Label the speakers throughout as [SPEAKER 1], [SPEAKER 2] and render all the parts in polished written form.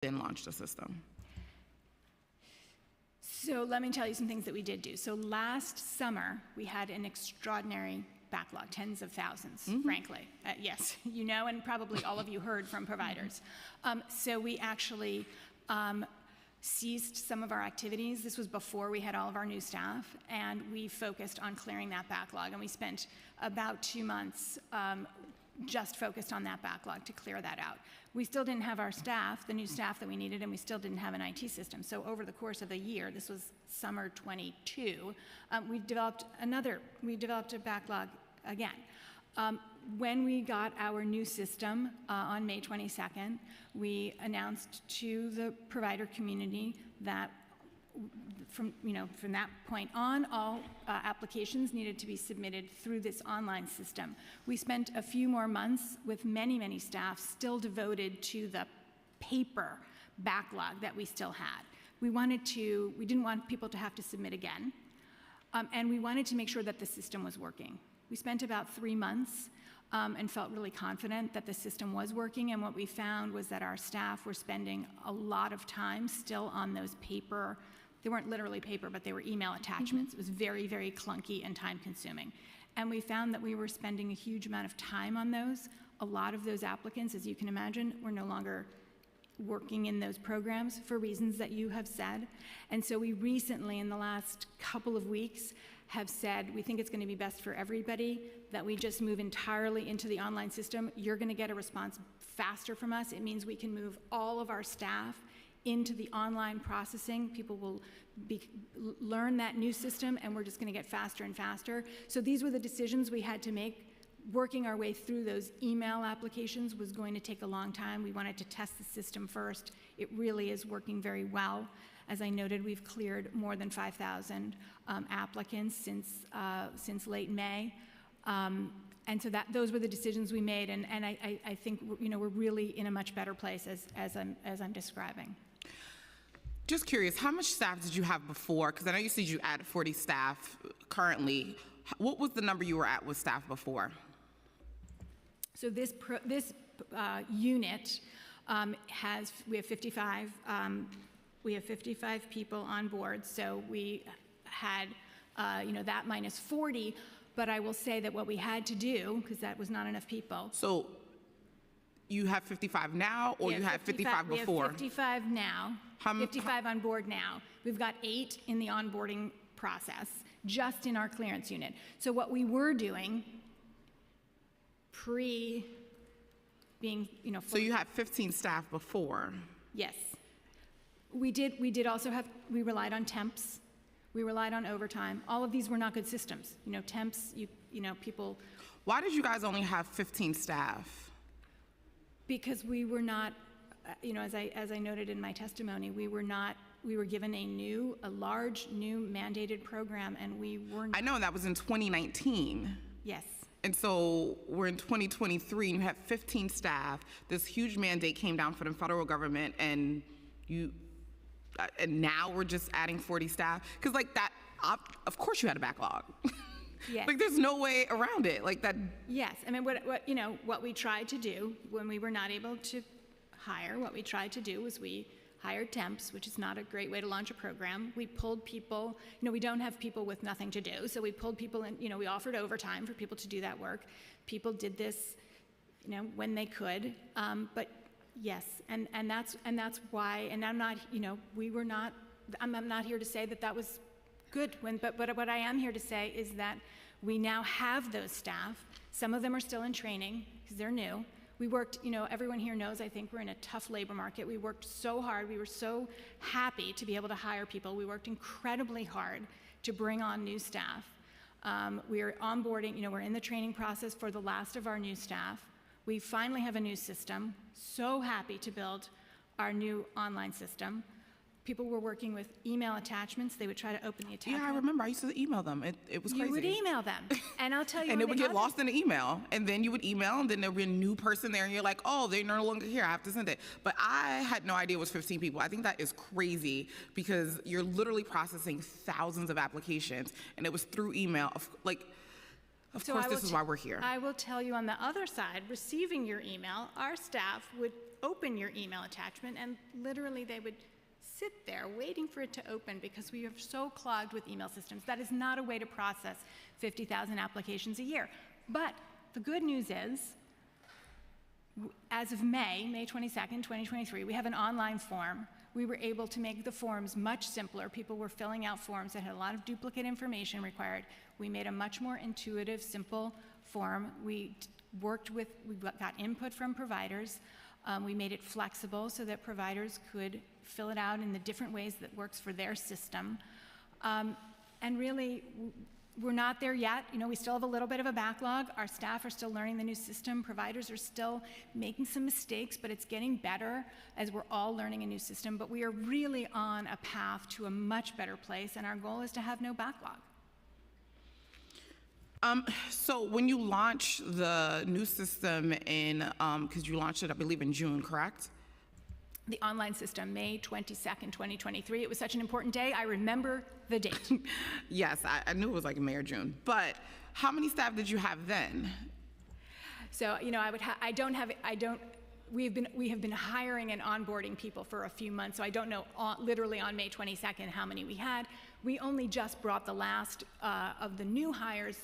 [SPEAKER 1] then launched the system?
[SPEAKER 2] So let me tell you some things that we did do. So last summer, we had an extraordinary backlog, tens of thousands, frankly. Yes, you know, and probably all of you heard from providers. So we actually ceased some of our activities. This was before we had all of our new staff, and we focused on clearing that backlog. And we spent about 2 months just focused on that backlog to clear that out. We still didn't have our staff, the new staff that we needed, and we still didn't have an IT system. So over the course of a year, this was summer 22, we developed a backlog again. When we got our new system on May 22nd, we announced to the provider community that from that point on, all applications needed to be submitted through this online system. We spent a few more months with many, many staff still devoted to the paper backlog that we still had. We didn't want people to have to submit again, and we wanted to make sure that the system was working. We spent about 3 months and felt really confident that the system was working, and what we found was that our staff were spending a lot of time still on those paper. They weren't literally paper, but they were email attachments. It was very, very clunky and time-consuming. And we found that we were spending a huge amount of time on those. A lot of those applicants, as you can imagine, were no longer working in those programs for reasons that you have said. And so we recently, in the last couple of weeks, have said we think it's going to be best for everybody that we just move entirely into the online system. You're going to get a response faster from us. It means we can move all of our staff into the online processing. People will learn that new system, and we're just going to get faster and faster. So these were the decisions we had to make. Working our way through those email applications was going to take a long time. We wanted to test the system first. It really is working very well. As I noted, we've cleared more than 5,000 applicants since late May. And so those were the decisions we made, and I think we're really in a much better place as I'm describing.
[SPEAKER 1] Just curious, how much staff did you have before? Because I know you said you added 40 staff currently. What was the number you were at with staff before?
[SPEAKER 2] So this unit we have 55 people on board. So we had that minus 40. But I will say that what we had to do, because that was not enough people.
[SPEAKER 1] So you have 55 now, or you had 55 before?
[SPEAKER 2] We have 55 now, 55 on board now. We've got 8 in the onboarding process, just in our clearance unit. So what we were doing being,
[SPEAKER 1] So you had 15 staff before?
[SPEAKER 2] Yes. We did also have, we relied on temps. We relied on overtime. All of these were not good systems. Temps, people.
[SPEAKER 1] Why did you guys only have 15 staff?
[SPEAKER 2] Because we were not, as I noted in my testimony, we were given a large new mandated program, and we weren't.
[SPEAKER 1] I know that was in 2019.
[SPEAKER 2] Yes.
[SPEAKER 1] And so we're in 2023, and you have 15 staff. This huge mandate came down from the federal government, and now we're just adding 40 staff? Because of course you had a backlog.
[SPEAKER 2] Yes.
[SPEAKER 1] There's no way around it, that.
[SPEAKER 2] Yes, I mean, what we tried to do when we were not able to hire, what we tried to do was we hired temps, which is not a great way to launch a program. We pulled people, we don't have people with nothing to do, so we pulled people in, we offered overtime for people to do that work. People did this, when they could, but yes, and that's why, and I'm not, I'm not here to say that was good, but what I am here to say is that we now have those staff. Some of them are still in training because they're new. We worked, everyone here knows, I think we're in a tough labor market. We worked so hard. We were so happy to be able to hire people. We worked incredibly hard to bring on new staff. We are onboarding, we're in the training process for the last of our new staff. We finally have a new system. So happy to build our new online system. People were working with email attachments. They would try to open the attachment.
[SPEAKER 1] Yeah, I remember. I used to email them. It was crazy.
[SPEAKER 2] You would email them. And I'll tell you.
[SPEAKER 1] And it would get lost in the email. And then you would email, and then there would be a new person there, and you're like, oh, they're no longer here. I have to send it. But I had no idea it was 15 people. I think that is crazy because you're literally processing thousands of applications, and it was through email. Of course, this is why we're here.
[SPEAKER 2] I will tell you on the other side, receiving your email, our staff would open your email attachment, and literally they would sit there waiting for it to open because we are so clogged with email systems. That is not a way to process 50,000 applications a year. But the good news is, as of May 22nd, 2023, we have an online form. We were able to make the forms much simpler. People were filling out forms that had a lot of duplicate information required. We made a much more intuitive, simple form. We got input from providers. We made it flexible so that providers could fill it out in the different ways that works for their system. And really, we're not there yet. You know, we still have a little bit of a backlog. Our staff are still learning the new system. Providers are still making some mistakes, but it's getting better as we're all learning a new system. But we are really on a path to a much better place, and our goal is to have no backlog.
[SPEAKER 1] So when you launch the new system because you launched it, I believe, in June, correct?
[SPEAKER 2] The online system, May 22nd, 2023. It was such an important day. I remember the date.
[SPEAKER 1] Yes, I knew it was like May or June. But how many staff did you have then?
[SPEAKER 2] So, you know, we have been hiring and onboarding people for a few months, so I don't know literally on May 22nd how many we had. We only just brought the last of the new hires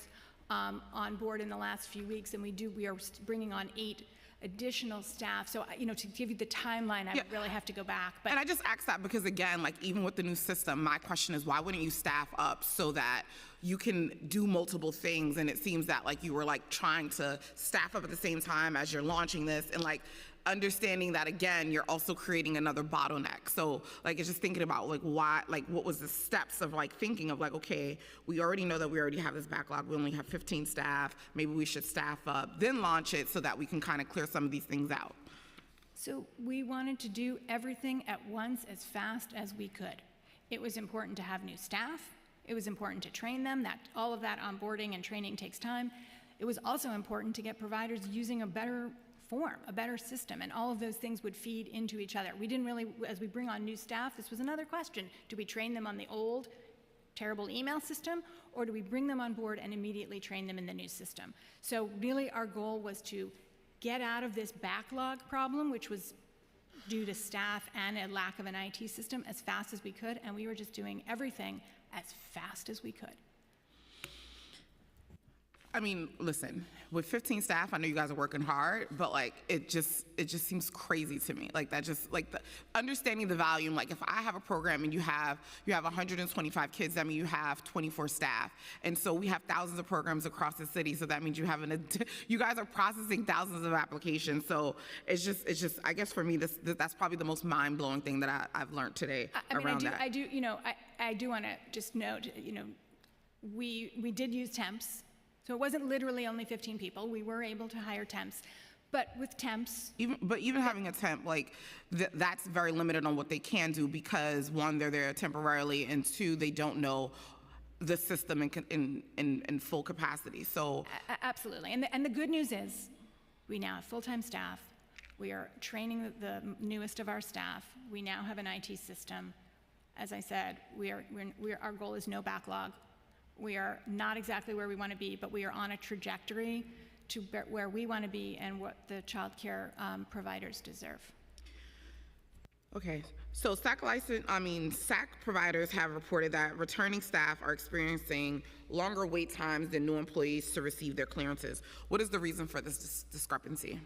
[SPEAKER 2] on board in the last few weeks, and we are bringing on 8 additional staff. So, you know, to give you the timeline, I would really have to go back. But
[SPEAKER 1] and I just asked that because, again, like even with the new system, my question is, why wouldn't you staff up so that you can do multiple things? And it seems that like you were like trying to staff up at the same time as you're launching this, and like understanding that, again, you're also creating another bottleneck. So like it's just thinking about like why, like what was the steps of like thinking of like, okay, we already know that we already have this backlog. We only have 15 staff. Maybe we should staff up, then launch it so that we can kind of clear some of these things out.
[SPEAKER 2] So we wanted to do everything at once as fast as we could. It was important to have new staff. It was important to train them. That all of that onboarding and training takes time. It was also important to get providers using a better form, a better system, and all of those things would feed into each other. We didn't really, as we bring on new staff, this was another question. Do we train them on the old, terrible email system, or do we bring them on board and immediately train them in the new system? So really our goal was to get out of this backlog problem, which was due to staff and a lack of an IT system, as fast as we could, and we were just doing everything as fast as we could.
[SPEAKER 1] I mean, listen, with 15 staff, I know you guys are working hard, but like it just seems crazy to me. Like that just like the understanding the volume, like if I have a program and you have 125 kids, that means you have 24 staff. And so we have thousands of programs across the city, so that means you have you guys are processing thousands of applications. So it's just I guess for me that's probably the most mind-blowing thing that I've learned today around that.
[SPEAKER 2] I do want to just note, you know, we did use temps. So it wasn't literally only 15 people. We were able to hire temps. But with temps...
[SPEAKER 1] Even having a temp, like, that's very limited on what they can do because, one, they're there temporarily, and two, they don't know the system in full capacity. So...
[SPEAKER 2] Absolutely. And the good news is we now have full-time staff. We are training the newest of our staff. We now have an IT system. As I said, our goal is no backlog. We are not exactly where we want to be, but we are on a trajectory to where we want to be and what the child care providers deserve.
[SPEAKER 1] Okay, so SAC providers have reported that returning staff are experiencing longer wait times than new employees to receive their clearances. What is the reason for this discrepancy?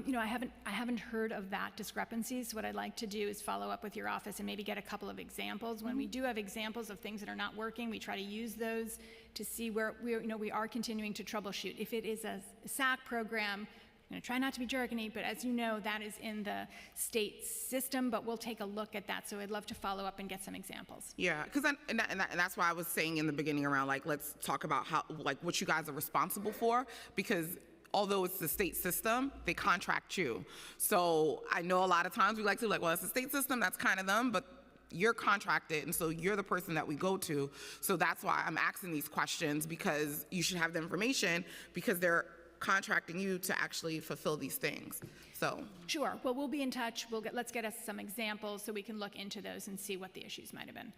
[SPEAKER 2] You know, I haven't heard of that discrepancy, so what I'd like to do is follow up with your office and maybe get a couple of examples. When we do have examples of things that are not working, we try to use those to see where we are continuing to troubleshoot. If it is a SAC program, I'm going to try not to be jargony, but as you know, that is in the state system, but we'll take a look at that, so I'd love to follow up and get some examples.
[SPEAKER 1] Yeah, because and that's why I was saying in the beginning around, like, let's talk about how, like, what you guys are responsible for, because although it's the state system, they contract you. So I know a lot of times we like to like, well, it's the state system, that's kind of them, but you're contracted, and so you're the person that we go to. So that's why I'm asking these questions, because you should have the information, because they're contracting you to actually fulfill these things. So
[SPEAKER 2] sure. Well, we'll be in touch. Let's get us some examples so we can look into those and see what the issues might have been.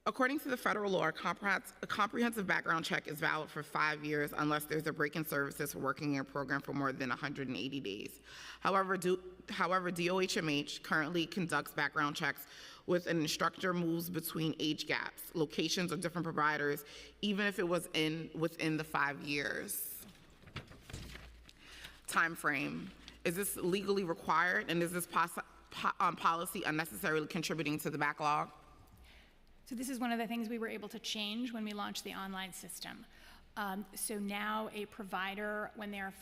[SPEAKER 1] According to the federal law, a comprehensive background check is valid for 5 years unless there's a break in services for working in a program for more than 180 days. However, DOHMH currently conducts background checks with an instructor moves between age gaps, locations, or different providers, even if it was within the 5 years. Time frame. Is this legally required, and is this policy unnecessarily contributing to the backlog?
[SPEAKER 2] So this is one of the things we were able to change when we launched the online system. So now a provider, when they are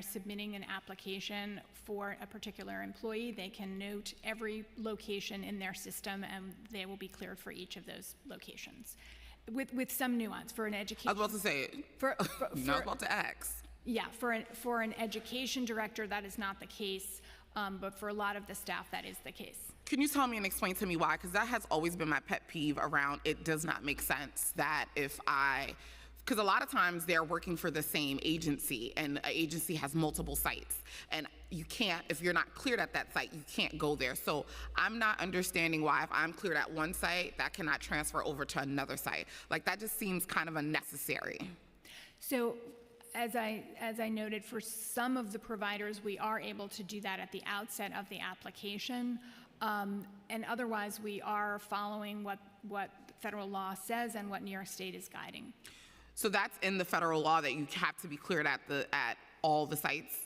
[SPEAKER 2] submitting an application for a particular employee, they can note every location in their system, and they will be cleared for each of those locations, with some nuance for an education.
[SPEAKER 1] I was about to say it. I was about to ask.
[SPEAKER 2] Yeah, for an education director, that is not the case, but for a lot of the staff, that is the case.
[SPEAKER 1] Can you tell me and explain to me why? Because that has always been my pet peeve around it does not make sense that because a lot of times they're working for the same agency, and an agency has multiple sites, and you can't, if you're not cleared at that site, you can't go there. So I'm not understanding why if I'm cleared at one site, that cannot transfer over to another site. Like, that just seems kind of unnecessary.
[SPEAKER 2] So as I noted, for some of the providers, we are able to do that at the outset of the application. And otherwise, we are following what federal law says and what New York State is guiding.
[SPEAKER 1] So that's in the federal law that you have to be cleared at all the sites?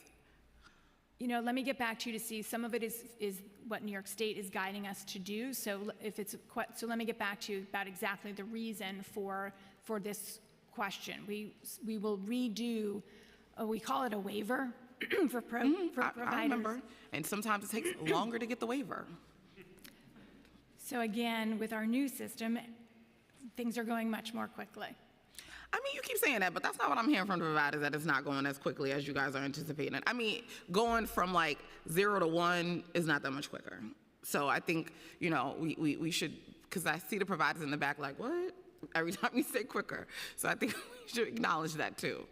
[SPEAKER 2] You know, let me get back to you to see. Some of it is what New York State is guiding us to do. So let me get back to you about exactly the reason for this question. We will redo. We call it a waiver for providers.
[SPEAKER 1] I remember. And sometimes it takes longer to get the waiver.
[SPEAKER 2] So again, with our new system, things are going much more quickly.
[SPEAKER 1] I mean, you keep saying that, but that's not what I'm hearing from the providers, that it's not going as quickly as you guys are anticipating. I mean, going from like 0 to 1 is not that much quicker. So I think, you know, we should, because I see the providers in the back like, what? Every time you say quicker. So I think we should acknowledge that too.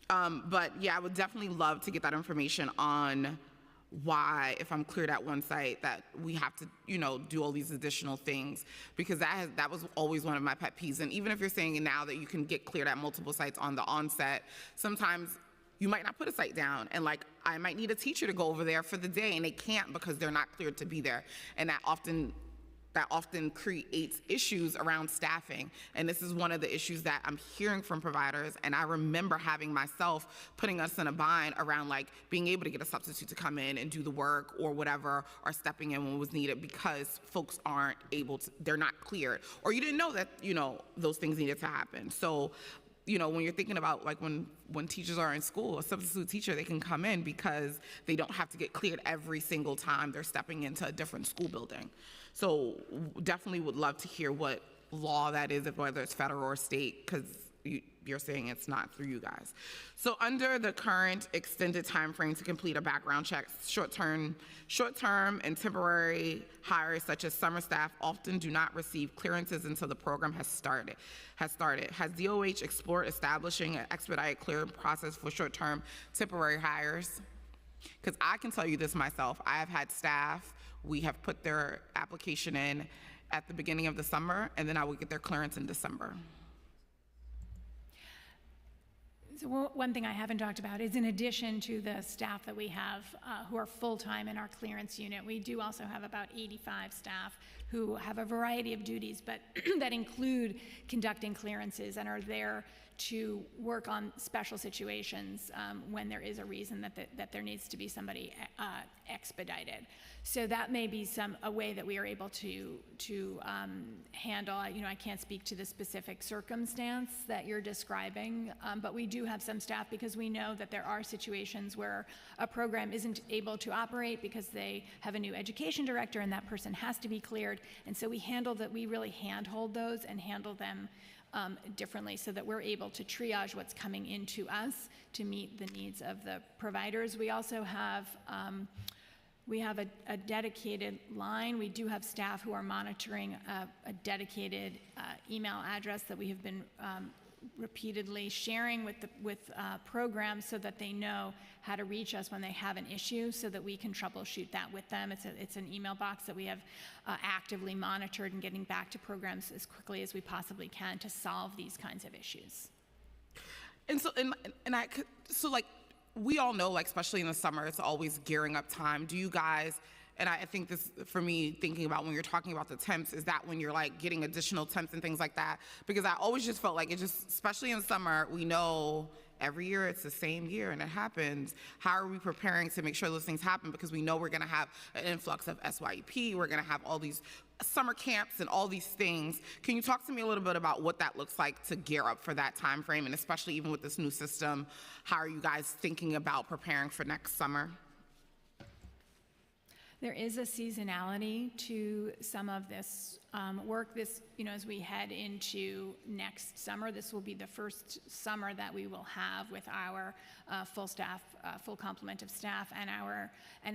[SPEAKER 1] But yeah, I would definitely love to get that information on why, if I'm cleared at one site, that we have to, you know, do all these additional things, because that was always one of my pet peeves. And even if you're saying now that you can get cleared at multiple sites on the onset, sometimes you might not put a site down, and like I might need a teacher to go over there for the day, and they can't because they're not cleared to be there, and that often creates issues around staffing. And this is one of the issues that I'm hearing from providers, and I remember having myself putting us in a bind around like being able to get a substitute to come in and do the work or whatever, or stepping in when was needed, because folks aren't able to, they're not cleared, or you didn't know that, you know, those things needed to happen. So, you know, when you're thinking about like when teachers are in school, a substitute teacher, they can come in because they don't have to get cleared every single time they're stepping into a different school building. So definitely would love to hear what law that is, whether it's federal or state, because you're saying it's not through you guys. So under the current extended time frame to complete a background check, short-term and temporary hires such as summer staff often do not receive clearances until the program has started. Has DOH explored establishing an expedited clearance process for short-term temporary hires? Because I can tell you this myself. I have had staff, we have put their application in at the beginning of the summer, and then I would get their clearance in December.
[SPEAKER 2] So one thing I haven't talked about is, in addition to the staff that we have who are full-time in our clearance unit, we do also have about 85 staff who have a variety of duties, but that include conducting clearances and are there to work on special situations when there is a reason that there needs to be somebody expedited. So that may be a way that we are able to handle. You know, I can't speak to the specific circumstance that you're describing, but we do have some staff, because we know that there are situations where a program isn't able to operate because they have a new education director and that person has to be cleared. And so we really handhold those and handle them differently, so that we're able to triage what's coming into us to meet the needs of the providers. We also have a dedicated line. We do have staff who are monitoring a dedicated email address that we have been repeatedly sharing with programs so that they know how to reach us when they have an issue, so that we can troubleshoot that with them. It's an email box that we have actively monitored and getting back to programs as quickly as we possibly can to solve these kinds of issues.
[SPEAKER 1] And so, so like, we all know, like, especially in the summer, it's always gearing up time. Do you guys, and I think this, for me, thinking about when you're talking about the temps, is that when you're like getting additional temps and things like that? Because I always just felt like it just, especially in the summer, we know every year it's the same year and it happens. How are we preparing to make sure those things happen? Because we know we're gonna have an influx of SYEP, we're gonna have all these summer camps and all these things. Can you talk to me a little bit about what that looks like to gear up for that time frame, and especially even with this new system, how are you guys thinking about preparing for next summer?
[SPEAKER 2] There is a seasonality to some of this work. As we head into next summer, this will be the first summer that we will have with our full staff, full complement of staff, and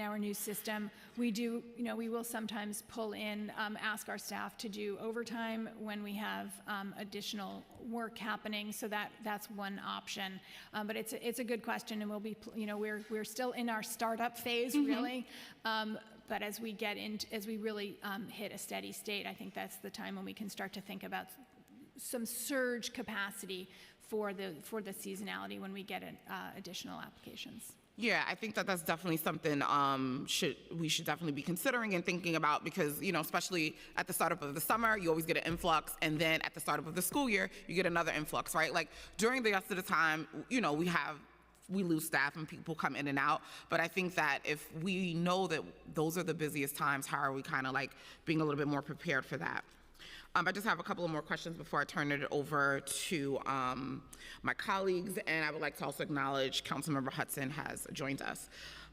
[SPEAKER 2] our new system. We will sometimes pull in, ask our staff to do overtime when we have additional work happening. So that's one option. But it's a good question, and we'll be, we're still in our startup phase, really. But as we really hit a steady state, I think that's the time when we can start to think about some surge capacity for the seasonality when we get additional applications.
[SPEAKER 1] Yeah, I think that's definitely something we should definitely be considering and thinking about, because, especially at the startup of the summer, you always get an influx, and then at the startup of the school year, you get another influx, right? Like, during the rest of the time, we lose staff and people come in and out. But I think that if we know that those are the busiest times, how are we kind of like being a little bit more prepared for that? I just have a couple of more questions before I turn it over to my colleagues, and I would like to also acknowledge Councilmember Hudson has joined us.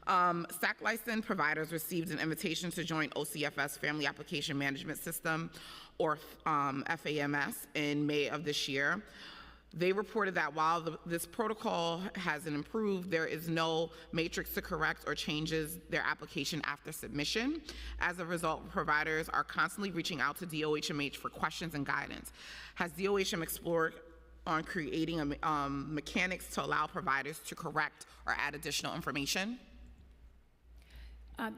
[SPEAKER 1] SAC licensed providers received an invitation to join OCFS Family Application Management System, or FAMS, in May of this year. They reported that while this protocol hasn't improved, there is no matrix to correct or changes their application after submission. As a result, providers are constantly reaching out to DOHMH for questions and guidance. Has DOHM explored on creating mechanics to allow providers to correct or add additional information?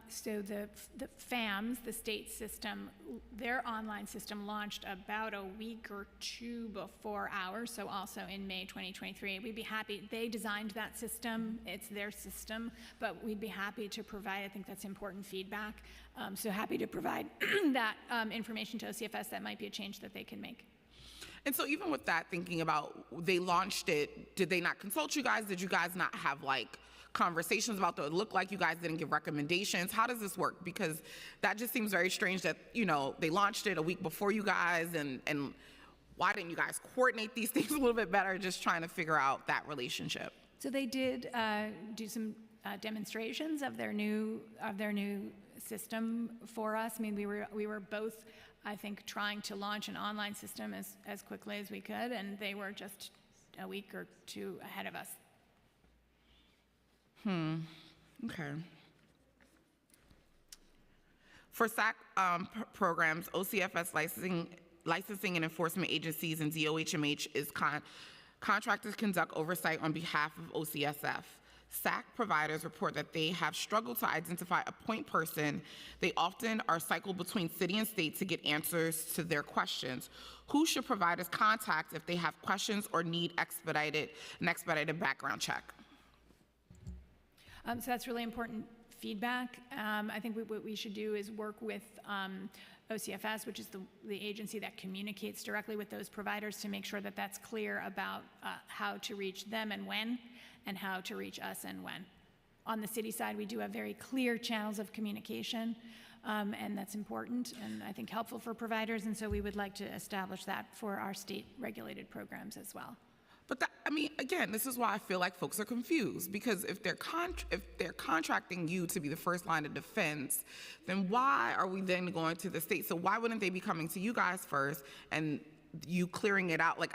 [SPEAKER 2] So the FAMS, the state system, their online system launched about a week or two before ours, so also in May 2023. We'd be happy, they designed that system, it's their system, but we'd be happy to provide, I think that's important feedback, so happy to provide that information to OCFS. That might be a change that they can make.
[SPEAKER 1] And so even with that, thinking about, they launched it, did they not consult you guys? Did you guys not have like conversations about it? It looked like you guys didn't give recommendations. How does this work? Because that just seems very strange that, they launched it a week before you guys, and why didn't you guys coordinate these things a little bit better? Just trying to figure out that relationship.
[SPEAKER 2] So they did do some demonstrations of their new system for us. I mean, we were both, I think, trying to launch an online system as quickly as we could, and they were just a week or two ahead of us.
[SPEAKER 1] Okay. For SAC programs, OCFS licensing and enforcement agencies and DOHMH is contracted to conduct oversight on behalf of OCSF. SAC providers report that they have struggled to identify a point person. They often are cycled between city and state to get answers to their questions. Who should providers contact if they have questions or need an expedited background check?
[SPEAKER 2] So that's really important feedback. I think what we should do is work with OCFS, which is the agency that communicates directly with those providers, to make sure that that's clear about how to reach them and when, and how to reach us and when. On the city side, we do have very clear channels of communication, and that's important and I think helpful for providers, and so we would like to establish that for our state-regulated programs as well.
[SPEAKER 1] But again, this is why I feel like folks are confused, because if they're contracting you to be the first line of defense, then why are we then going to the state? So why wouldn't they be coming to you guys first and you clearing it out? Like,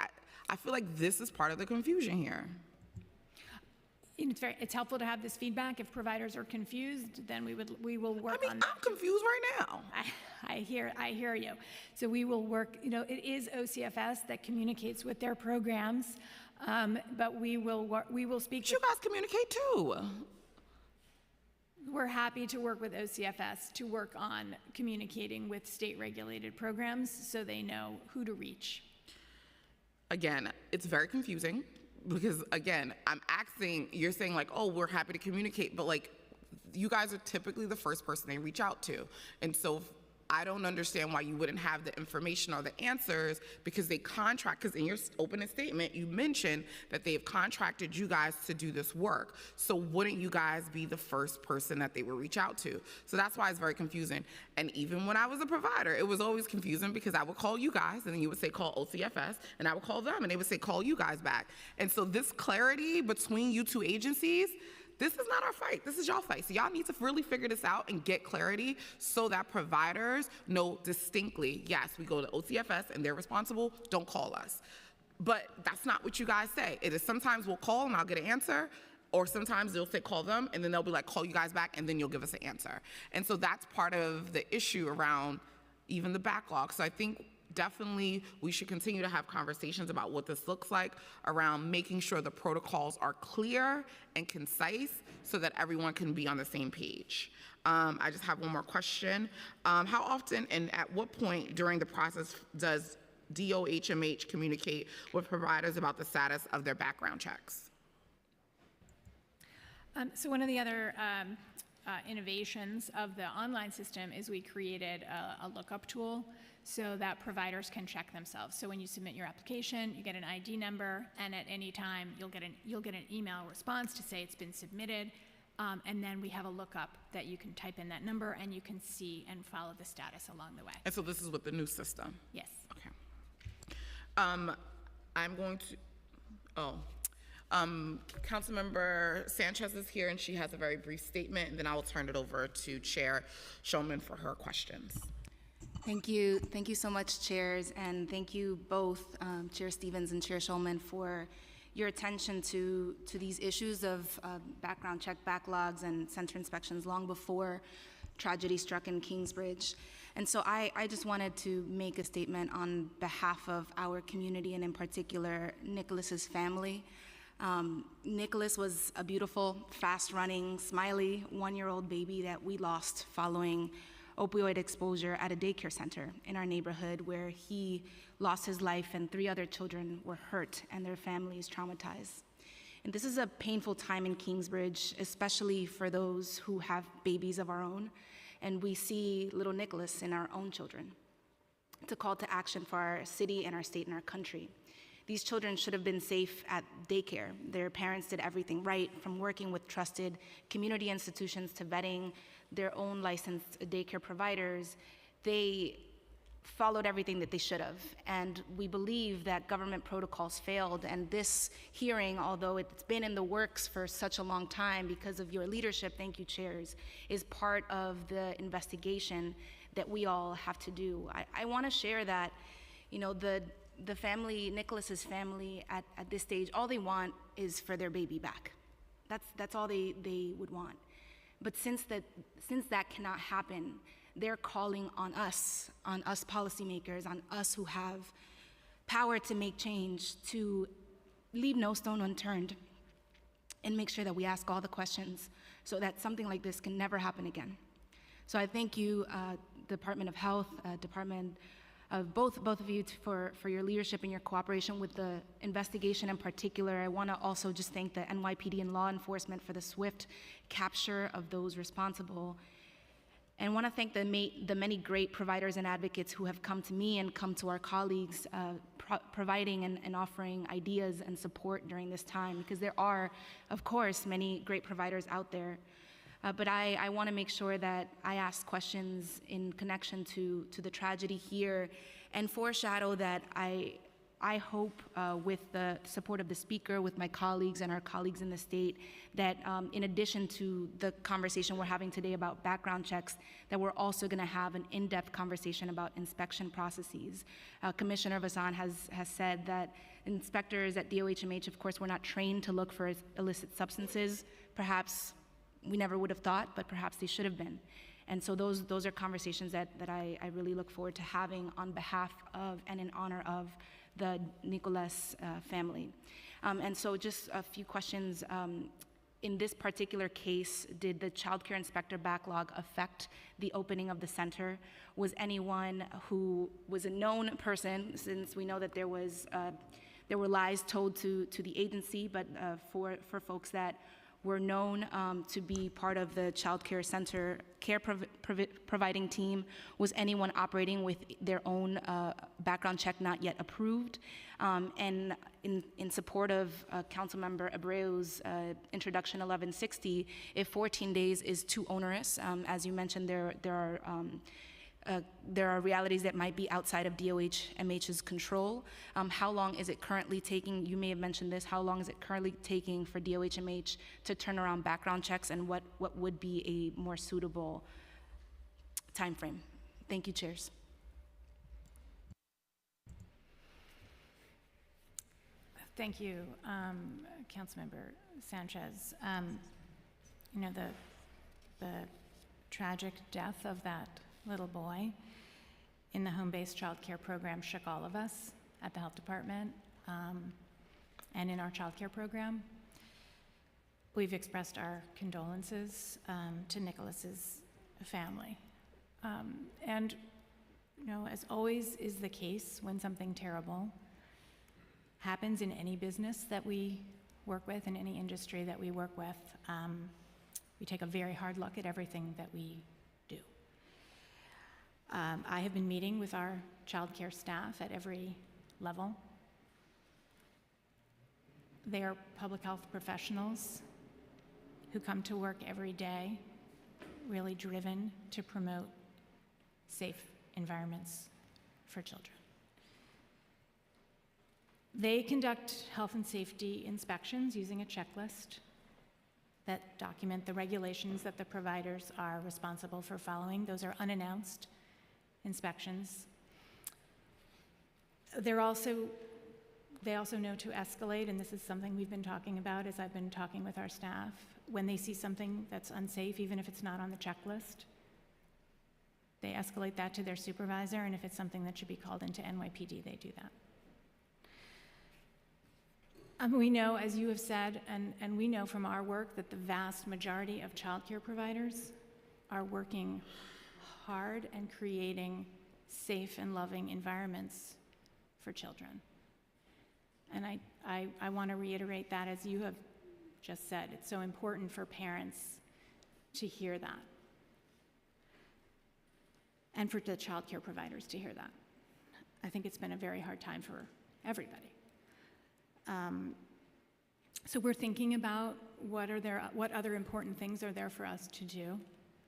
[SPEAKER 1] I feel like this is part of the confusion here.
[SPEAKER 2] it's helpful to have this feedback. If providers are confused, then we will work on that.
[SPEAKER 1] I'm confused right now.
[SPEAKER 2] I hear you. So we will work, it is OCFS that communicates with their programs, but we will speak.
[SPEAKER 1] But you guys communicate too.
[SPEAKER 2] We're happy to work with OCFS to work on communicating with state-regulated programs so they know who to reach.
[SPEAKER 1] Again, it's very confusing because, again, you're saying like, oh, we're happy to communicate, but like, you guys are typically the first person they reach out to. And so I don't understand why you wouldn't have the information or the answers, because they contract, because in your opening statement, you mentioned that they have contracted you guys to do this work. So wouldn't you guys be the first person that they would reach out to? So that's why it's very confusing. And even when I was a provider, it was always confusing because I would call you guys and then you would say call OCFS, and I would call them and they would say call you guys back. And so this clarity between you two agencies, this is not our fight. This is y'all fight. So y'all need to really figure this out and get clarity so that providers know distinctly, yes, we go to OCFS and they're responsible, don't call us. But that's not what you guys say. It is sometimes we'll call and I'll get an answer, or sometimes they'll say call them and then they'll be like, call you guys back, and then you'll give us an answer. And so that's part of the issue around even the backlog. So I think definitely we should continue to have conversations about what this looks like around making sure the protocols are clear and concise so that everyone can be on the same page. I just have one more question. How often and at what point during the process does DOHMH communicate with providers about the status of their background checks?
[SPEAKER 2] So one of the other innovations of the online system is we created a lookup tool so that providers can check themselves. So when you submit your application, you get an ID number, and at any time you'll get an email response to say it's been submitted, and then we have a lookup that you can type in that number and you can see and follow the status along the way.
[SPEAKER 1] And so this is with the new system?
[SPEAKER 2] Yes.
[SPEAKER 1] Okay. I'm going to, Councilmember Sanchez is here and she has a very brief statement, and then I will turn it over to Chair Schulman for her questions.
[SPEAKER 3] Thank you. Thank you so much, chairs, and thank you both, Chair Stevens and Chair Schulman, for your attention to these issues of background check backlogs and center inspections long before tragedy struck in Kingsbridge. And so I just wanted to make a statement on behalf of our community, and in particular, Nicholas's family. Nicholas was a beautiful, fast-running, smiley one-year-old baby that we lost following opioid exposure at a daycare center in our neighborhood, where he lost his life and 3 other children were hurt and their families traumatized. And this is a painful time in Kingsbridge, especially for those who have babies of our own, and we see little Nicholas in our own children. It's a call to action for our city and our state and our country. These children should have been safe at daycare. Their parents did everything right, from working with trusted community institutions to vetting their own licensed daycare providers. They followed everything that they should have. And we believe that government protocols failed. And this hearing, although it's been in the works for such a long time because of your leadership, thank you, chairs, is part of the investigation that we all have to do. I want to share that, the family, Nicholas's family at this stage, all they want is for their baby back. That's all they would want. But since that cannot happen, they're calling on us policymakers, on us who have power to make change, to leave no stone unturned and make sure that we ask all the questions so that something like this can never happen again. So I thank you, Department of Health, Department of both of you for your leadership and your cooperation with the investigation in particular. I want to also just thank the NYPD and law enforcement for the swift capture of those responsible. And I want to thank the many great providers and advocates who have come to me and come to our colleagues, providing and offering ideas and support during this time, because there are, of course, many great providers out there. But I want to make sure that I ask questions in connection to the tragedy here and foreshadow that I I hope with the support of the speaker, with my colleagues and our colleagues in the state, that in addition to the conversation we're having today about background checks, that we're also going to have an in-depth conversation about inspection processes. Commissioner Vasan has said that inspectors at DOHMH, of course, were not trained to look for illicit substances. Perhaps we never would have thought, but perhaps they should have been. And so those are conversations that I really look forward to having on behalf of and in honor of the Nicolas family. And so just a few questions. In this particular case, did the child care inspector backlog affect the opening of the center? Was anyone who was a known person, since we know that there were lies told to the agency, but for folks that were known to be part of the child care center providing team, was anyone operating with their own background check not yet approved? And in support of Councilmember Abreu's introduction 1160, if 14 days is too onerous, as you mentioned, there are realities that might be outside of DOHMH's control. How long is it currently taking, you may have mentioned this, how long is it currently taking for DOHMH to turn around background checks, and what would be a more suitable time frame? Thank you, chairs.
[SPEAKER 2] Thank you, Councilmember Sanchez. You know, the tragic death of that little boy in the home-based child care program shook all of us at the health department and in our child care program. We've expressed our condolences to Nicholas's family. And, you know, as always is the case when something terrible happens in any business that we work with, in any industry that we work with, we take a very hard look at everything that we do. I have been meeting with our child care staff at every level. They are public health professionals who come to work every day really driven to promote safe environments for children. They conduct health and safety inspections using a checklist that document the regulations that the providers are responsible for following. Those are unannounced inspections. They also know to escalate, and this is something we've been talking about as I've been talking with our staff. When they see something that's unsafe, even if it's not on the checklist, they escalate that to their supervisor, and if it's something that should be called into NYPD, they do that. We know, as you have said, and we know from our work, that the vast majority of child care providers are working hard and creating safe and loving environments for children. And I want to reiterate that, as you have just said. It's so important for parents to hear that, and for the child care providers to hear that. I think it's been a very hard time for everybody. So we're thinking about what other important things are there for us to do.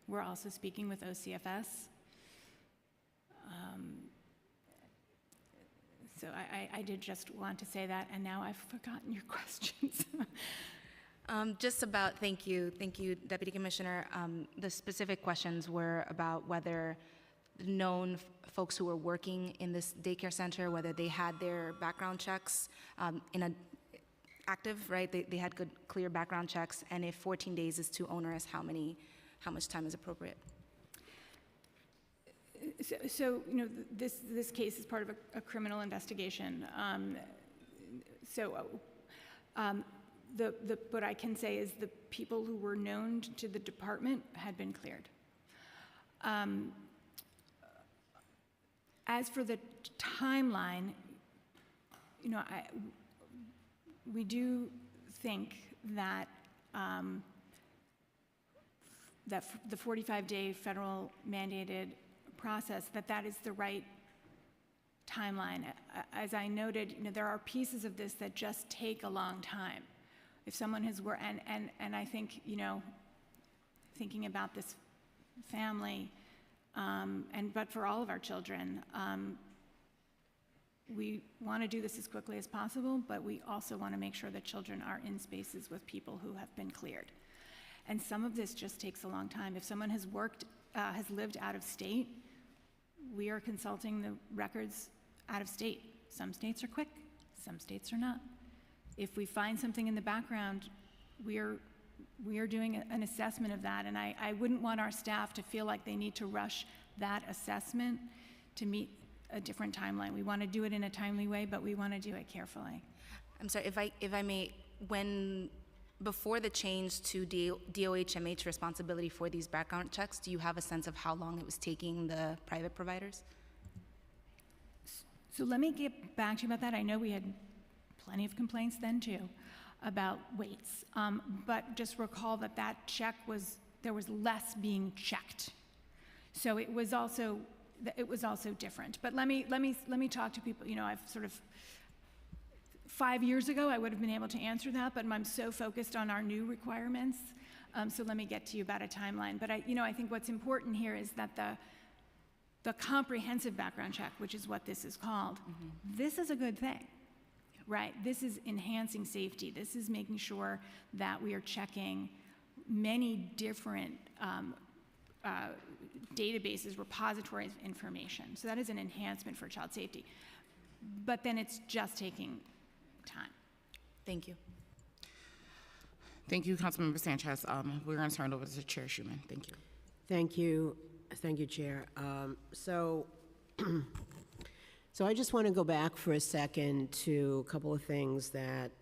[SPEAKER 2] We're also speaking with OCFS. So I did just want to say that, and now I've forgotten your questions.
[SPEAKER 3] Thank you, Deputy Commissioner. The specific questions were about whether known folks who were working in this daycare center, whether they had their background checks active, right? They had good, clear background checks, and if 14 days is too onerous, how much time is appropriate?
[SPEAKER 2] So you know, this case is part of a criminal investigation. What I can say is the people who were known to the department had been cleared. As for the timeline, you know, we do think that that the 45-day federal mandated process, that is the right timeline. As I noted, you know, there are pieces of this that just take a long time. If someone has worked, and I think, you know, thinking about this family, but for all of our children, we want to do this as quickly as possible, but we also want to make sure that children are in spaces with people who have been cleared. And some of this just takes a long time. If someone has lived out of state, we are consulting the records out of state. Some states are quick, some states are not. If we find something in the background, we are doing an assessment of that, and I wouldn't want our staff to feel like they need to rush that assessment to meet a different timeline. We want to do it in a timely way, but we want to do it carefully.
[SPEAKER 3] I'm sorry, if I may, before the change to DOHMH responsibility for these background checks, do you have a sense of how long it was taking the private providers?
[SPEAKER 2] So let me get back to you about that. I know we had plenty of complaints then too about waits, but just recall that there was less being checked. So it was also different. But let me talk to people. You know, I've sort of 5 years ago I would have been able to answer that, but I'm so focused on our new requirements. So let me get to you about a timeline. But I think what's important here is that the comprehensive background check, which is what this is called, this is a good thing, right? This is enhancing safety. This is making sure that we are checking many different databases, repositories of information. So that is an enhancement for child safety. But then it's just taking time.
[SPEAKER 3] Thank you.
[SPEAKER 1] Thank you, Councilmember Sanchez. We're going to turn it over to Chair Schuman. Thank you.
[SPEAKER 4] Thank you. Thank you, Chair. So I just want to go back for a second to a couple of things that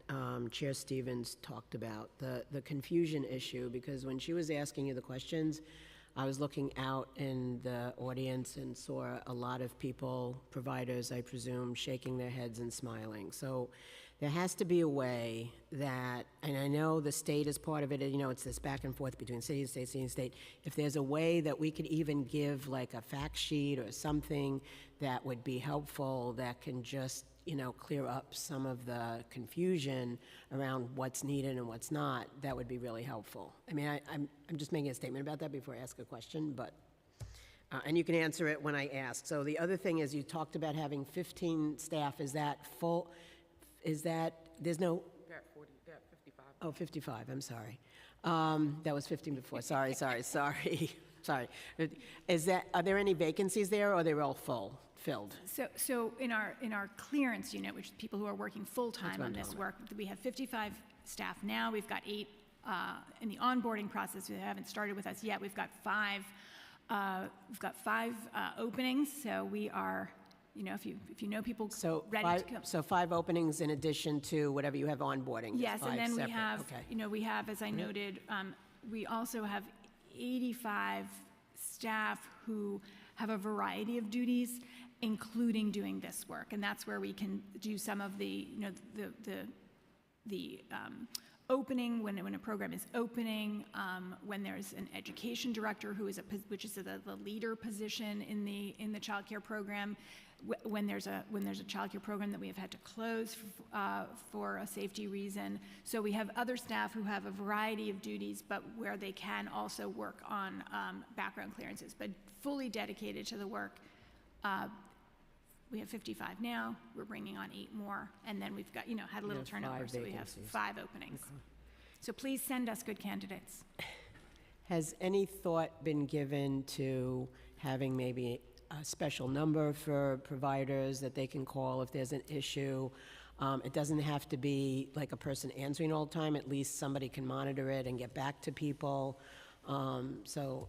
[SPEAKER 4] Chair Stevens talked about, the confusion issue, because when she was asking you the questions, I was looking out in the audience and saw a lot of people, providers, I presume, shaking their heads and smiling. So there has to be a way that, and I know the state is part of it, you know, it's this back and forth between city and state, city and state. If there's a way that we could even give like a fact sheet or something that would be helpful, that can just, you know, clear up some of the confusion around what's needed and what's not, that would be really helpful. I mean, I'm just making a statement about that before I ask a question, but, and you can answer it when I ask. So the other thing is, you talked about having 15 staff. Is that full? Is that, there's no?
[SPEAKER 1] They're at 40, they're at 55.
[SPEAKER 4] Oh, 55, I'm sorry. That was 15 before, sorry. Sorry. Is that, are there any vacancies there, or they're all filled?
[SPEAKER 2] So in our clearance unit, which is people who are working full-time on this work, we have 55 staff now. We've got 8 in the onboarding process. They haven't started with us yet. We've got 5 openings. So we are, you know, if you know people ready to come.
[SPEAKER 4] So 5 openings in addition to whatever you have onboarding?
[SPEAKER 2] Yes, and then
[SPEAKER 4] separate.
[SPEAKER 2] we have,
[SPEAKER 4] Okay.
[SPEAKER 2] you know, we have, as I noted, we also have 85 staff who have a variety of duties, including doing this work, and that's where we can do some of the, you know, the opening when a program is opening, when there's an education director who is which is the leader position in the child care program, when there's a child care program that we have had to close for a safety reason. So we have other staff who have a variety of duties, but where they can also work on background clearances, but fully dedicated to the work. We have 55 now. We're bringing on 8 more, and then we've got, you know, had a little turnover, so we have 5 openings. Okay. So please send us good candidates.
[SPEAKER 4] Has any thought been given to having maybe a special number for providers that they can call if there's an issue? It doesn't have to be like a person answering all the time. At least somebody can monitor it and get back to people. So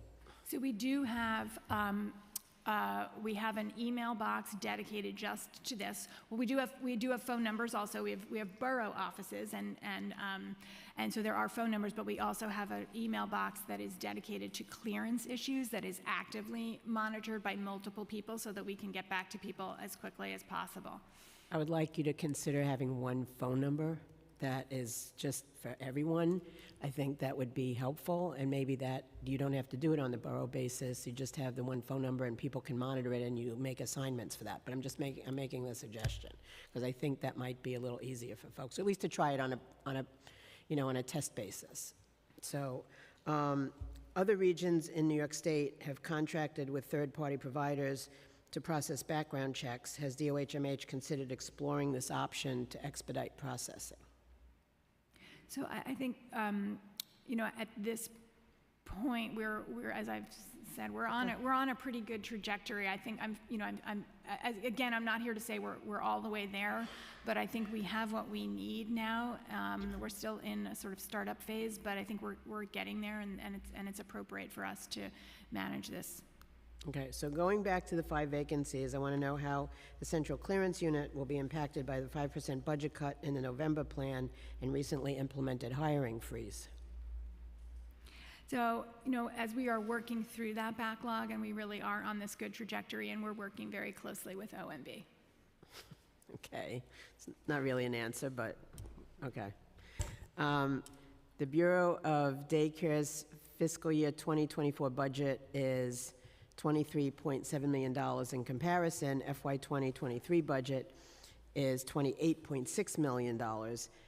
[SPEAKER 2] we do have an email box dedicated just to this. Well, we do have phone numbers also. We have borough offices, and so there are phone numbers, but we also have an email box that is dedicated to clearance issues that is actively monitored by multiple people so that we can get back to people as quickly as possible.
[SPEAKER 4] I would like you to consider having one phone number that is just for everyone. I think that would be helpful, and maybe that you don't have to do it on the borough basis. You just have the one phone number and people can monitor it, and you make assignments for that. But I'm making the suggestion because I think that might be a little easier for folks, at least to try it on a test basis. So other regions in New York State have contracted with third-party providers to process background checks. Has DOHMH considered exploring this option to expedite processing?
[SPEAKER 2] So I think, at this point, we're as I've said, we're on a pretty good trajectory. I think again, I'm not here to say we're all the way there, but I think we have what we need now. We're still in a sort of startup phase, but I think we're getting there, and it's appropriate for us to manage this.
[SPEAKER 4] Okay, so going back to the 5 vacancies, I want to know how the central clearance unit will be impacted by the 5% budget cut in the November plan and recently implemented hiring freeze.
[SPEAKER 2] So, as we are working through that backlog, and we really are on this good trajectory, and we're working very closely with OMB.
[SPEAKER 4] Okay, it's not really an answer, but okay. The Bureau of Daycare's fiscal year 2024 budget is $23.7 million. In comparison, FY 2023 budget is $28.6 million.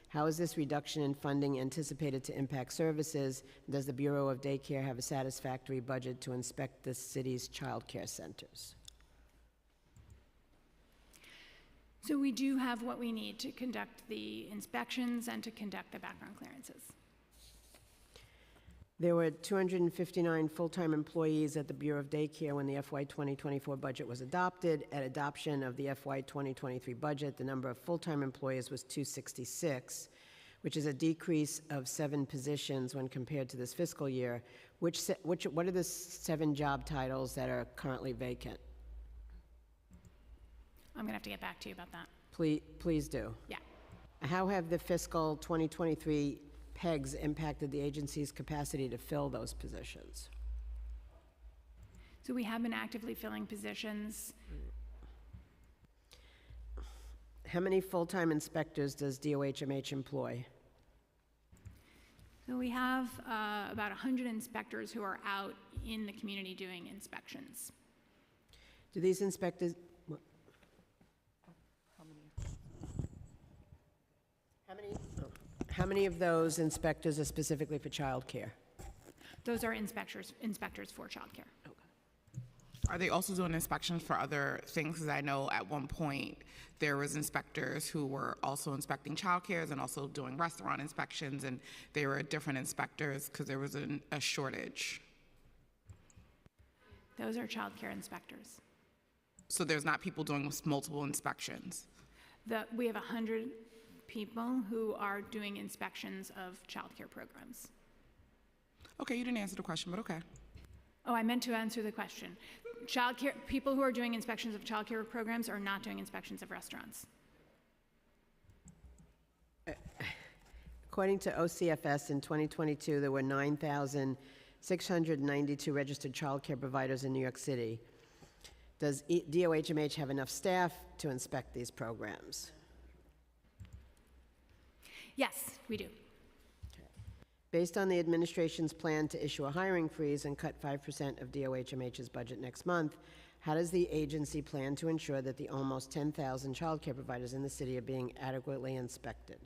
[SPEAKER 4] How is this reduction in funding anticipated to impact services? Does the Bureau of Daycare have a satisfactory budget to inspect the city's child care centers?
[SPEAKER 2] So we do have what we need to conduct the inspections and to conduct the background clearances.
[SPEAKER 4] There were 259 full-time employees at the Bureau of Daycare when the FY 2024 budget was adopted. At adoption of the FY 2023 budget, the number of full-time employees was 266, which is a decrease of 7 positions when compared to this fiscal year. What are the 7 job titles that are currently vacant?
[SPEAKER 2] I'm gonna have to get back to you about that.
[SPEAKER 4] Please do.
[SPEAKER 2] Yeah.
[SPEAKER 4] How have the fiscal 2023 PEGs impacted the agency's capacity to fill those positions?
[SPEAKER 2] So we have been actively filling positions.
[SPEAKER 4] How many full-time inspectors does DOHMH employ?
[SPEAKER 2] So we have about 100 inspectors who are out in the community doing inspections.
[SPEAKER 4] Do these inspectors, how many of those inspectors are specifically for childcare?
[SPEAKER 2] Those are inspectors for childcare.
[SPEAKER 1] Are they also doing inspections for other things? Because I know at one point there was inspectors who were also inspecting childcares and also doing restaurant inspections, and they were different inspectors because there was a shortage.
[SPEAKER 2] Those are childcare inspectors.
[SPEAKER 1] So there's not people doing multiple inspections.
[SPEAKER 2] We have 100 people who are doing inspections of childcare programs.
[SPEAKER 1] Okay, you didn't answer the question, but okay.
[SPEAKER 2] Oh, I meant to answer the question. Childcare people who are doing inspections of childcare programs are not doing inspections of restaurants.
[SPEAKER 4] According to OCFS, in 2022, there were 9,692 registered childcare providers in New York City. Does DOHMH have enough staff to inspect these programs?
[SPEAKER 2] Yes, we do.
[SPEAKER 4] Based on the administration's plan to issue a hiring freeze and cut 5% of DOHMH's budget next month, how does the agency plan to ensure that the almost 10,000 childcare providers in the city are being adequately inspected?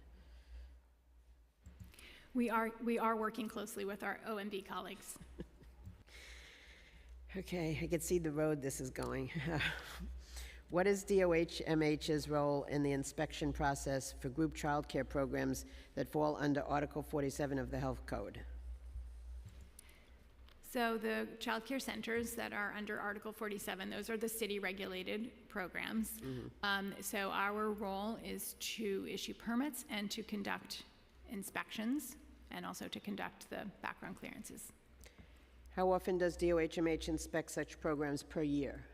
[SPEAKER 2] We are working closely with our OMB colleagues.
[SPEAKER 4] Okay, I can see the road this is going. What is DOHMH's role in the inspection process for group child care programs that fall under Article 47 of the Health Code?
[SPEAKER 2] So the child care centers that are under Article 47, those are the city-regulated programs. So our role is to issue permits and to conduct inspections and also to conduct the background clearances.
[SPEAKER 4] How often does DOHMH inspect such programs per year?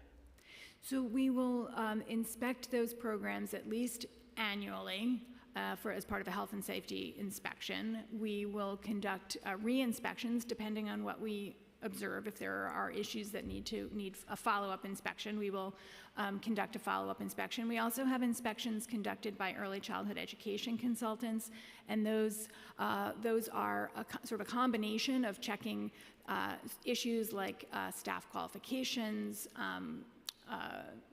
[SPEAKER 2] So we will inspect those programs at least annually as part of a health and safety inspection. We will conduct re-inspections depending on what we observe. If there are issues that need a follow-up inspection, we will conduct a follow-up inspection. We also have inspections conducted by early childhood education consultants, and those are sort of a combination of checking issues like staff qualifications,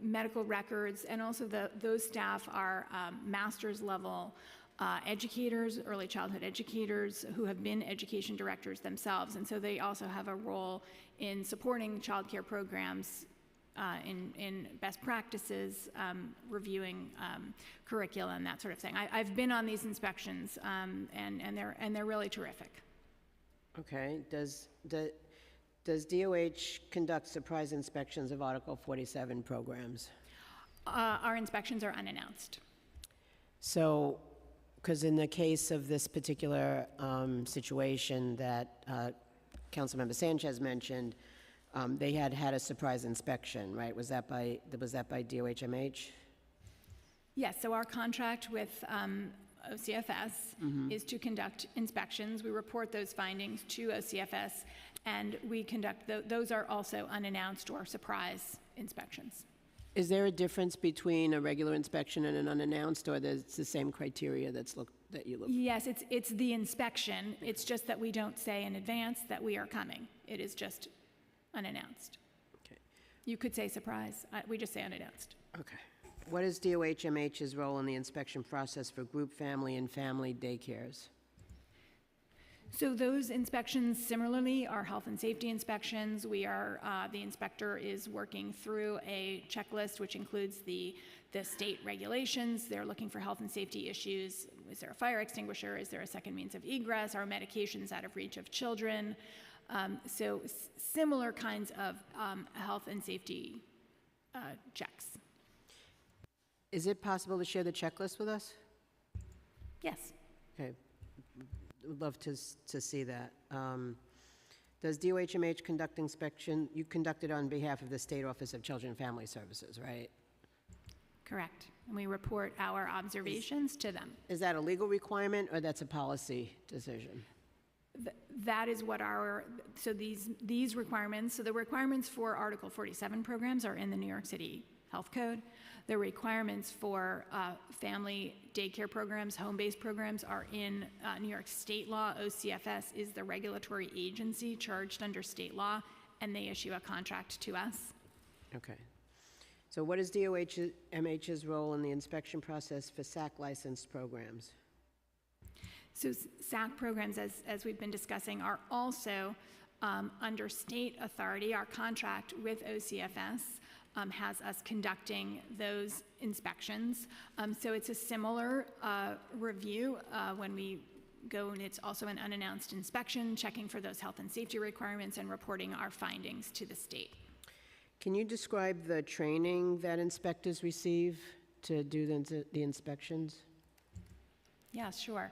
[SPEAKER 2] medical records, and also those staff are master's level educators, early childhood educators who have been education directors themselves, and so they also have a role in supporting child care programs in best practices, reviewing curriculum, that sort of thing. I've been on these inspections, and they're really terrific.
[SPEAKER 4] Okay, does DOH conduct surprise inspections of Article 47 programs?
[SPEAKER 2] Our inspections are unannounced.
[SPEAKER 4] So, because in the case of this particular situation that Councilmember Sanchez mentioned, they had a surprise inspection, right? Was that by DOHMH?
[SPEAKER 2] Yes, so our contract with OCFS is to conduct inspections. We report those findings to OCFS, and we conduct, those are also unannounced or surprise inspections.
[SPEAKER 4] Is there a difference between a regular inspection and an unannounced, or it's the same criteria that you look?
[SPEAKER 2] Yes, it's the inspection. It's just that we don't say in advance that we are coming. It is just unannounced.
[SPEAKER 4] Okay.
[SPEAKER 2] You could say surprise. We just say unannounced.
[SPEAKER 4] Okay. What is DOHMH's role in the inspection process for group family and family daycares?
[SPEAKER 2] So those inspections similarly are health and safety inspections. We are, the inspector is working through a checklist which includes the state regulations. They're looking for health and safety issues. Is there a fire extinguisher? Is there a second means of egress? Are medications out of reach of children? So similar kinds of health and safety checks.
[SPEAKER 4] Is it possible to share the checklist with us?
[SPEAKER 2] Yes.
[SPEAKER 4] Okay. Would love to see that. Does DOHMH conduct inspection? You conduct it on behalf of the State Office of Children and Family Services, right?
[SPEAKER 2] Correct. And we report our observations to them.
[SPEAKER 4] Is that a legal requirement, or that's a policy decision?
[SPEAKER 2] That is what so these requirements, so the requirements for Article 47 programs are in the New York City Health Code. The requirements for family daycare programs, home-based programs are in New York state law. OCFS is the regulatory agency charged under state law, and they issue a contract to us.
[SPEAKER 4] Okay. So what is DOHMH's role in the inspection process for SAC licensed programs?
[SPEAKER 2] So SAC programs, as we've been discussing, are also under state authority. Our contract with OCFS has us conducting those inspections. So it's a similar review when we go, and it's also an unannounced inspection, checking for those health and safety requirements and reporting our findings to the state.
[SPEAKER 4] Can you describe the training that inspectors receive to do the inspections?
[SPEAKER 2] Yeah, sure.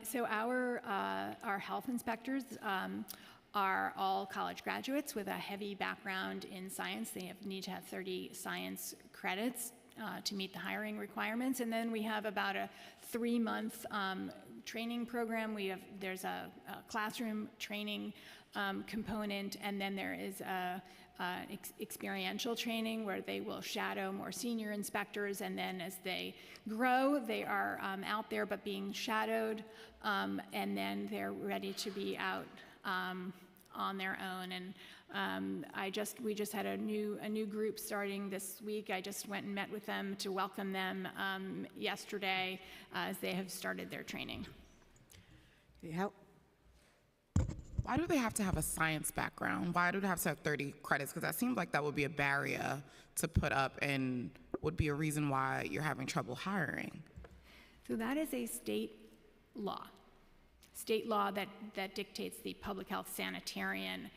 [SPEAKER 2] So our health inspectors are all college graduates with a heavy background in science. They need to have 30 science credits to meet the hiring requirements. And then we have about a 3-month training program. There's a classroom training component, and then there is experiential training where they will shadow more senior inspectors, and then as they grow, they are out there but being shadowed, and then they're ready to be out on their own. And we just had a new group starting this week. I just went and met with them to welcome them yesterday as they have started their training.
[SPEAKER 1] Why do they have to have a science background? Why do they have to have 30 credits? Because that seems like that would be a barrier to put up and would be a reason why you're having trouble hiring.
[SPEAKER 2] So that is a state law that dictates the public health sanitarian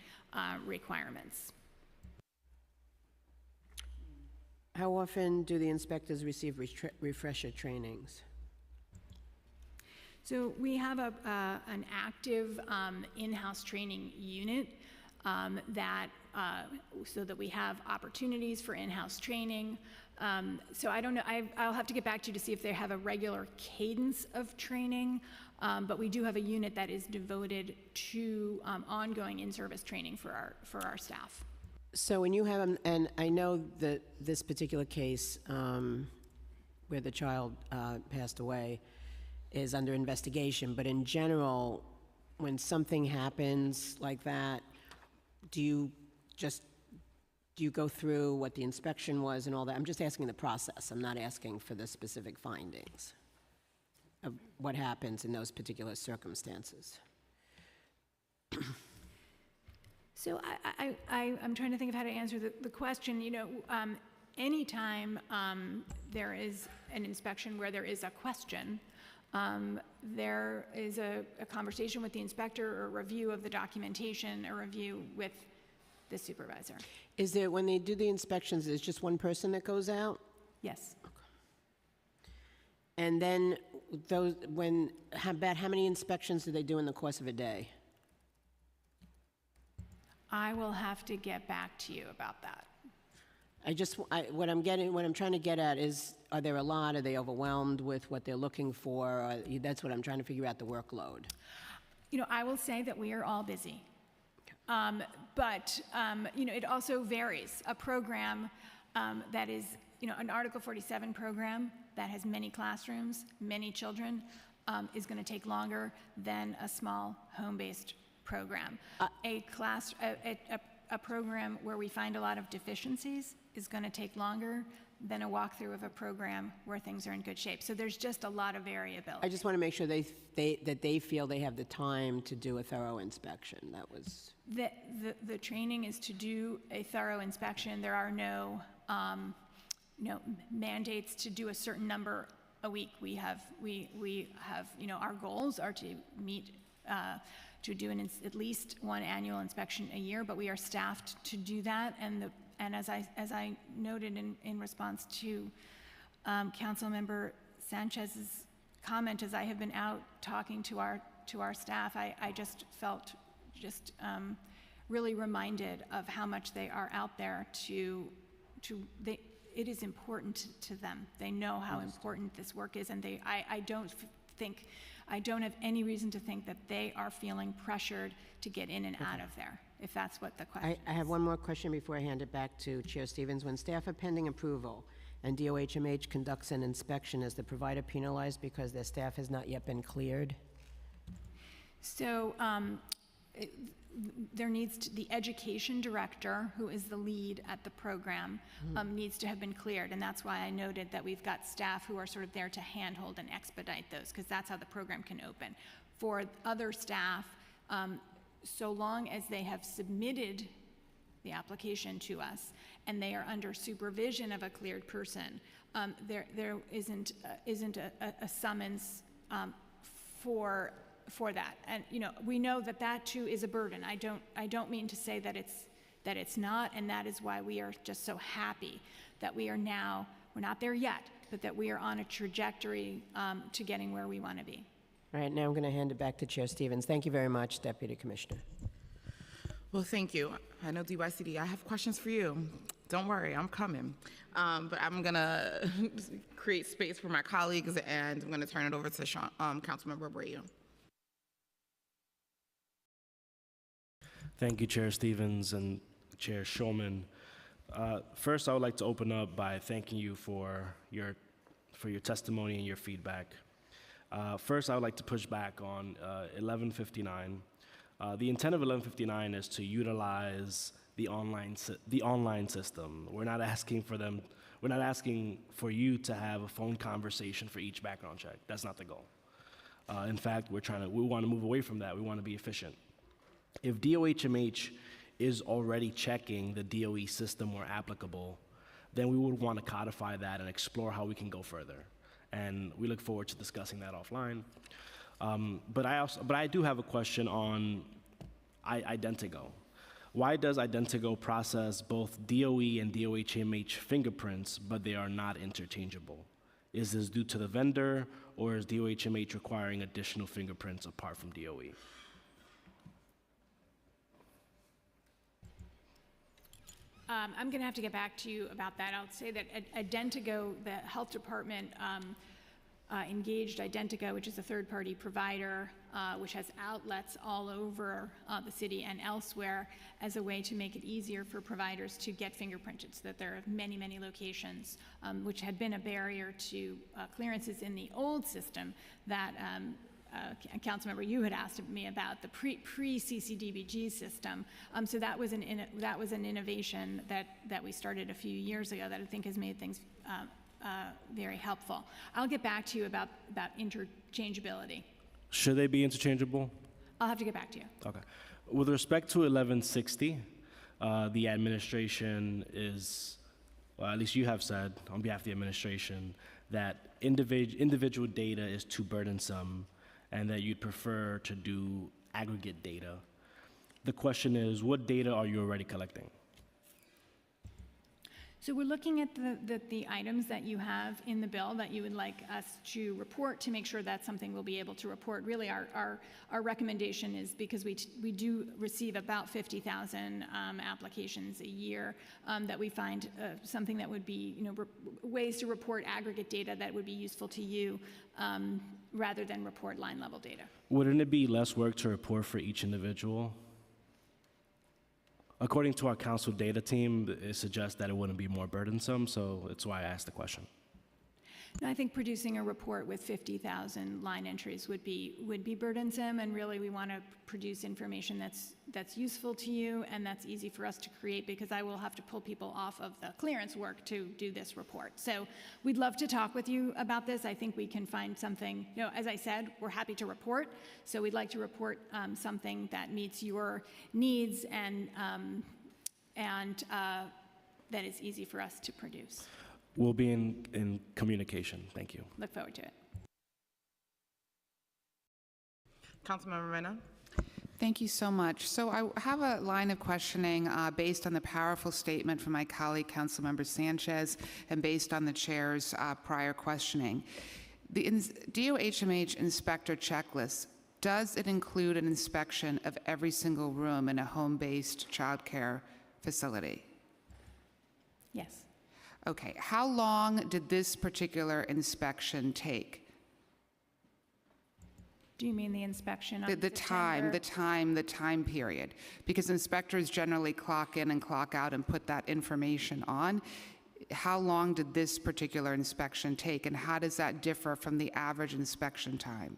[SPEAKER 2] requirements.
[SPEAKER 4] How often do the inspectors receive refresher trainings?
[SPEAKER 2] So we have an active in-house training unit so that we have opportunities for in-house training. So I don't know, I'll have to get back to you to see if they have a regular cadence of training, but we do have a unit that is devoted to ongoing in-service training for our staff.
[SPEAKER 4] So when you have them, and I know that this particular case where the child passed away is under investigation, but in general, when something happens like that, do you go through what the inspection was and all that? I'm just asking the process. I'm not asking for the specific findings of what happens in those particular circumstances.
[SPEAKER 2] So I'm trying to think of how to answer the question. You know, anytime there is an inspection where there is a question, there is a conversation with the inspector, or a review of the documentation, a review with the supervisor.
[SPEAKER 4] Is there, when they do the inspections, there's just one person that goes out?
[SPEAKER 2] Yes.
[SPEAKER 4] And then those, about how many inspections do they do in the course of a day?
[SPEAKER 2] I will have to get back to you about that.
[SPEAKER 4] What I'm trying to get at is, are there a lot? Are they overwhelmed with what they're looking for? That's what I'm trying to figure out, the workload.
[SPEAKER 2] You know, I will say that we are all busy. But, you know, it also varies. A program that is, you know, an Article 47 program that has many classrooms, many children, is going to take longer than a small home-based program. A program where we find a lot of deficiencies is going to take longer than a walkthrough of a program where things are in good shape. So there's just a lot of variability.
[SPEAKER 4] I just want to make sure that they feel they have the time to do a thorough inspection. That was...
[SPEAKER 2] The training is to do a thorough inspection. There are no mandates to do a certain number a week. We have, you know, our goals are to meet, to do at least one annual inspection a year, but we are staffed to do that. And as I noted in response to Councilmember Sanchez's comment, as I have been out talking to our staff, I just felt really reminded of how much they are out there it is important to them. They know how important this work is, and I don't have any reason to think that they are feeling pressured to get in and out of there, if that's what the question is.
[SPEAKER 4] I have one more question before I hand it back to Chair Stevens. When staff are pending approval and DOHMH conducts an inspection, is the provider penalized because their staff has not yet been cleared?
[SPEAKER 2] So there needs to, the education director, who is the lead at the program, needs to have been cleared, and that's why I noted that we've got staff who are sort of there to handhold and expedite those, because that's how the program can open. For other staff, so long as they have submitted the application to us and they are under supervision of a cleared person, there isn't a summons for that. And you know, we know that too is a burden. I don't mean to say that it's not, and that is why we are just so happy that we're not there yet, but that we are on a trajectory to getting where we want to be.
[SPEAKER 4] All right, now I'm going to hand it back to Chair Stevens. Thank you very much, Deputy Commissioner.
[SPEAKER 1] Well, thank you. I know DYCD, I have questions for you. Don't worry, I'm coming. But I'm gonna create space for my colleagues, and I'm gonna turn it over to Councilmember Abreu.
[SPEAKER 5] Thank you, Chair Stevens and Chair Schulman. First, I would like to open up by thanking you for your testimony and your feedback. First, I would like to push back on 1159. The intent of 1159 is to utilize the online system. We're not asking for you to have a phone conversation for each background check. That's not the goal. In fact, we want to move away from that. We want to be efficient. If DOHMH is already checking the DOE system where applicable, then we would want to codify that and explore how we can go further. And we look forward to discussing that offline. But I do have a question on Identigo. Why does Identigo process both DOE and DOHMH fingerprints, but they are not interchangeable? Is this due to the vendor, or is DOHMH requiring additional fingerprints apart from DOE?
[SPEAKER 2] I'm going to have to get back to you about that. I'll say that Identigo, the health department, engaged Identigo, which is a third-party provider, which has outlets all over the city and elsewhere, as a way to make it easier for providers to get fingerprinted, so that there are many, many locations, which had been a barrier to clearances in the old system that Councilmember, you had asked me about, the pre-CCDBG system. So that was an innovation that we started a few years ago that I think has made things very helpful. I'll get back to you about interchangeability.
[SPEAKER 5] Should they be interchangeable?
[SPEAKER 2] I'll have to get back to you.
[SPEAKER 5] Okay. With respect to 1160, the administration is, well, at least you have said on behalf of the administration, that individual data is too burdensome and that you'd prefer to do aggregate data. The question is, what data are you already collecting?
[SPEAKER 2] So we're looking at the items that you have in the bill that you would like us to report to make sure that's something we'll be able to report. Really, our recommendation is because we do receive about 50,000 applications a year, that we find something that would be, ways to report aggregate data that would be useful to you, rather than report line level data.
[SPEAKER 5] Wouldn't it be less work to report for each individual? According to our council data team, it suggests that it wouldn't be more burdensome, so it's why I asked the question.
[SPEAKER 2] And I think producing a report with 50,000 line entries would be burdensome, and really we want to produce information that's useful to you and that's easy for us to create, because I will have to pull people off of the clearance work to do this report. So we'd love to talk with you about this. I think we can find something, as I said, we're happy to report, so we'd like to report something that meets your needs and that is easy for us to produce.
[SPEAKER 5] We'll be in communication. Thank you.
[SPEAKER 2] Look forward to it.
[SPEAKER 1] Councilmember Mena.
[SPEAKER 6] Thank you so much. So I have a line of questioning based on the powerful statement from my colleague, Councilmember Sanchez, and based on the chair's prior questioning. The DOHMH inspector checklist, does it include an inspection of every single room in a home-based child care facility?
[SPEAKER 2] Yes.
[SPEAKER 6] Okay. How long did this particular inspection take?
[SPEAKER 2] Do you mean the inspection on
[SPEAKER 6] The time period, because inspectors generally clock in and clock out and put that information on. How long did this particular inspection take, and how does that differ from the average inspection time?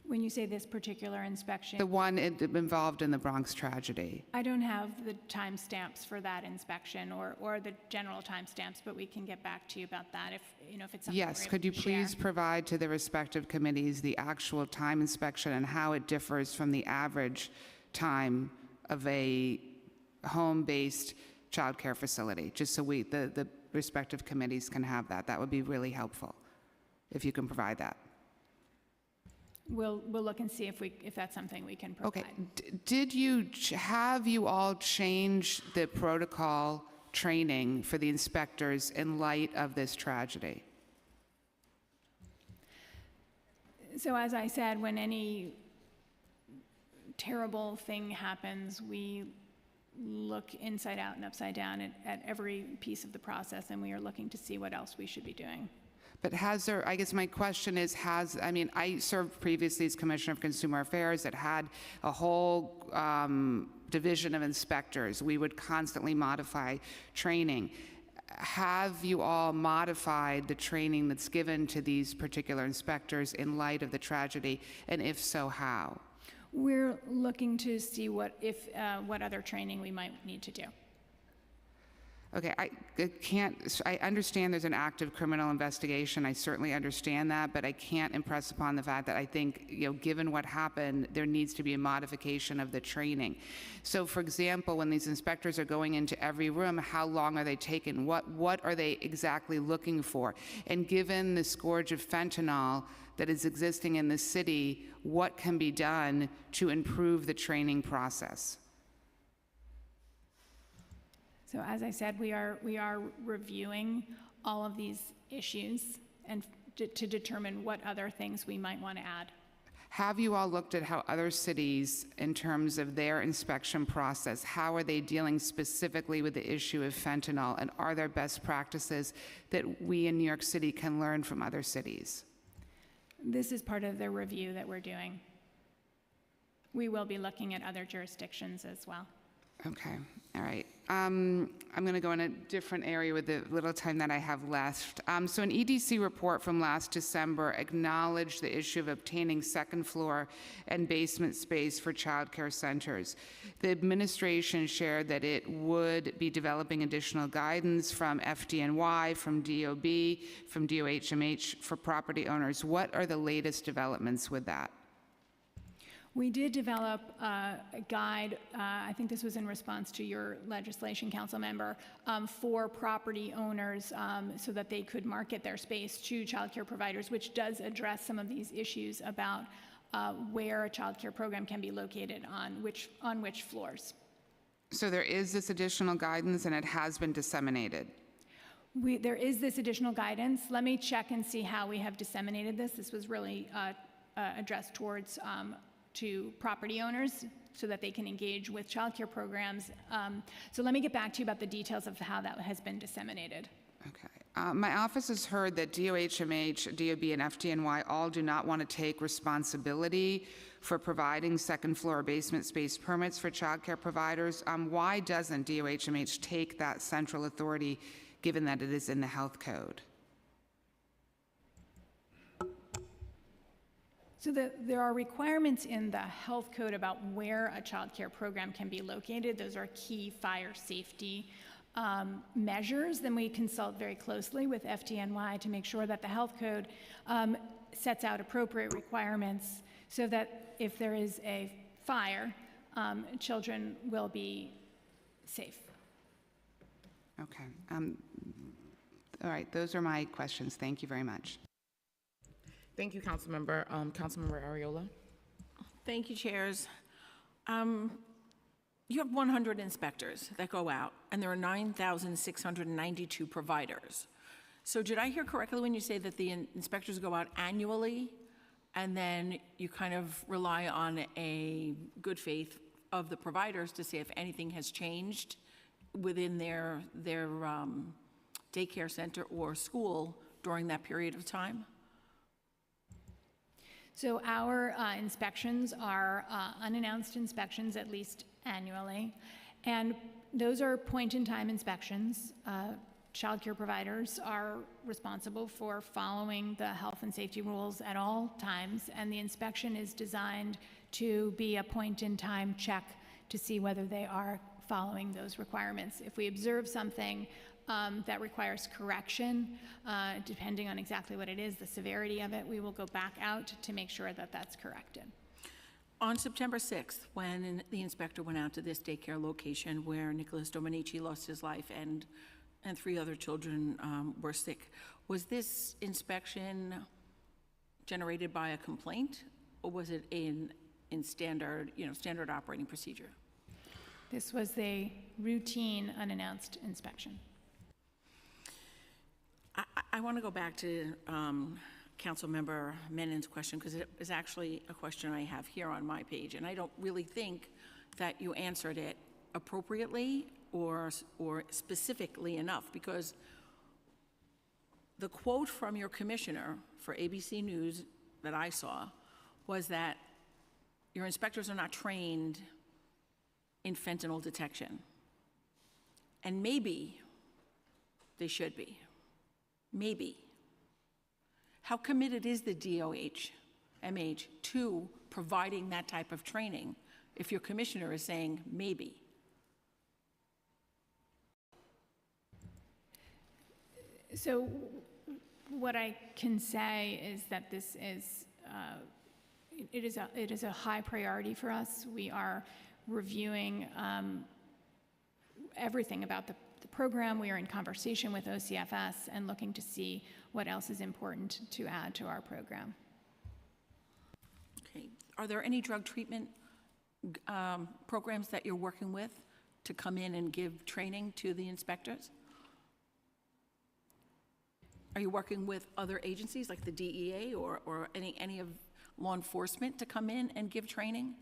[SPEAKER 2] When you say this particular inspection?
[SPEAKER 6] The one involved in the Bronx tragedy.
[SPEAKER 2] I don't have the timestamps for that inspection or the general timestamps, but we can get back to you about that if it's something
[SPEAKER 6] Yes,
[SPEAKER 2] we're able
[SPEAKER 6] could you
[SPEAKER 2] to
[SPEAKER 6] please
[SPEAKER 2] share.
[SPEAKER 6] provide to the respective committees the actual time inspection and how it differs from the average time of a home-based child care facility, just so the respective committees can have that. That would be really helpful, if you can provide that.
[SPEAKER 2] We'll look and see if that's something we can provide.
[SPEAKER 6] Okay. Have you all changed the protocol training for the inspectors in light of this tragedy?
[SPEAKER 2] So as I said, when any terrible thing happens, we look inside out and upside down at every piece of the process, and we are looking to see what else we should be doing.
[SPEAKER 6] But I guess my question is, I served previously as Commissioner of Consumer Affairs that had a whole division of inspectors. We would constantly modify training. Have you all modified the training that's given to these particular inspectors in light of the tragedy, and if so, how?
[SPEAKER 2] We're looking to see what other training we might need to do.
[SPEAKER 6] Okay, I understand there's an active criminal investigation. I certainly understand that, but I can't impress upon the fact that I think, given what happened, there needs to be a modification of the training. So, for example, when these inspectors are going into every room, how long are they taking? What are they exactly looking for? And given the scourge of fentanyl that is existing in the city, what can be done to improve the training process?
[SPEAKER 2] So as I said, we are reviewing all of these issues and to determine what other things we might want to add.
[SPEAKER 6] Have you all looked at how other cities, in terms of their inspection process, how are they dealing specifically with the issue of fentanyl, and are there best practices that we in New York City can learn from other cities?
[SPEAKER 2] This is part of the review that we're doing. We will be looking at other jurisdictions as well.
[SPEAKER 6] Okay, all right. I'm going to go in a different area with the little time that I have left. So an EDC report from last December acknowledged the issue of obtaining second floor and basement space for child care centers. The administration shared that it would be developing additional guidance from FDNY, from DOB, from DOHMH for property owners. What are the latest developments with that?
[SPEAKER 2] We did develop a guide, I think this was in response to your legislation, council member, for property owners so that they could market their space to childcare providers, which does address some of these issues about where a childcare program can be located on which floors.
[SPEAKER 6] So there is this additional guidance, and it has been disseminated.
[SPEAKER 2] There is this additional guidance. Let me check and see how we have disseminated this. This was really addressed towards to property owners so that they can engage with childcare programs. So let me get back to you about the details of how that has been disseminated.
[SPEAKER 6] Okay. My office has heard that DOHMH, DOB, and FDNY all do not want to take responsibility for providing second floor or basement space permits for childcare providers. Why doesn't DOHMH take that central authority, given that it is in the health code?
[SPEAKER 2] So there are requirements in the health code about where a child care program can be located. Those are key fire safety measures. Then we consult very closely with FDNY to make sure that the health code sets out appropriate requirements so that if there is a fire, children will be safe.
[SPEAKER 6] Okay. All right, those are my questions. Thank you very much.
[SPEAKER 1] Thank you, Councilmember. Councilmember Ariola.
[SPEAKER 7] Thank you, chairs. You have 100 inspectors that go out, and there are 9,692 providers. So did I hear correctly when you say that the inspectors go out annually, and then you kind of rely on a good faith of the providers to see if anything has changed within their daycare center or school during that period of time?
[SPEAKER 2] So our inspections are unannounced inspections, at least annually, and those are point-in-time inspections. Child care providers are responsible for following the health and safety rules at all times, and the inspection is designed to be a point-in-time check to see whether they are following those requirements. If we observe something that requires correction, depending on exactly what it is, the severity of it, we will go back out to make sure that that's corrected.
[SPEAKER 7] On September 6th, when the inspector went out to this daycare location where Nicholas Dominici lost his life and 3 other children were sick, was this inspection generated by a complaint, or was it in standard operating procedure?
[SPEAKER 2] This was a routine unannounced inspection.
[SPEAKER 7] I want to go back to Councilmember Menon's question, because it is actually a question I have here on my page, and I don't really think that you answered it appropriately or specifically enough, because the quote from your commissioner for ABC News that I saw was that your inspectors are not trained in fentanyl detection. And maybe they should be. Maybe. How committed is the DOHMH to providing that type of training if your commissioner is saying maybe?
[SPEAKER 2] So what I can say is that this is, it is a high priority for us. We are reviewing everything about the program. We are in conversation with OCFS and looking to see what else is important to add to our program.
[SPEAKER 7] Okay. Are there any drug treatment programs that you're working with to come in and give training to the inspectors? Are you working with other agencies like the DEA or any of law enforcement to come in and give training?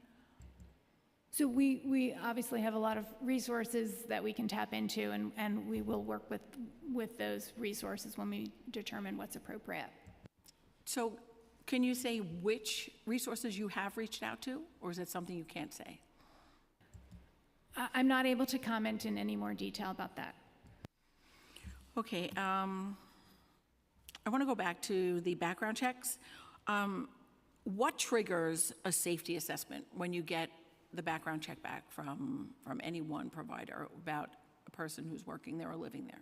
[SPEAKER 2] So we obviously have a lot of resources that we can tap into, and we will work with those resources when we determine what's appropriate.
[SPEAKER 7] So can you say which resources you have reached out to, or is it something you can't say?
[SPEAKER 2] I'm not able to comment in any more detail about that.
[SPEAKER 7] Okay, I want to go back to the background checks. What triggers a safety assessment when you get the background check back from any one provider about a person who's working there or living there?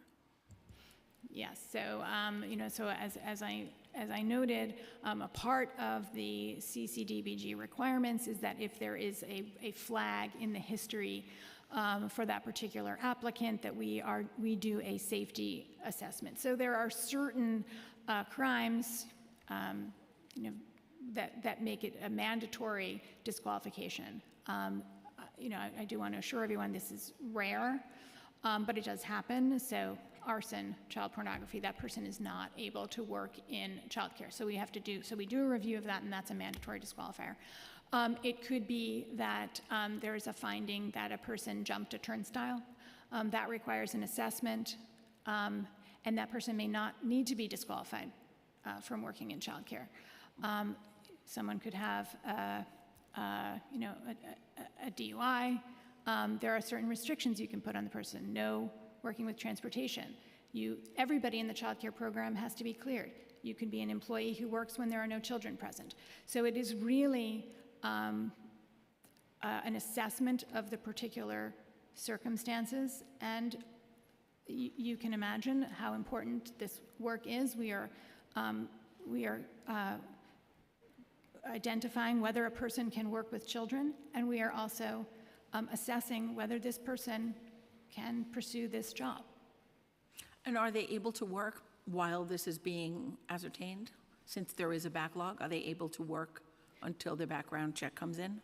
[SPEAKER 2] Yes, so, so as I as I noted, a part of the CCDBG requirements is that if there is a flag in the history for that particular applicant, that we do a safety assessment. So there are certain crimes, that make it a mandatory disqualification. I do want to assure everyone this is rare, but it does happen. So arson, child pornography, that person is not able to work in childcare. So we do a review of that, and that's a mandatory disqualifier. It could be that there is a finding that a person jumped a turnstile. That requires an assessment, and that person may not need to be disqualified from working in childcare. Someone could have a DUI. There are certain restrictions you can put on the person. No working with transportation. Everybody in the child care program has to be cleared. You can be an employee who works when there are no children present. So it is really an assessment of the particular circumstances, and you can imagine how important this work is. We are identifying whether a person can work with children, and we are also assessing whether this person can pursue this job.
[SPEAKER 7] And are they able to work while this is being ascertained? Since there is a backlog, are they able to work until the background check comes in?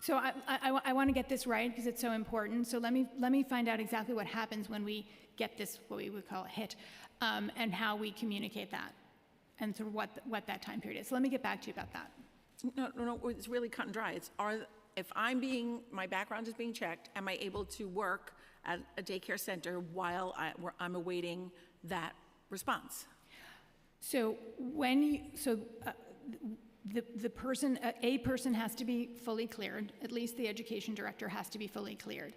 [SPEAKER 2] So I want to get this right because it's so important. So let me find out exactly what happens when we get this, what we would call a hit, and how we communicate that, and sort of what that time period is. So let me get back to you about that.
[SPEAKER 7] No, it's really cut and dry. If my background is being checked, am I able to work at a daycare center while I'm awaiting that response?
[SPEAKER 2] So the person, a person has to be fully cleared. At least the education director has to be fully cleared.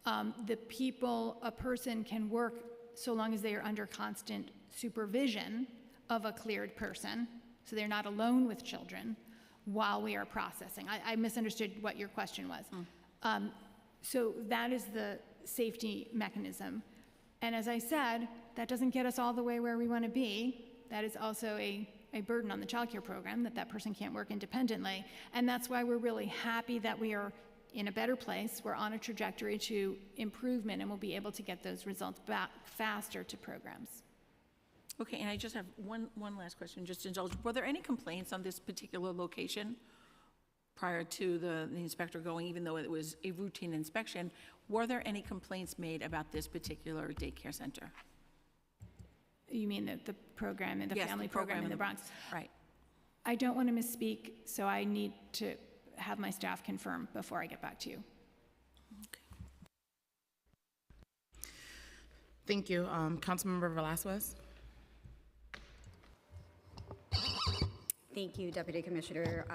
[SPEAKER 2] A person can work so long as they are under constant supervision of a cleared person, so they're not alone with children while we are processing. I misunderstood what your question was. So that is the safety mechanism. And as I said, that doesn't get us all the way where we want to be. That is also a burden on the child care program, that person can't work independently. And that's why we're really happy that we are in a better place. We're on a trajectory to improvement, and we'll be able to get those results back faster to programs.
[SPEAKER 7] Okay, and I just have one last question, just to indulge. Were there any complaints on this particular location prior to the inspector going, even though it was a routine inspection? Were there any complaints made about this particular daycare center?
[SPEAKER 2] You mean the program, the
[SPEAKER 7] Yes,
[SPEAKER 2] family
[SPEAKER 7] the
[SPEAKER 2] program in the Bronx?
[SPEAKER 7] Right.
[SPEAKER 2] I don't want to misspeak, so I need to have my staff confirm before I get back to you.
[SPEAKER 1] Thank you. Councilmember Velasquez.
[SPEAKER 8] Thank you, Deputy Commissioner,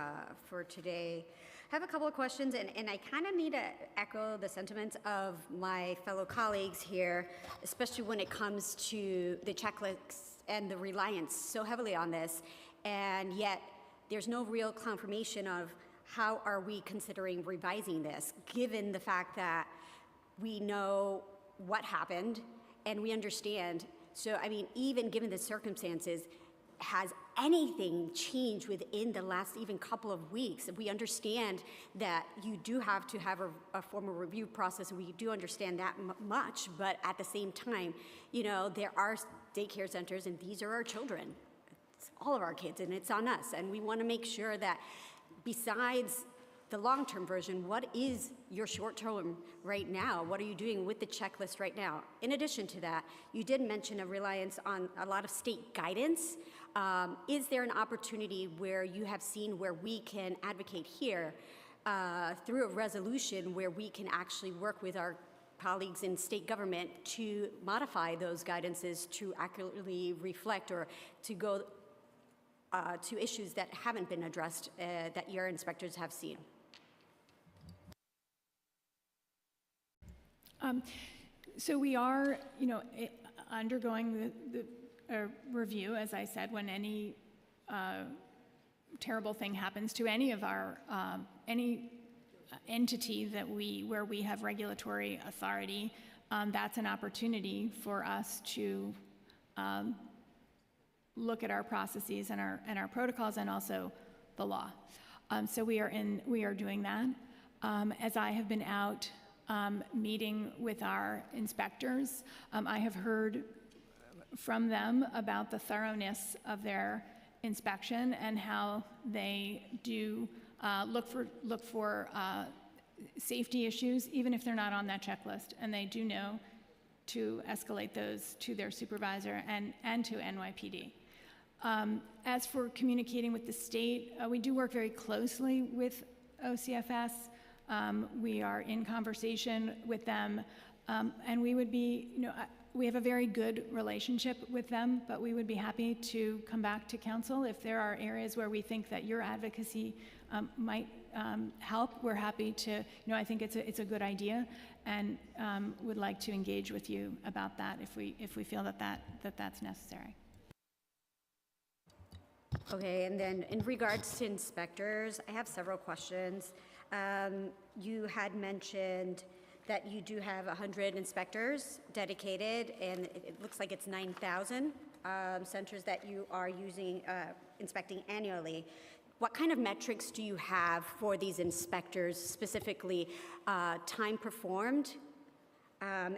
[SPEAKER 8] for today. I have a couple of questions, and I kind of need to echo the sentiments of my fellow colleagues here, especially when it comes to the checklists and the reliance so heavily on this, and yet there's no real confirmation of how are we considering revising this, given the fact that we know what happened and we understand. So, I mean, even given the circumstances, has anything changed within the last even couple of weeks? We understand that you do have to have a formal review process, and we do understand that much, but at the same time, there are daycare centers, and these are our children. It's all of our kids, and it's on us, and we want to make sure that besides the long-term version, what is your short-term right now? What are you doing with the checklist right now? In addition to that, you did mention a reliance on a lot of state guidance. Is there an opportunity where you have seen where we can advocate here through a resolution where we can actually work with our colleagues in state government to modify those guidances to accurately reflect or to go to issues that haven't been addressed that your inspectors have seen?
[SPEAKER 2] So we are, undergoing the review, as I said, when any terrible thing happens to any of our, any entity where we have regulatory authority, that's an opportunity for us to look at our processes and our protocols and also the law. So we are doing that. As I have been out meeting with our inspectors, I have heard from them about the thoroughness of their inspection and how they do look for safety issues, even if they're not on that checklist, and they do know to escalate those to their supervisor and to NYPD. As for communicating with the state, we do work very closely with OCFS. We are in conversation with them, and we would be, we have a very good relationship with them, but we would be happy to come back to council if there are areas where we think that your advocacy might help. We're happy to, I think it's a good idea, and would like to engage with you about that if we feel that's necessary.
[SPEAKER 8] Okay, and then in regards to inspectors, I have several questions. You had mentioned that you do have 100 inspectors dedicated, and it looks like it's 9,000 centers that you are inspecting annually. What kind of metrics do you have for these inspectors, specifically time performed?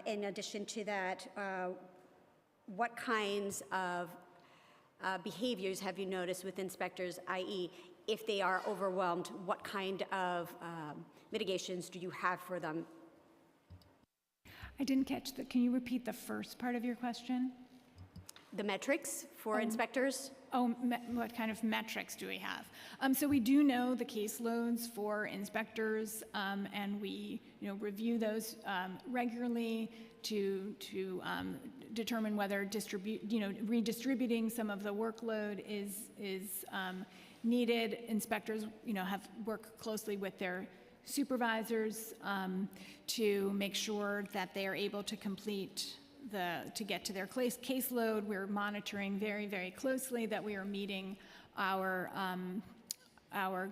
[SPEAKER 8] In addition to that, what kinds of behaviors have you noticed with inspectors, i.e., if they are overwhelmed, what kind of mitigations do you have for them?
[SPEAKER 2] I didn't catch can you repeat the first part of your question?
[SPEAKER 8] The metrics for inspectors?
[SPEAKER 2] Oh, what kind of metrics do we have? So we do know the caseloads for inspectors, and we review those regularly to determine whether redistributing some of the workload is needed. Inspectors have worked closely with their supervisors to make sure that they are able to complete to get to their caseload. We're monitoring very, very closely that we are meeting our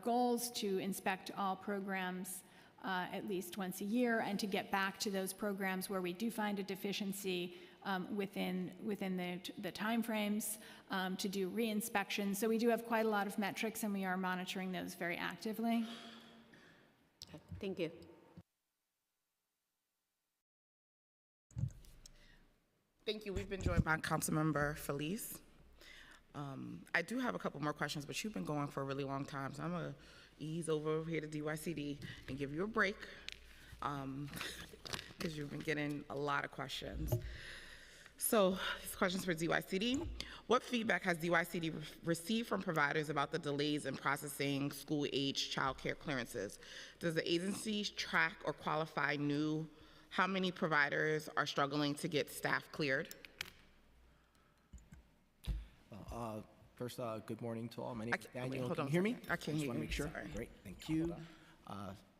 [SPEAKER 2] goals to inspect all programs at least once a year, and to get back to those programs where we do find a deficiency within the timeframes to do re-inspections. So we do have quite a lot of metrics, and we are monitoring those very actively.
[SPEAKER 8] Okay, thank you.
[SPEAKER 1] Thank you. We've been joined by Councilmember Feliz. I do have a couple more questions, but you've been going for a really long time, so I'm going to ease over here to DYCD and give you a break because you've been getting a lot of questions. So, these questions for DYCD. What feedback has DYCD received from providers about the delays in processing school-age child care clearances? Does the agency track or qualify how many providers are struggling to get staff cleared?
[SPEAKER 9] First, good morning to all. My name is Daniel.
[SPEAKER 1] Hold
[SPEAKER 9] Can
[SPEAKER 1] on
[SPEAKER 9] you hear me?
[SPEAKER 1] I can't hear
[SPEAKER 9] Just want to
[SPEAKER 1] you.
[SPEAKER 9] make sure.
[SPEAKER 1] Sorry.
[SPEAKER 9] Great, thank you.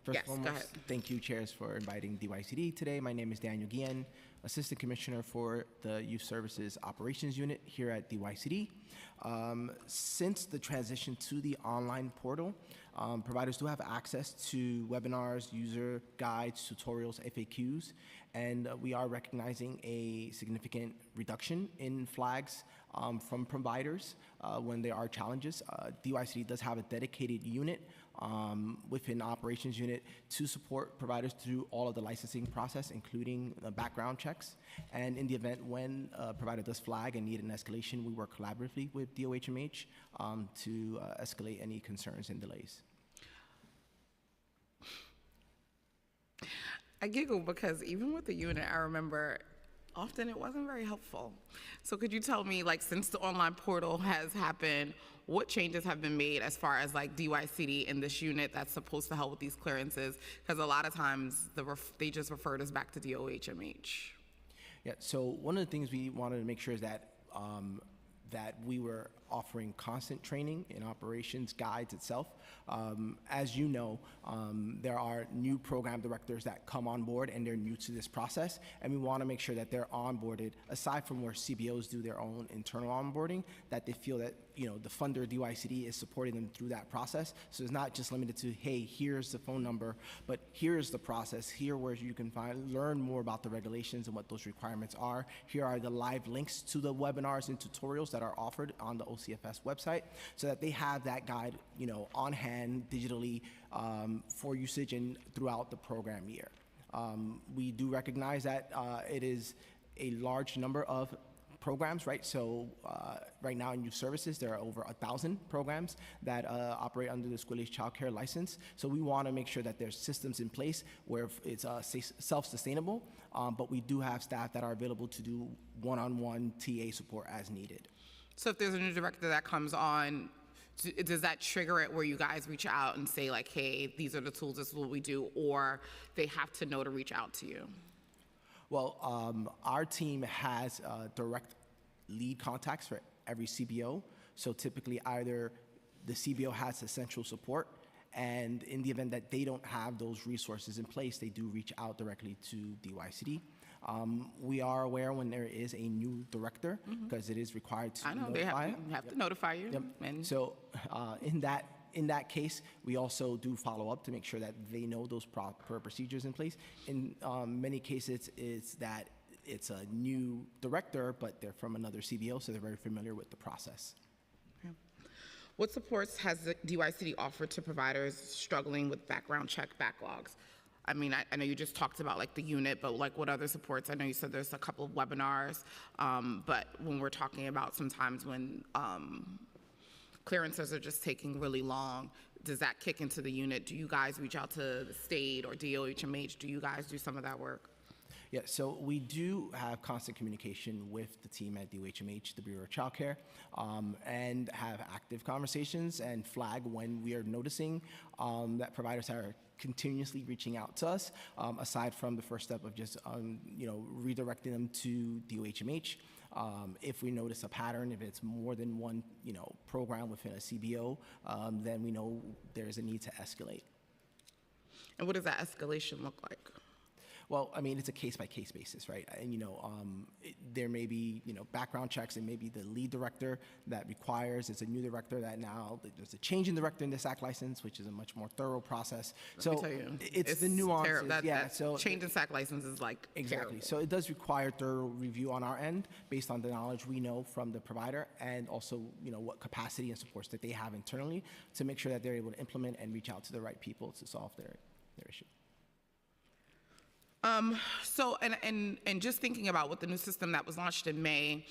[SPEAKER 9] First
[SPEAKER 1] Yes,
[SPEAKER 9] and
[SPEAKER 1] go
[SPEAKER 9] foremost,
[SPEAKER 1] ahead.
[SPEAKER 9] thank you, chairs, for inviting DYCD today. My name is Daniel Guillen, Assistant Commissioner for the Youth Services Operations Unit here at DYCD. Since the transition to the online portal, providers do have access to webinars, user guides, tutorials, FAQs, and we are recognizing a significant reduction in flags from providers when there are challenges. DYCD does have a dedicated unit within operations unit to support providers through all of the licensing process, including background checks. And in the event when a provider does flag and need an escalation, we work collaboratively with DOHMH to escalate any concerns and delays.
[SPEAKER 1] I giggle because even with the unit, I remember often it wasn't very helpful. So could you tell me, since the online portal has happened, what changes have been made as far as DYCD in this unit that's supposed to help with these clearances? Because a lot of times they just referred us back to DOHMH.
[SPEAKER 9] Yeah, so one of the things we wanted to make sure is that that we were offering constant training in operations guides itself. As you know, there are new program directors that come on board and they're new to this process, and we want to make sure that they're onboarded, aside from where CBOs do their own internal onboarding, that they feel that the funder, DYCD, is supporting them through that process. So it's not just limited to, hey, here's the phone number, but here's the process. Here where you can learn more about the regulations and what those requirements are. Here are the live links to the webinars and tutorials that are offered on the OCFS website, so that they have that guide, on hand digitally for usage and throughout the program year. We do recognize that it is a large number of programs, right? So right now in youth services, there are over 1,000 programs that operate under the school-age child care license. So we want to make sure that there's systems in place where it's self-sustainable, but we do have staff that are available to do one-on-one TA support as needed.
[SPEAKER 1] So if there's a new director that comes on, does that trigger it where you guys reach out and say like, hey, these are the tools, this is what we do, or they have to know to reach out to you?
[SPEAKER 9] Well, our team has direct lead contacts for every CBO. So typically either the CBO has essential support, and in the event that they don't have those resources in place, they do reach out directly to DYCD. We are aware when there is a new director, because it is required to
[SPEAKER 1] I know,
[SPEAKER 9] notify.
[SPEAKER 1] they have to notify you.
[SPEAKER 9] Yep.
[SPEAKER 1] And
[SPEAKER 9] So in that case, we also do follow up to make sure that they know those proper procedures in place. In many cases, it's that it's a new director, but they're from another CBO, so they're very familiar with the process.
[SPEAKER 1] what supports has the DYCD offered to providers struggling with background check backlogs? I mean, I know you just talked about like the unit, but like what other supports? I know you said there's a couple of webinars, but when we're talking about sometimes when clearances are just taking really long, does that kick into the unit? Do you guys reach out to the state or DOHMH? Do you guys do some of that work?
[SPEAKER 9] Yeah, so we do have constant communication with the team at DOHMH, the Bureau of Child Care, and have active conversations and flag when we are noticing that providers are continuously reaching out to us, aside from the first step of just redirecting them to DOHMH. If we notice a pattern, if it's more than one program within a CBO, then we know there's a need to escalate.
[SPEAKER 1] And what does that escalation look like?
[SPEAKER 9] Well, I mean, it's a case-by-case basis, right? And, there may be, background checks, and maybe the lead director that requires, it's a new director that now, there's a change in director in the SAC license, which is a much more thorough process.
[SPEAKER 1] Let me tell you,
[SPEAKER 9] it's the nuances.
[SPEAKER 1] terrible. That
[SPEAKER 9] so
[SPEAKER 1] change in SAC license is like
[SPEAKER 9] exactly.
[SPEAKER 1] terrible.
[SPEAKER 9] So it does require thorough review on our end based on the knowledge we know from the provider, and also, what capacity and supports that they have internally to make sure that they're able to implement and reach out to the right people to solve their issue.
[SPEAKER 1] So, and just thinking about what the new system that was launched in May,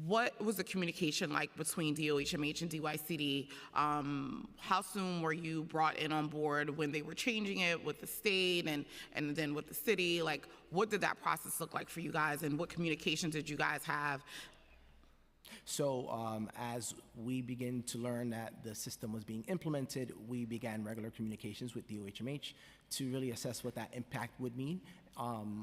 [SPEAKER 1] what was the communication like between DOHMH and DYCD? How soon were you brought in on board when they were changing it with the state and then with the city? Like, what did that process look like for you guys, and what communication did you guys have?
[SPEAKER 9] So as we begin to learn that the system was being implemented, we began regular communications with DOHMH to really assess what that impact would mean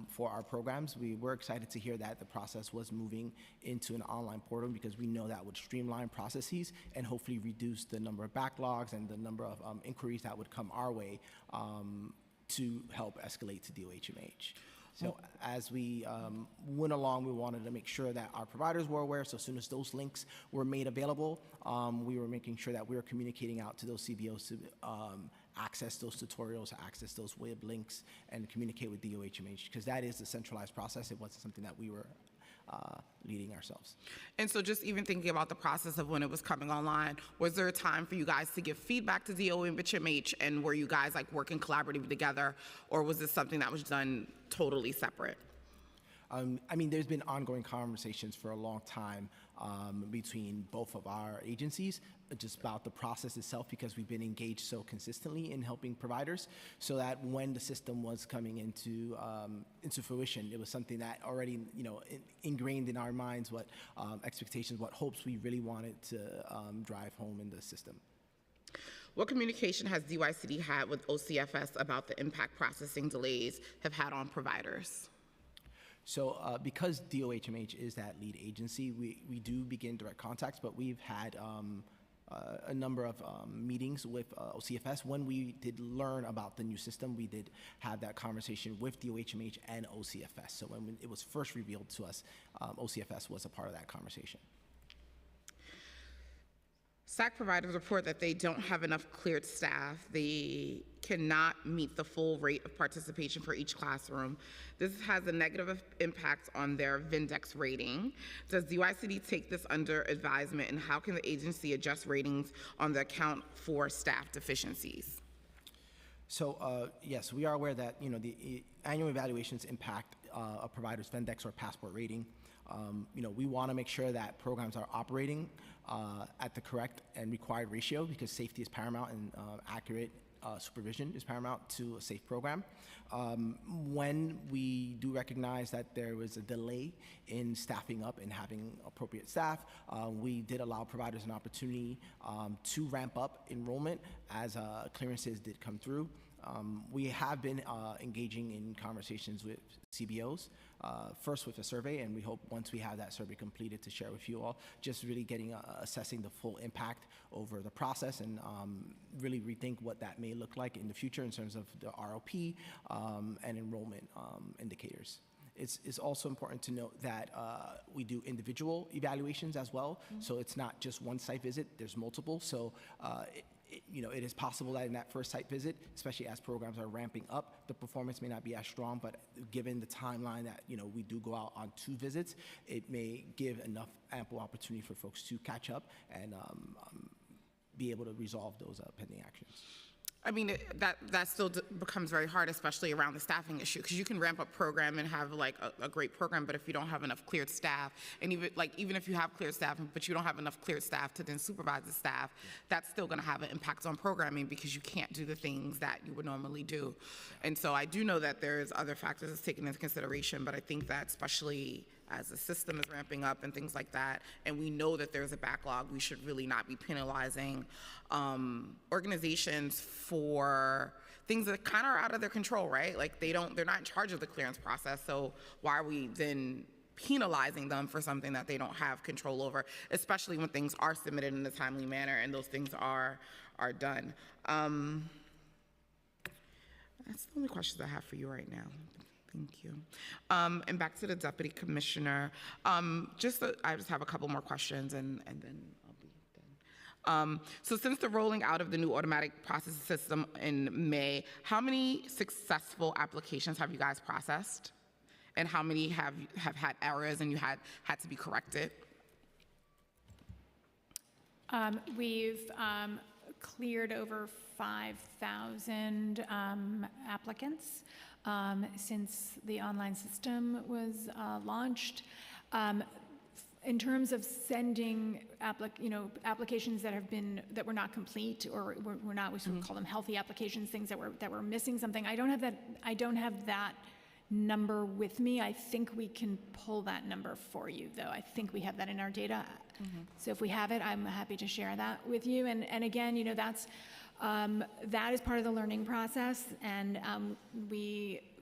[SPEAKER 9] for our programs. We were excited to hear that the process was moving into an online portal, because we know that would streamline processes and hopefully reduce the number of backlogs and the number of inquiries that would come our way to help escalate to DOHMH. So as we went along, we wanted to make sure that our providers were aware. So as soon as those links were made available, we were making sure that we were communicating out to those CBOs to access those tutorials, access those web links, and communicate with DOHMH, because that is the centralized process. It wasn't something that we were leading ourselves.
[SPEAKER 1] And so just even thinking about the process of when it was coming online, was there a time for you guys to give feedback to DOHMH, and were you guys like working collaboratively together, or was this something that was done totally separate?
[SPEAKER 9] I mean, there's been ongoing conversations for a long time between both of our agencies just about the process itself, because we've been engaged so consistently in helping providers, so that when the system was coming into fruition, it was something that already ingrained in our minds what expectations, what hopes we really wanted to drive home in the system.
[SPEAKER 1] What communication has DYCD had with OCFS about the impact processing delays have had on providers?
[SPEAKER 9] So because DOHMH is that lead agency, we do begin direct contacts, but we've had a number of meetings with OCFS. When we did learn about the new system, we did have that conversation with DOHMH and OCFS. So when it was first revealed to us, OCFS was a part of that conversation.
[SPEAKER 1] SAC providers report that they don't have enough cleared staff. They cannot meet the full rate of participation for each classroom. This has a negative impact on their Vindex rating. Does DYCD take this under advisement, and how can the agency adjust ratings on the account for staff deficiencies?
[SPEAKER 9] So yes, we are aware that the annual evaluations impact a provider's Vendex or passport rating. We want to make sure that programs are operating at the correct and required ratio, because safety is paramount and accurate supervision is paramount to a safe program. When we do recognize that there was a delay in staffing up and having appropriate staff, we did allow providers an opportunity to ramp up enrollment as clearances did come through. We have been engaging in conversations with CBOs, first with a survey, and we hope once we have that survey completed to share with you all, just really assessing the full impact over the process, and really rethink what that may look like in the future in terms of the ROP and enrollment indicators. It's also important to note that we do individual evaluations as well, so it's not just one site visit, there's multiple. So it is possible that in that first site visit, especially as programs are ramping up, the performance may not be as strong, but given the timeline that we do go out on 2 visits, it may give enough ample opportunity for folks to catch up and be able to resolve those pending actions.
[SPEAKER 1] I mean, that still becomes very hard, especially around the staffing issue, because you can ramp up program and have like a great program, but if you don't have enough cleared staff, and even if you have cleared staff, but you don't have enough cleared staff to then supervise the staff, that's still going to have an impact on programming, because you can't do the things that you would normally do. And so I do know that there's other factors that's taken into consideration, but I think that especially as the system is ramping up and things like that, and we know that there's a backlog, we should really not be penalizing organizations for things that kind of are out of their control, right? Like they're not in charge of the clearance process, so why are we then penalizing them for something that they don't have control over, especially when things are submitted in a timely manner and those things are done. That's the only questions I have for you right now. Thank you. And back to the Deputy Commissioner. I just have a couple more questions, and then I'll be done. So since the rolling out of the new automatic processing system in May, how many successful applications have you guys processed? And how many have had errors and you had to be corrected?
[SPEAKER 2] We've cleared over 5,000 applicants since the online system was launched. In terms of sending applications that were not complete, or were not, we sort of call them healthy applications, things that were missing something. I don't have that number with me. I think we can pull that number for you, though. I think we have that in our data. So if we have it, I'm happy to share that with you. And again, that is part of the learning process, and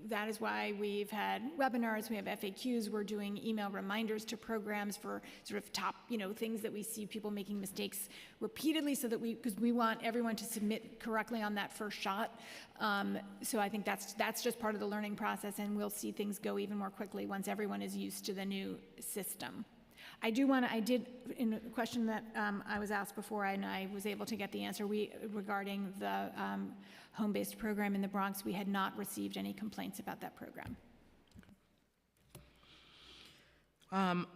[SPEAKER 2] that is why we've had webinars, we have FAQs, we're doing email reminders to programs for sort of top, things that we see people making mistakes repeatedly, so that because we want everyone to submit correctly on that first shot. So I think that's just part of the learning process, and we'll see things go even more quickly once everyone is used to the new system. I did, in a question that I was asked before, and I was able to get the answer, regarding the home-based program in the Bronx, we had not received any complaints about that program.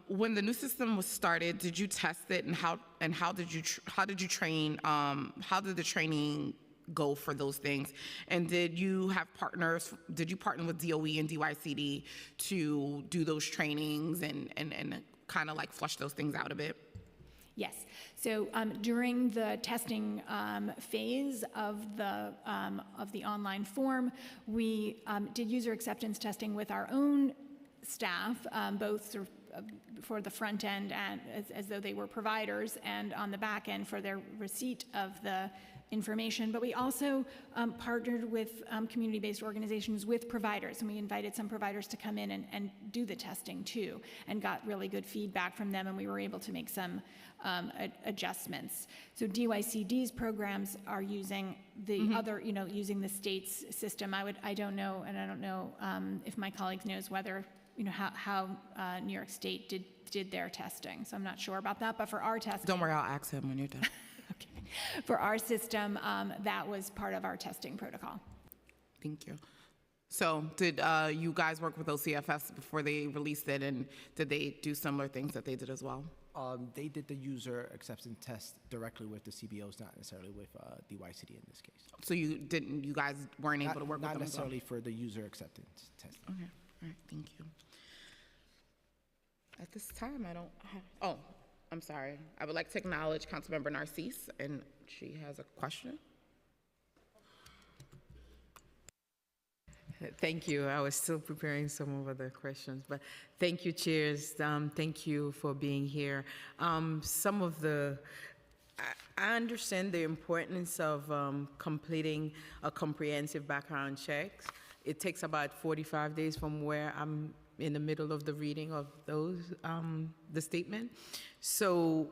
[SPEAKER 1] When the new system was started, did you test it, and how did the training go for those things? And did you partner with DOE and DYCD to do those trainings and kind of like flush those things out a bit?
[SPEAKER 2] Yes. So during the testing phase of the online form, we did user acceptance testing with our own staff, both sort of for the front end and as though they were providers, and on the back end for their receipt of the information. But we also partnered with community-based organizations with providers, and we invited some providers to come in and do the testing too, and got really good feedback from them, and we were able to make some adjustments. So DYCD's programs are using the other, using the state's system. I don't know, and I don't know if my colleagues knows whether, how New York State did their testing. So I'm not sure about that, but for our testing.
[SPEAKER 1] Don't worry, I'll ask him when you're done.
[SPEAKER 2] Okay. For our system, that was part of our testing protocol.
[SPEAKER 1] Thank you. So did you guys work with OCFS before they released it, and did they do similar things that they did as well?
[SPEAKER 9] They did the user acceptance test directly with the CBOs, not necessarily with DYCD in this case.
[SPEAKER 1] So you guys weren't able to work with
[SPEAKER 9] Not
[SPEAKER 1] them as well?
[SPEAKER 9] necessarily for the user acceptance test.
[SPEAKER 1] Okay, all right, thank you. At this time, I don't have, oh, I'm sorry. I would like to acknowledge Councilmember Narcisse, and she has a question.
[SPEAKER 10] Thank you. I was still preparing some of other questions, but thank you, chairs. Thank you for being here. I understand the importance of completing a comprehensive background check. It takes about 45 days from where I'm in the middle of the reading of those, the statement. So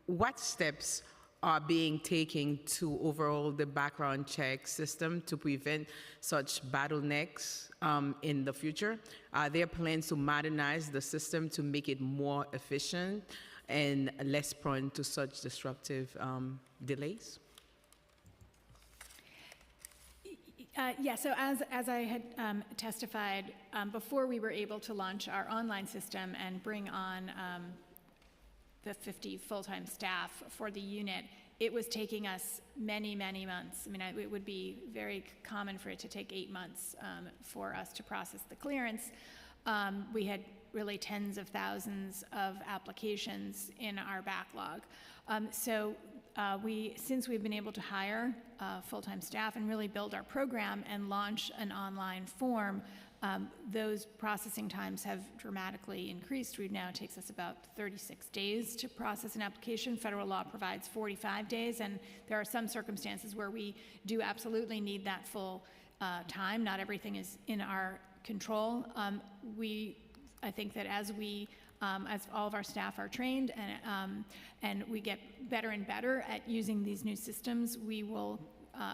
[SPEAKER 10] what steps are being taken to overhaul the background check system to prevent such bottlenecks in the future? Are there plans to modernize the system to make it more efficient and less prone to such disruptive delays?
[SPEAKER 2] Yeah, so as I had testified, before we were able to launch our online system and bring on the 50 full-time staff for the unit, it was taking us many, many months. I mean, it would be very common for it to take 8 months for us to process the clearance. We had really tens of thousands of applications in our backlog. Since we've been able to hire full-time staff and really build our program and launch an online form, those processing times have dramatically increased. Now it takes us about 36 days to process an application. Federal law provides 45 days, and there are some circumstances where we do absolutely need that full time. Not everything is in our control. I think that as all of our staff are trained and we get better and better at using these new systems, we will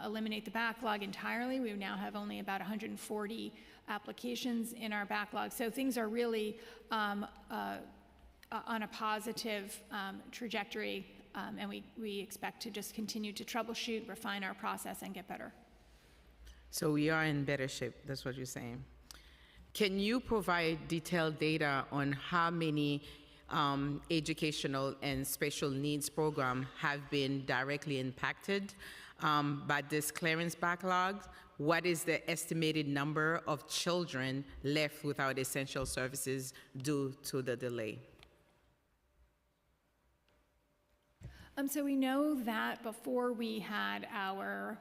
[SPEAKER 2] eliminate the backlog entirely. We now have only about 140 applications in our backlog. So things are really on a positive trajectory, and we expect to just continue to troubleshoot, refine our process, and get better.
[SPEAKER 10] So we are in better shape, that's what you're saying. Can you provide detailed data on how many educational and special needs programs have been directly impacted by this clearance backlog? What is the estimated number of children left without essential services due to the delay?
[SPEAKER 2] So we know that before we had our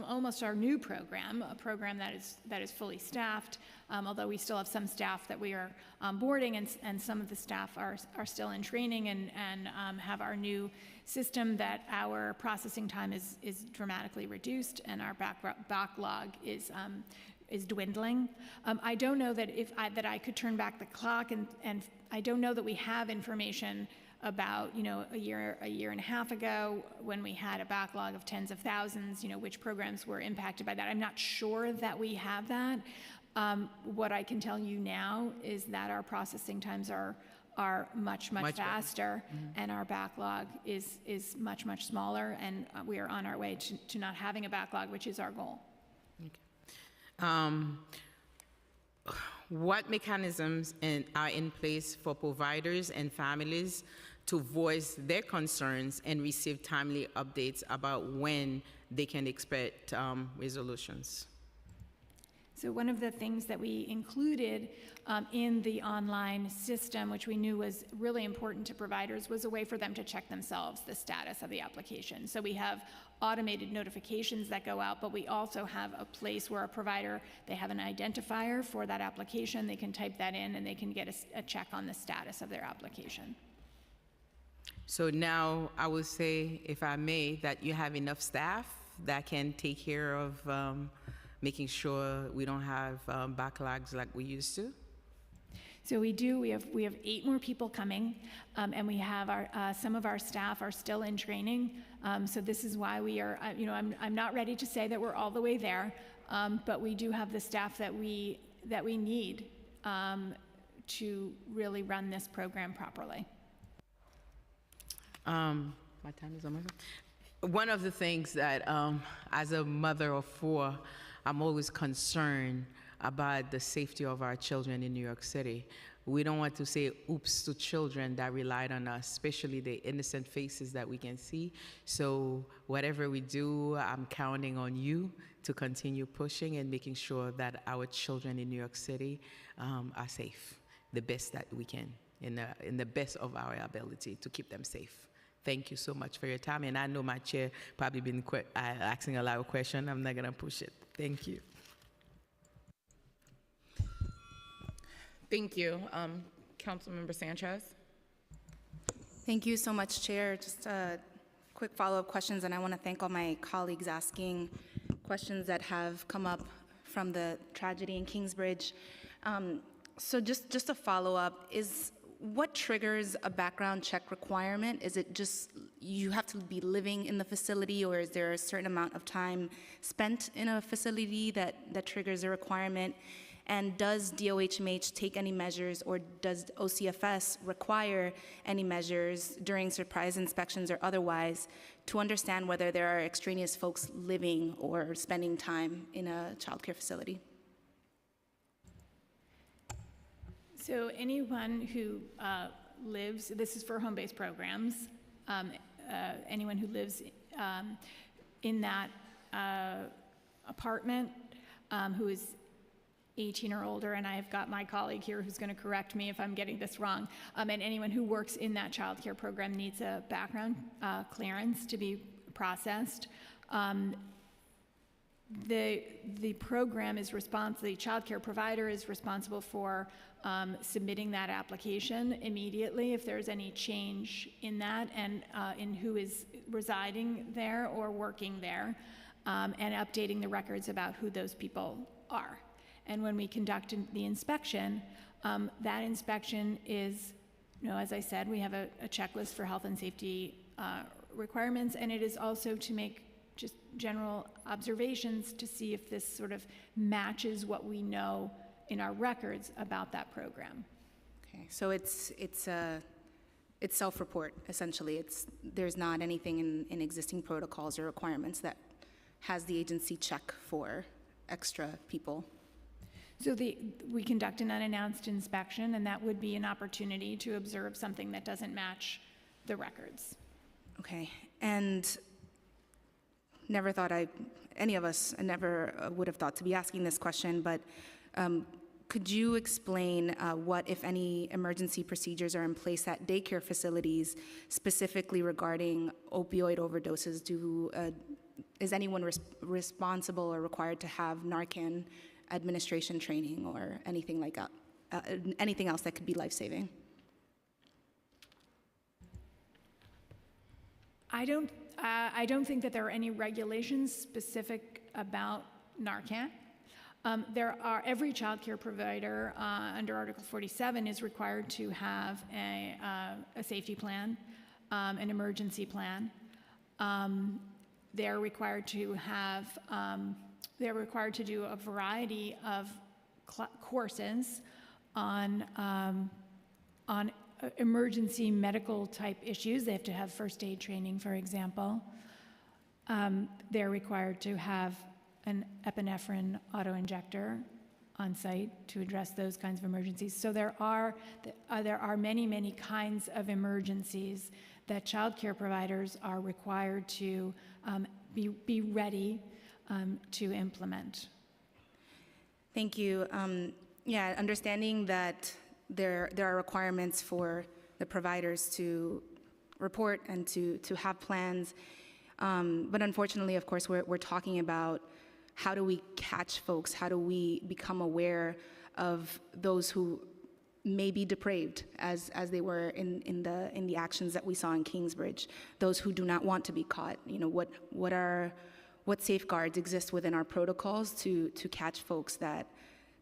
[SPEAKER 2] almost our new program, a program that is fully staffed, although we still have some staff that we are onboarding, and some of the staff are still in training and have our new system, that our processing time is dramatically reduced and our backlog is dwindling. I don't know that that I could turn back the clock, and I don't know that we have information about, a year and a half ago when we had a backlog of tens of thousands, which programs were impacted by that. I'm not sure that we have that. What I can tell you now is that our processing times are much faster, and our backlog is much smaller, and we are on our way to not having a backlog, which is our goal.
[SPEAKER 10] Okay. What mechanisms are in place for providers and families to voice their concerns and receive timely updates about when they can expect resolutions?
[SPEAKER 2] So one of the things that we included in the online system, which we knew was really important to providers, was a way for them to check themselves the status of the application. So we have automated notifications that go out, but we also have a place where a provider, they have an identifier for that application, they can type that in, and they can get a check on the status of their application.
[SPEAKER 10] So now I would say, if I may, that you have enough staff that can take care of making sure we don't have backlogs like we used to?
[SPEAKER 2] So we do. We have 8 more people coming, and we have some of our staff are still in training. So this is why we are. I'm not ready to say that we're all the way there, but we do have the staff that we need to really run this program properly.
[SPEAKER 10] My time is almost up. One of the things that, as a mother of four, I'm always concerned about the safety of our children in New York City. We don't want to say oops to children that relied on us, especially the innocent faces that we can see. So whatever we do, I'm counting on you to continue pushing and making sure that our children in New York City are safe, the best that we can, in the best of our ability to keep them safe. Thank you so much for your time. And I know my chair probably been asking a lot of questions. I'm not going to push it. Thank you.
[SPEAKER 1] Thank you. Councilmember Sanchez?
[SPEAKER 3] Thank you so much, Chair. Just quick follow-up questions, and I want to thank all my colleagues asking questions that have come up from the tragedy in Kingsbridge. So just a follow-up, what triggers a background check requirement? Is it just you have to be living in the facility, or is there a certain amount of time spent in a facility that triggers a requirement? And does DOHMH take any measures, or does OCFS require any measures during surprise inspections or otherwise to understand whether there are extraneous folks living or spending time in a child care facility?
[SPEAKER 2] So anyone who lives, this is for home-based programs, anyone who lives in that apartment who is 18 or older, and I have got my colleague here who's going to correct me if I'm getting this wrong, and anyone who works in that child care program needs a background clearance to be processed. The program is responsible, the child care provider is responsible for submitting that application immediately if there's any change in that and in who is residing there or working there, and updating the records about who those people are. And when we conduct the inspection, that inspection is, as I said, we have a checklist for health and safety requirements, and it is also to make just general observations to see if this sort of matches what we know in our records about that program.
[SPEAKER 3] Okay, so it's self-report, essentially. There's not anything in existing protocols or requirements that has the agency check for extra people.
[SPEAKER 2] So we conduct an unannounced inspection, and that would be an opportunity to observe something that doesn't match the records.
[SPEAKER 3] Okay, and any of us never would have thought to be asking this question, but could you explain what, if any, emergency procedures are in place at daycare facilities, specifically regarding opioid overdoses? Is anyone responsible or required to have Narcan administration training or anything like that, anything else that could be life-saving?
[SPEAKER 2] I don't think that there are any regulations specific about Narcan. Every child care provider under Article 47 is required to have a safety plan, an emergency plan. They're required to do a variety of courses on emergency medical type issues. They have to have first aid training, for example. They're required to have an epinephrine auto-injector on site to address those kinds of emergencies. So there are many, many kinds of emergencies that child care providers are required to be ready to implement.
[SPEAKER 3] Thank you. Yeah, understanding that there are requirements for the providers to report and to have plans, but unfortunately, of course, we're talking about how do we catch folks? How do we become aware of those who may be depraved, as they were in the actions that we saw in Kingsbridge? Those who do not want to be caught. What safeguards exist within our protocols to catch folks that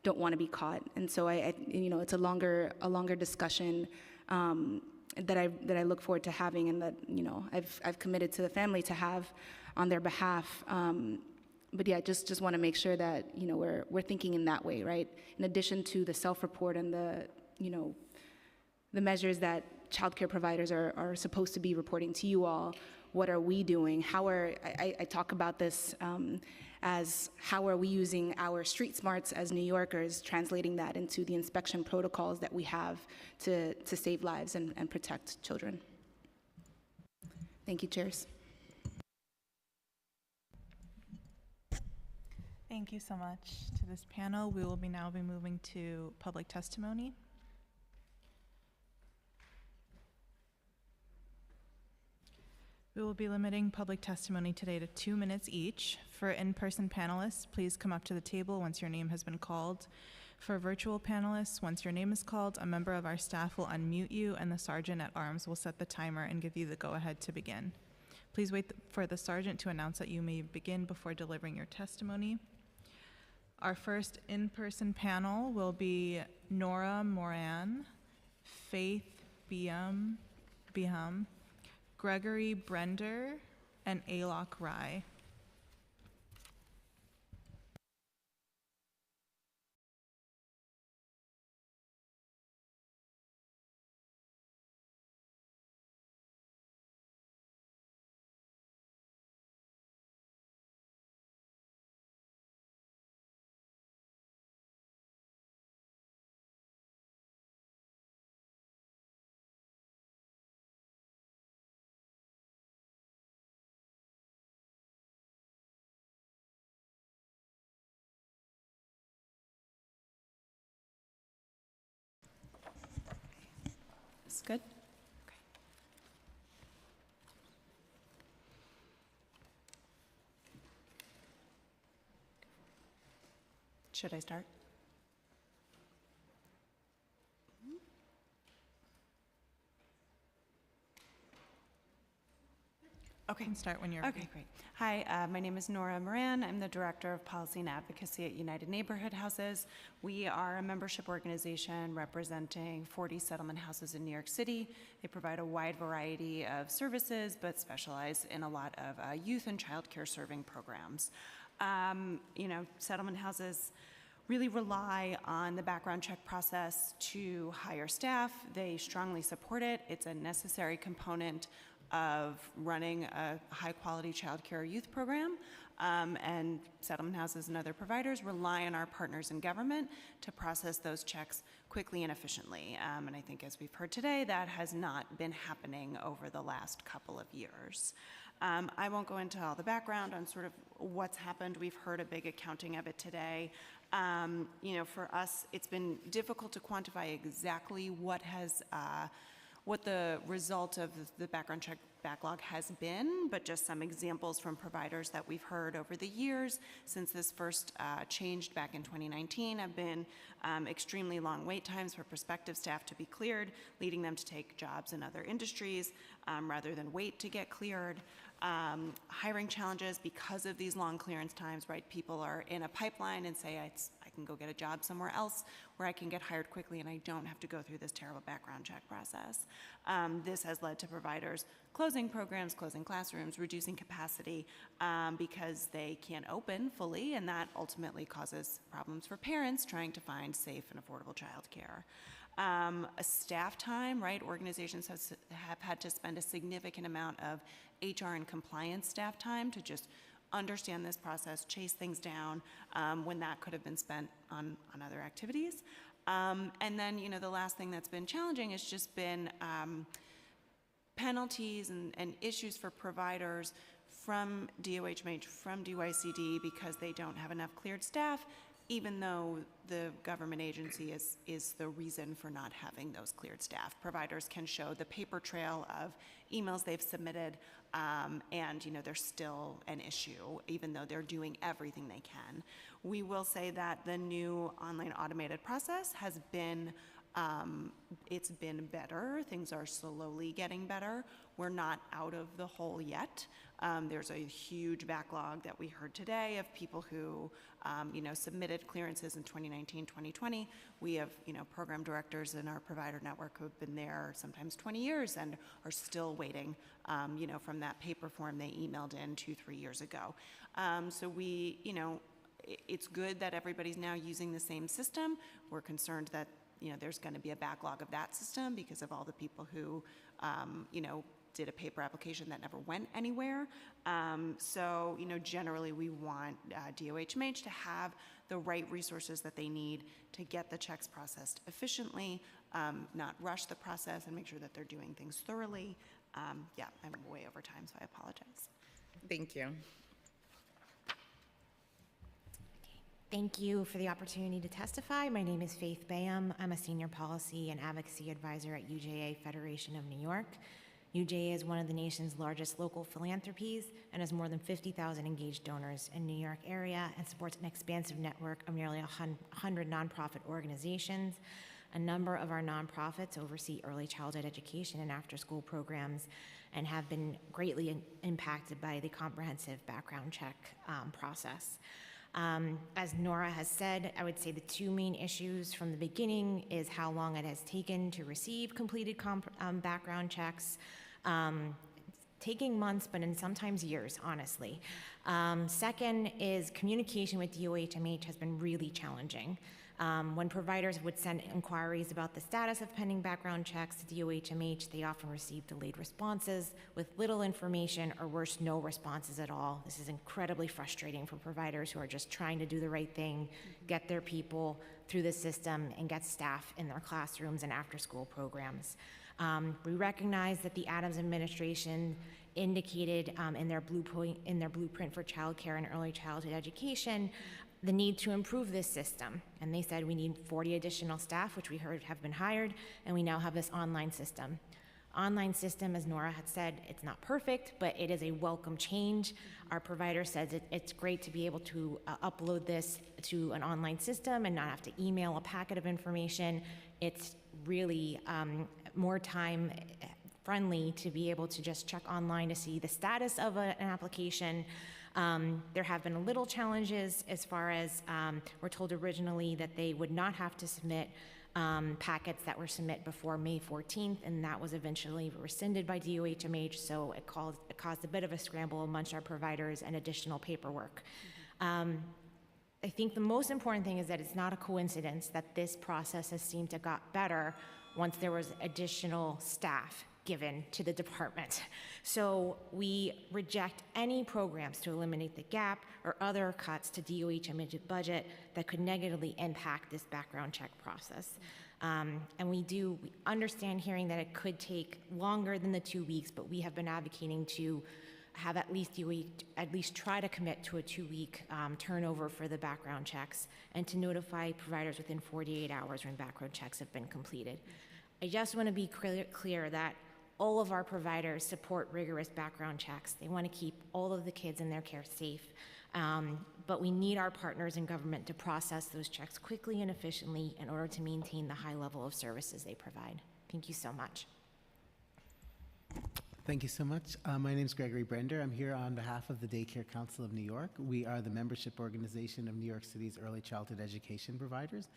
[SPEAKER 3] don't want to be caught? And so it's a longer discussion that I look forward to having, and that I've committed to the family to have on their behalf. But yeah, just want to make sure that we're thinking in that way, right? In addition to the self-report and the the measures that childcare providers are supposed to be reporting to you all, what are we doing? I talk about this as how are we using our street smarts as New Yorkers, translating that into the inspection protocols that we have to save lives and protect children. Thank you, chairs.
[SPEAKER 11] Thank you so much to this panel. We will now be moving to public testimony. We will be limiting public testimony today to 2 minutes each. For in-person panelists, please come up to the table once your name has been called. For virtual panelists, once your name is called, a member of our staff will unmute you and the sergeant at arms will set the timer and give you the go-ahead to begin. Please wait for the sergeant to announce that you may begin before delivering your testimony. Our first in-person panel will be Nora Moran, Faith Biham, Gregory Brender, and Alok Rai.
[SPEAKER 12] Is good? Okay. Should I start?
[SPEAKER 11] Okay. You can start when you're
[SPEAKER 12] Okay, great. Hi, my name is Nora Moran. I'm the Director of Policy and Advocacy at United Neighborhood Houses. We are a membership organization representing 40 settlement houses in New York City. They provide a wide variety of services, but specialize in a lot of youth and child care serving programs. Settlement houses really rely on the background check process to hire staff. They strongly support it. It's a necessary component of running a high-quality child care youth program, and settlement houses and other providers rely on our partners in government to process those checks quickly and efficiently. And I think, as we've heard today, that has not been happening over the last couple of years. I won't go into all the background on sort of what's happened. We've heard a big accounting of it today. For us, it's been difficult to quantify exactly what the result of the background check backlog has been, but just some examples from providers that we've heard over the years since this first changed back in 2019 have been extremely long wait times for prospective staff to be cleared, leading them to take jobs in other industries rather than wait to get cleared. Hiring challenges because of these long clearance times, right? People are in a pipeline and say, I can go get a job somewhere else where I can get hired quickly and I don't have to go through this terrible background check process. This has led to providers closing programs, closing classrooms, reducing capacity because they can't open fully, and that ultimately causes problems for parents trying to find safe and affordable childcare. A staff time, right? Organizations have had to spend a significant amount of HR and compliance staff time to just understand this process, chase things down when that could have been spent on other activities. And then, the last thing that's been challenging has just been penalties and issues for providers from DOHMH, from DYCD, because they don't have enough cleared staff, even though the government agency is the reason for not having those cleared staff. Providers can show the paper trail of emails they've submitted, and there's still an issue, even though they're doing everything they can. We will say that the new online automated process has been it's been better. Things are slowly getting better. We're not out of the hole yet. There's a huge backlog that we heard today of people who, submitted clearances in 2019, 2020. We have, program directors in our provider network who have been there sometimes 20 years and are still waiting, from that paper form they emailed in 2-3 years ago. So we, it's good that everybody's now using the same system. We're concerned that there's going to be a backlog of that system because of all the people who, did a paper application that never went anywhere. So, generally we want DOHMH to have the right resources that they need to get the checks processed efficiently, not rush the process, and make sure that they're doing things thoroughly. I'm way over time, so I apologize.
[SPEAKER 1] Thank you.
[SPEAKER 13] Thank you for the opportunity to testify. My name is Faith Bayham. I'm a senior policy and advocacy advisor at UJA Federation of New York. UJA is one of the nation's largest local philanthropies and has more than 50,000 engaged donors in New York area and supports an expansive network of nearly 100 nonprofit organizations. A number of our nonprofits oversee early childhood education and after-school programs and have been greatly impacted by the comprehensive background check process. As Nora has said, I would say the two main issues from the beginning is how long it has taken to receive completed background checks. Taking months, but in sometimes years, honestly. Second is communication with DOHMH has been really challenging. When providers would send inquiries about the status of pending background checks to DOHMH, they often receive delayed responses with little information or worse, no responses at all. This is incredibly frustrating for providers who are just trying to do the right thing, get their people through the system, and get staff in their classrooms and after-school programs. We recognize that the Adams administration indicated in their blueprint for childcare and early childhood education the need to improve this system. And they said we need 40 additional staff, which we heard have been hired, and we now have this online system. Online system, as Nora had said, it's not perfect, but it is a welcome change. Our provider says it's great to be able to upload this to an online system and not have to email a packet of information. It's really more time friendly to be able to just check online to see the status of an application. There have been little challenges as far as we're told originally that they would not have to submit packets that were submitted before May 14th, and that was eventually rescinded by DOHMH, so it caused a bit of a scramble amongst our providers and additional paperwork. I think the most important thing is that it's not a coincidence that this process has seemed to got better once there was additional staff given to the department. So we reject any programs to eliminate the gap or other cuts to DOHMH's budget that could negatively impact this background check process. And we understand hearing that it could take longer than the 2 weeks, but we have been advocating to have at least try to commit to a 2-week turnover for the background checks and to notify providers within 48 hours when background checks have been completed. I just want to be clear that all of our providers support rigorous background checks. They want to keep all of the kids in their care safe. But we need our partners in government to process those checks quickly and efficiently in order to maintain the high level of services they provide. Thank you so much.
[SPEAKER 14] Thank you so much. My name is Gregory Brender. I'm here on behalf of the Daycare Council of New York. We are the membership organization of New York City's early childhood education providers,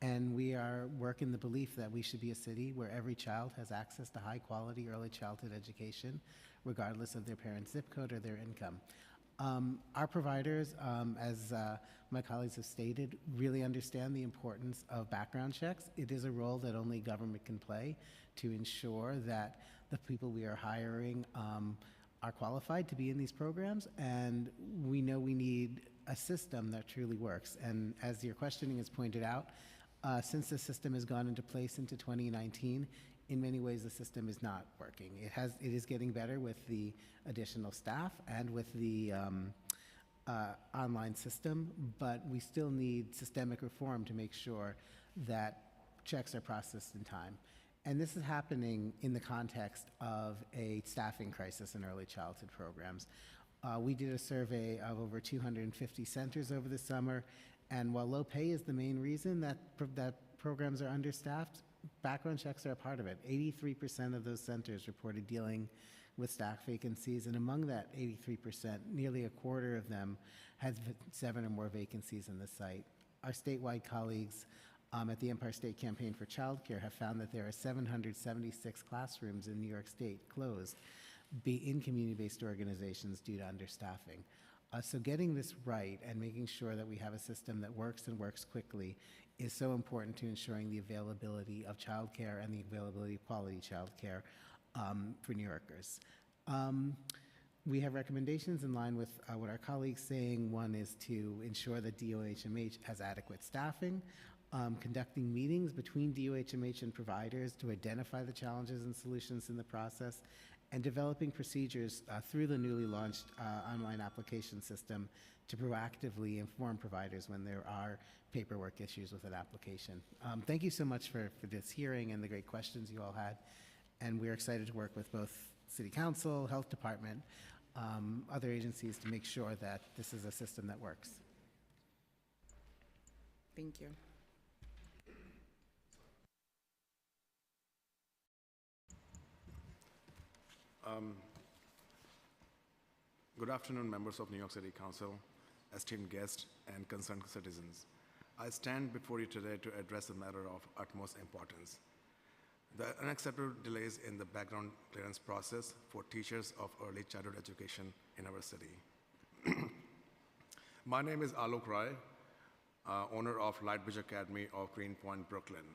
[SPEAKER 14] and we work in the belief that we should be a city where every child has access to high quality early childhood education, regardless of their parents' zip code or their income. Our providers, as my colleagues have stated, really understand the importance of background checks. It is a role that only government can play to ensure that the people we are hiring are qualified to be in these programs, and we know we need a system that truly works. And as your questioning has pointed out, since the system has gone into place into 2019, in many ways the system is not working. It is getting better with the additional staff and with the online system, but we still need systemic reform to make sure that checks are processed in time. And this is happening in the context of a staffing crisis in early childhood programs. We did a survey of over 250 centers over the summer, and while low pay is the main reason that programs are understaffed, background checks are a part of it. 83% of those centers reported dealing with staff vacancies, and among that 83%, nearly a quarter of them had 7 or more vacancies in the site. Our statewide colleagues at the Empire State Campaign for Childcare have found that there are 776 classrooms in New York State closed in community-based organizations due to understaffing. So getting this right and making sure that we have a system that works and works quickly is so important to ensuring the availability of childcare and the availability of quality childcare for New Yorkers. We have recommendations in line with what our colleagues saying. One is to ensure that DOHMH has adequate staffing, conducting meetings between DOHMH and providers to identify the challenges and solutions in the process, and developing procedures through the newly launched online application system to proactively inform providers when there are paperwork issues with an application. Thank you so much for this hearing and the great questions you all had. And we're excited to work with both City Council, Health Department, other agencies to make sure that this is a system that works.
[SPEAKER 1] Thank you.
[SPEAKER 15] Good afternoon, members of New York City Council, esteemed guests, and concerned citizens. I stand before you today to address a matter of utmost importance: the unacceptable delays in the background clearance process for teachers of early childhood education in our city. My name is Alok Rai, owner of Lightbridge Academy of Greenpoint, Brooklyn.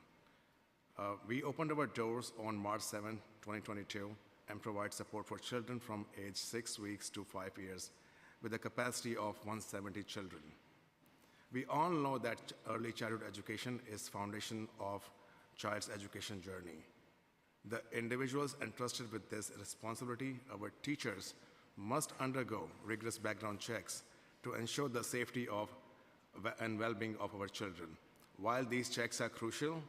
[SPEAKER 15] We opened our doors on March 7, 2022, and provide support for children from age 6 weeks to 5 years with a capacity of 170 children. We all know that early childhood education is foundation of child's education journey. The individuals entrusted with this responsibility, our teachers, must undergo rigorous background checks to ensure the safety of and well-being of our children. While these checks are crucial,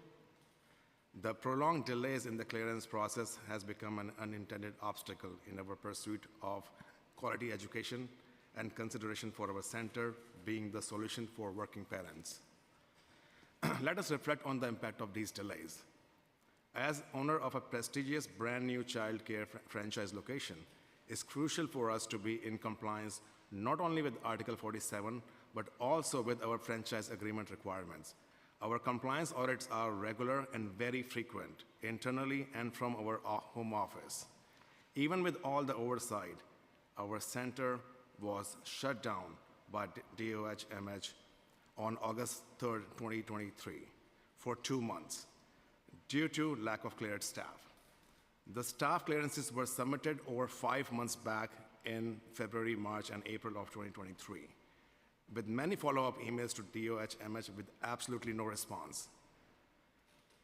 [SPEAKER 15] the prolonged delays in the clearance process has become an unintended obstacle in our pursuit of quality education and consideration for our center being the solution for working parents. Let us reflect on the impact of these delays. As owner of a prestigious brand new child care franchise location, it's crucial for us to be in compliance not only with Article 47, but also with our franchise agreement requirements. Our compliance audits are regular and very frequent, internally and from our home office. Even with all the oversight, our center was shut down by DOHMH on August 3rd, 2023, for 2 months due to lack of cleared staff. The staff clearances were submitted over 5 months back in February, March, and April of 2023. With many follow-up emails to DOHMH with absolutely no response.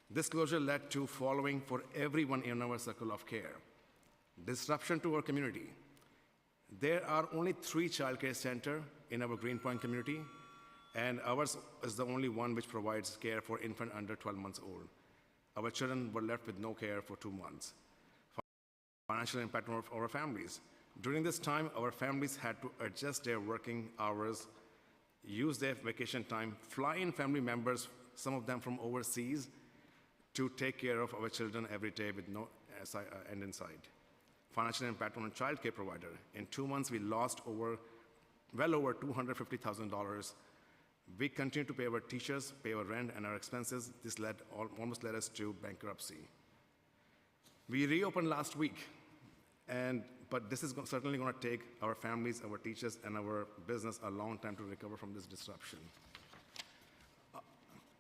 [SPEAKER 15] This closure led to following for everyone in our circle of care: disruption to our community. There are only 3 childcare centers in our Greenpoint community, and ours is the only one which provides care for infants under 12 months old. Our children were left with no care for 2 months. Financial impact on our families. During this time, our families had to adjust their working hours, use their vacation time, fly in family members, some of them from overseas, to take care of our children every day with no end in sight. Financial impact on a child care provider. In 2 months, we lost well over $250,000. We continue to pay our teachers, pay our rent and our expenses. This almost led us to bankruptcy. We reopened last week, but this is certainly going to take our families, our teachers, and our business a long time to recover from this disruption.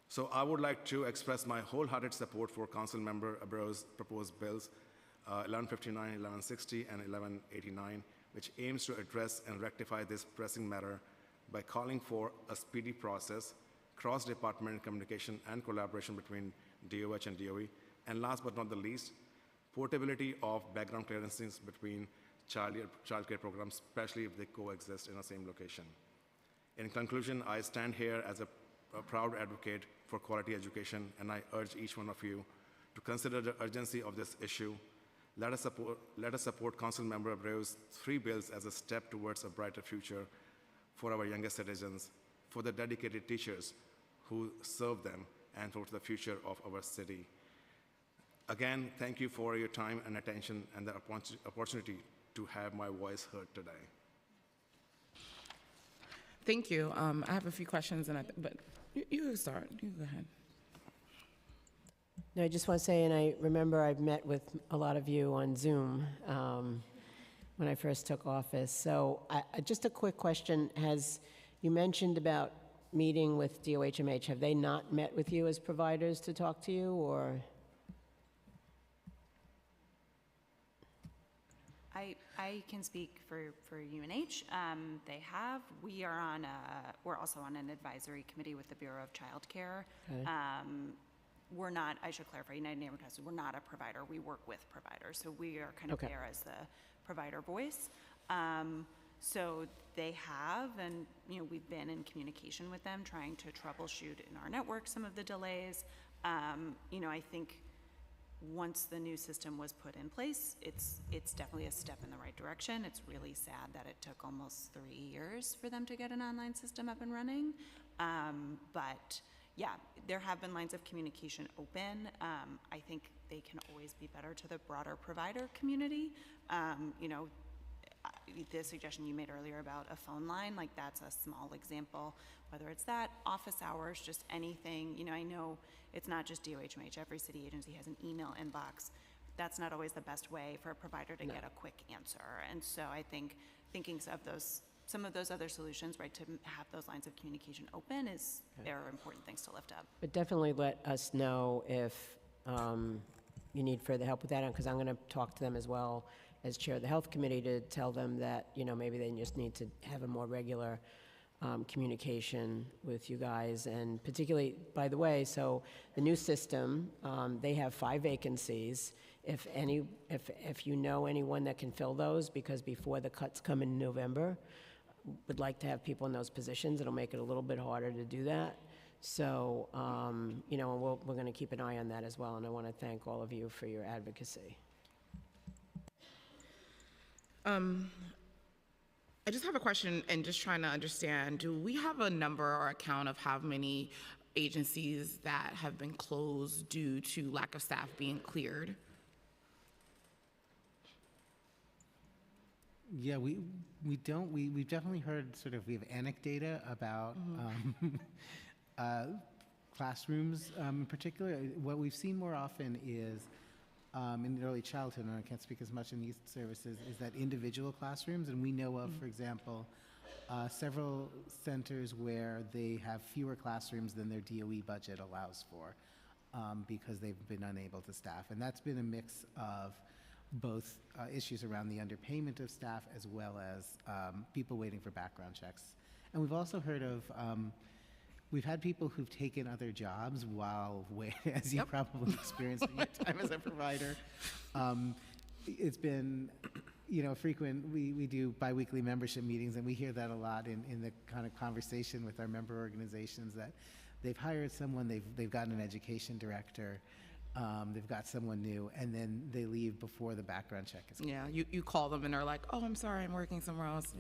[SPEAKER 15] So I would like to express my wholehearted support for Councilmember Abreu's proposed bills, 1159, 1160, and 1189, which aims to address and rectify this pressing matter by calling for a speedy process, cross-departmental communication and collaboration between DOH and DOE, and last but not the least, portability of background clearances between child care programs, especially if they coexist in the same location. In conclusion, I stand here as a proud advocate for quality education, and I urge each one of you to consider the urgency of this issue. Let us support Councilmember Abreu's 3 bills as a step towards a brighter future for our youngest citizens, for the dedicated teachers who serve them, and for the future of our city. Again, thank you for your time and attention and the opportunity to have my voice heard today.
[SPEAKER 1] Thank you. I have a few questions, but you can start. You go ahead.
[SPEAKER 4] No, I just want to say, and I remember I've met with a lot of you on Zoom when I first took office. So just a quick question. You mentioned about meeting with DOHMH, have they not met with you as providers to talk to you, or?
[SPEAKER 12] I can speak for UNH. They have. We're also on an advisory committee with the Bureau of Child Care.
[SPEAKER 4] Okay.
[SPEAKER 12] We're not, I should clarify, United Neighborhood Houses, we're not a provider. We work with providers. So we are kind of
[SPEAKER 4] Okay.
[SPEAKER 12] there as the provider voice. So they have, and we've been in communication with them, trying to troubleshoot in our network some of the delays. I think once the new system was put in place, it's definitely a step in the right direction. It's really sad that it took almost 3 years for them to get an online system up and running. But yeah, there have been lines of communication open. I think they can always be better to the broader provider community. The suggestion you made earlier about a phone line, like that's a small example, whether it's that, office hours, just anything. I know it's not just DOHMH, every city agency has an email inbox. That's not always the best way for a provider to get a quick answer. And so I think thinking of some of those other solutions, right, to have those lines of communication open there are important things to lift up.
[SPEAKER 4] But definitely let us know if you need further help with that, because I'm going to talk to them as well as chair of the health committee to tell them that, maybe they just need to have a more regular communication with you guys. And particularly, by the way, so the new system, they have 5 vacancies. If you know anyone that can fill those, because before the cuts come in November, would like to have people in those positions. It'll make it a little bit harder to do that. So, we're going to keep an eye on that as well. And I want to thank all of you for your advocacy.
[SPEAKER 1] I just have a question and just trying to understand, do we have a number or a count of how many agencies that have been closed due to lack of staff being cleared?
[SPEAKER 14] Yeah, we don't. We've definitely heard we have anecdata about classrooms in particular. What we've seen more often is in early childhood, and I can't speak as much in youth services, is that individual classrooms. And we know of, for example, several centers where they have fewer classrooms than their DOE budget allows for because they've been unable to staff. And that's been a mix of both issues around the underpayment of staff as well as people waiting for background checks. And we've also heard of, we've had people who've taken other jobs while waiting, as you probably experienced in your time as a provider. It's been, frequent. We do biweekly membership meetings, and we hear that a lot in the kind of conversation with our member organizations, that they've hired someone, they've gotten an education director, they've got someone new, and then they leave before the background check is complete.
[SPEAKER 1] Yeah, you call them and they're like, oh, I'm sorry, I'm working somewhere else.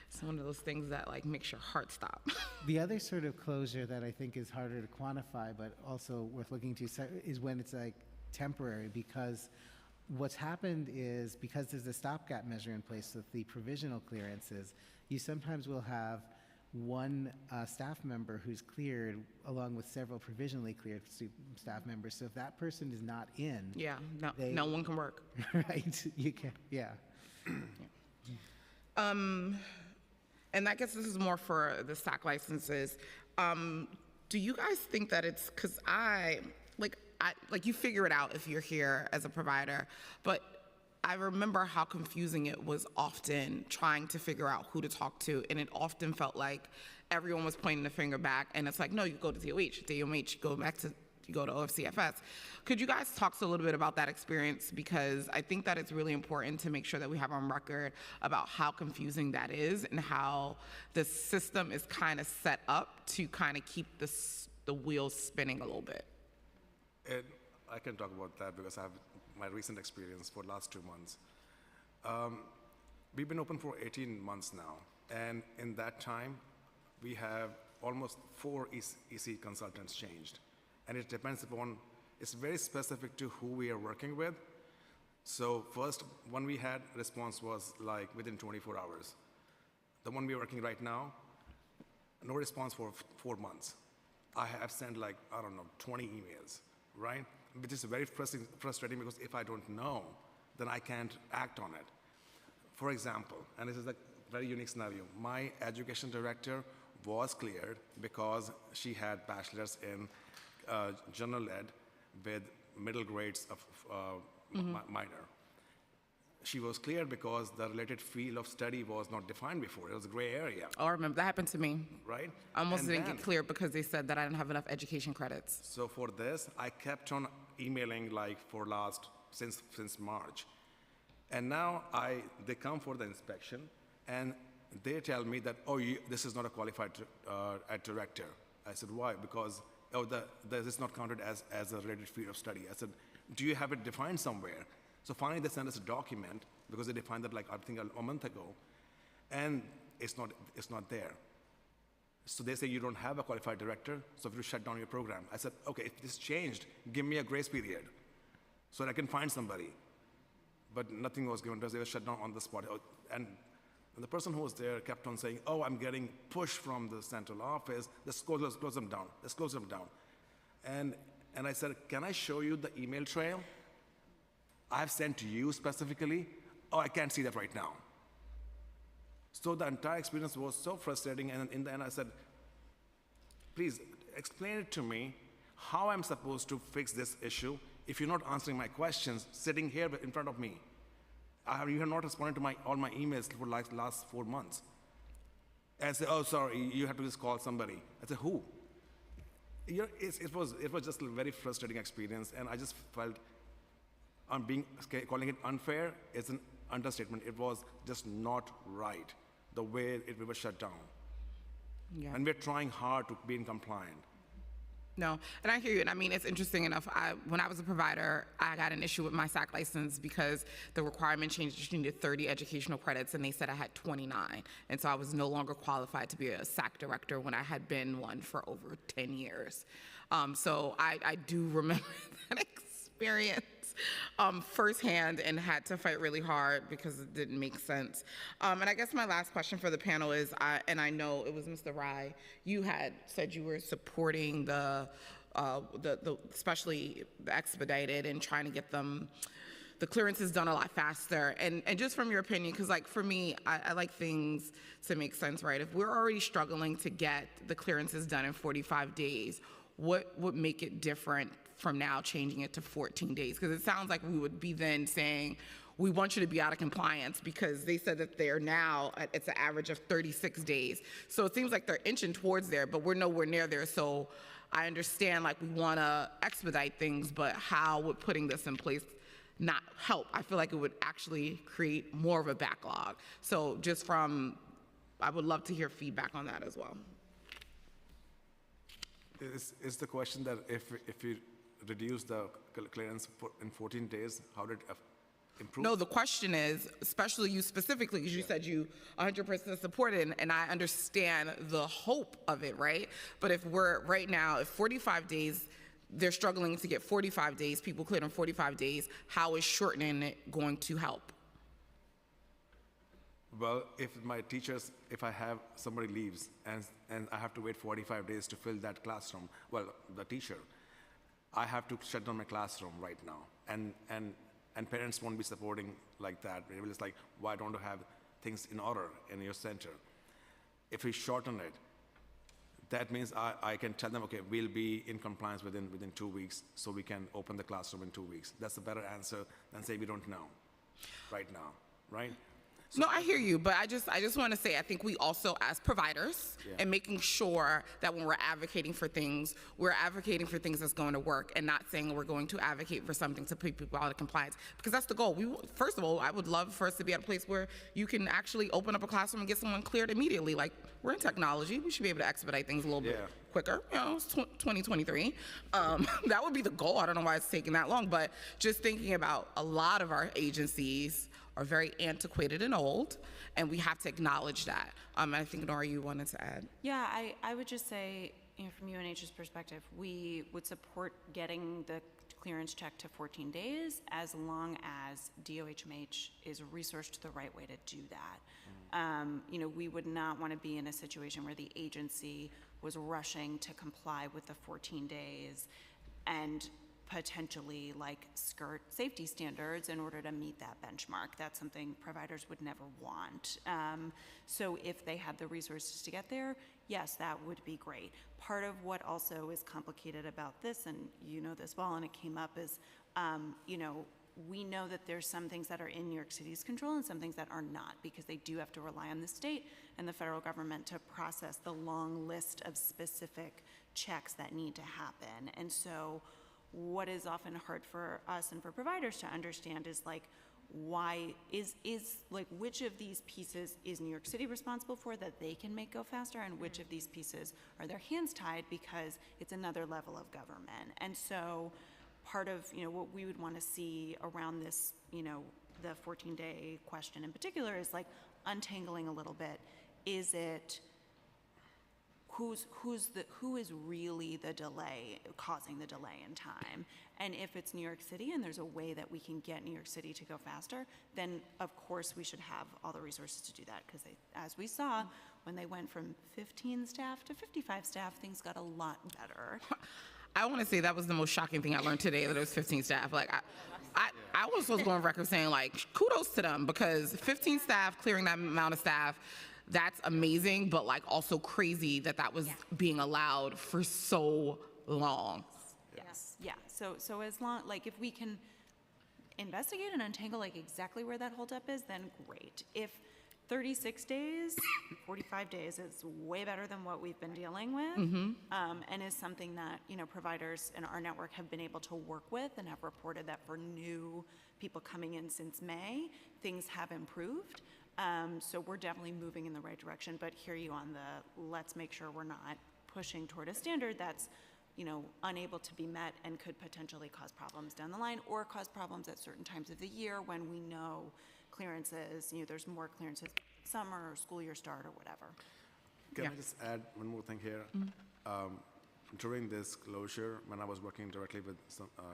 [SPEAKER 1] It's one of those things that makes your heart stop.
[SPEAKER 14] The other sort of closure that I think is harder to quantify, but also worth looking to, is when it's temporary, because what's happened is, because there's a stopgap measure in place with the provisional clearances, you sometimes will have one staff member who's cleared along with several provisionally cleared staff members. So if that person is not in,
[SPEAKER 1] no one can work.
[SPEAKER 14] Right, you can, yeah.
[SPEAKER 1] And I guess this is more for the SAC licenses. Do you guys think that it's, because you figure it out if you're here as a provider, but I remember how confusing it was often trying to figure out who to talk to, and it often felt like everyone was pointing the finger back, and it's like, no, you go to DOH, you go to OFCFS. Could you guys talk a little bit about that experience? Because I think that it's really important to make sure that we have on record about how confusing that is and how the system is kind of set up to kind of keep the wheels spinning a little bit.
[SPEAKER 15] And I can talk about that because I have my recent experience for the last 2 months. We've been open for 18 months now, and in that time, we have almost 4 EC consultants changed. And it depends upon, it's very specific to who we are working with. So first, one we had response was within 24 hours. The one we're working right now, no response for 4 months. I have sent 20 emails, right? Which is very frustrating because if I don't know, then I can't act on it. For example, and this is a very unique scenario, my education director was cleared because she had bachelor's in general ed with middle grades of minor. She was cleared because the related field of study was not defined before. It was a gray area,
[SPEAKER 1] Oh, I remember that happened to me.
[SPEAKER 15] right?
[SPEAKER 1] I almost
[SPEAKER 15] And
[SPEAKER 1] didn't
[SPEAKER 15] then-
[SPEAKER 1] get cleared because they said that I didn't have enough education credits.
[SPEAKER 15] So for this, I kept on emailing like for since March. And now they come for the inspection and they tell me that, oh, this is not a qualified director. I said, why? Because, this is not counted as a related field of study. I said, do you have it defined somewhere? So finally they sent us a document because they defined that like, I think a month ago, and it's not there. So they say you don't have a qualified director, so if you shut down your program. I said, okay, if this changed, give me a grace period so that I can find somebody. But nothing was given to us. They were shut down on the spot. And the person who was there kept on saying, oh, I'm getting pushed from the central office. Let's close them down. Let's close them down. And I said, can I show you the email trail I've sent to you specifically? Oh, I can't see that right now. So the entire experience was so frustrating, and in the end I said, please explain it to me how I'm supposed to fix this issue if you're not answering my questions sitting here in front of me. You have not responded to all my emails for like the last 4 months. And I said, oh, sorry, you have to just call somebody. I said, who? It was just a very frustrating experience, and I just felt calling it unfair is an understatement. It was just not right, the way we were shut down.
[SPEAKER 1] Yeah.
[SPEAKER 15] And we're trying hard to be in compliant.
[SPEAKER 1] No, and I hear you. And I mean, it's interesting enough. When I was a provider, I got an issue with my SAC license because the requirement changed. You needed 30 educational credits, and they said I had 29. And so I was no longer qualified to be a SAC director when I had been one for over 10 years. So I do remember that experience firsthand and had to fight really hard because it didn't make sense. And I guess my last question for the panel is, and I know it was Mr. Rai, you had said you were supporting the especially the expedited and trying to get the clearances done a lot faster. And just from your opinion, because like for me, I like things to make sense, right? If we're already struggling to get the clearances done in 45 days, what would make it different from now changing it to 14 days? Because it sounds like we would be then saying, we want you to be out of compliance because they said that they're now, it's an average of 36 days. So it seems like they're inching towards there, but we're nowhere near there. So I understand like we want to expedite things, but how would putting this in place not help? I feel like it would actually create more of a backlog. So just I would love to hear feedback on that as well.
[SPEAKER 15] Is the question that if you reduce the clearance in 14 days, how did it improve?
[SPEAKER 1] No, the question is, especially you specifically, because you said you 100% support it, and I understand the hope of it, right? But if we're right now, if 45 days, they're struggling to get 45 days, people cleared in 45 days, how is shortening it going to help?
[SPEAKER 15] Well, if I have somebody leaves and I have to wait 45 days to fill that classroom, well, the teacher, I have to shut down my classroom right now. And parents won't be supporting like that. It's like, why don't you have things in order in your center? If we shorten it, that means I can tell them, okay, we'll be in compliance within 2 weeks, so we can open the classroom in 2 weeks. That's a better answer than say we don't know right now, right?
[SPEAKER 1] No, I hear you, but I just want to say, I think we also, as providers, and making sure that when we're advocating for things that's going to work, and not saying we're going to advocate for something to put people out of compliance, because that's the goal. First of all, I would love for us to be at a place where you can actually open up a classroom and get someone cleared immediately. Like, we're in technology, we should be able to expedite things a little bit quicker. You know, it's 2023. That would be the goal. I don't know why it's taking that long, but just thinking about a lot of our agencies are very antiquated and old, and we have to acknowledge that. And I think, Nora, you wanted to add.
[SPEAKER 12] Yeah, I would just say, from UNH's perspective, we would support getting the clearance check to 14 days as long as DOHMH is resourced the right way to do that. We would not want to be in a situation where the agency was rushing to comply with the 14 days and potentially like skirt safety standards in order to meet that benchmark. That's something providers would never want. So if they had the resources to get there, yes, that would be great. Part of what also is complicated about this, and you know this well, and it came up, is, you know, we know that there's some things that are in New York City's control and some things that are not, because they do have to rely on the state and the federal government to process the long list of specific checks that need to happen. And so what is often hard for us and for providers to understand is like, why is like, which of these pieces is New York City responsible for that they can make go faster, and which of these pieces are their hands tied because it's another level of government. And so part of, you know, what we would want to see around this, you know, the 14-day question in particular is like untangling a little bit. Is it who is really the delay, causing the delay in time? And if it's New York City and there's a way that we can get New York City to go faster, then of course we should have all the resources to do that, because as we saw, when they went from 15 staff to 55 staff, things got a lot better.
[SPEAKER 1] I want to say that was the most shocking thing I learned today, that it was 15 staff. Like, I was supposed to go on record saying, like, kudos to them, because 15 staff, clearing that amount of staff, that's amazing, but like also crazy that that was being allowed for so long.
[SPEAKER 12] Yes. Yeah. So as long, like, if we can investigate and untangle like exactly where that holdup is, then great. If 36 days, 45 days is way better than what we've been dealing with, and is something that, you know, providers in our network have been able to work with and have reported that for new people coming in since May, things have improved. So we're definitely moving in the right direction, but hear you on the, let's make sure we're not pushing toward a standard that's, you know, unable to be met and could potentially cause problems down the line, or cause problems at certain times of the year when we know clearances, you know, there's more clearances summer or school year start or whatever.
[SPEAKER 15] Can I just add one more thing here? During this closure, when I was working directly with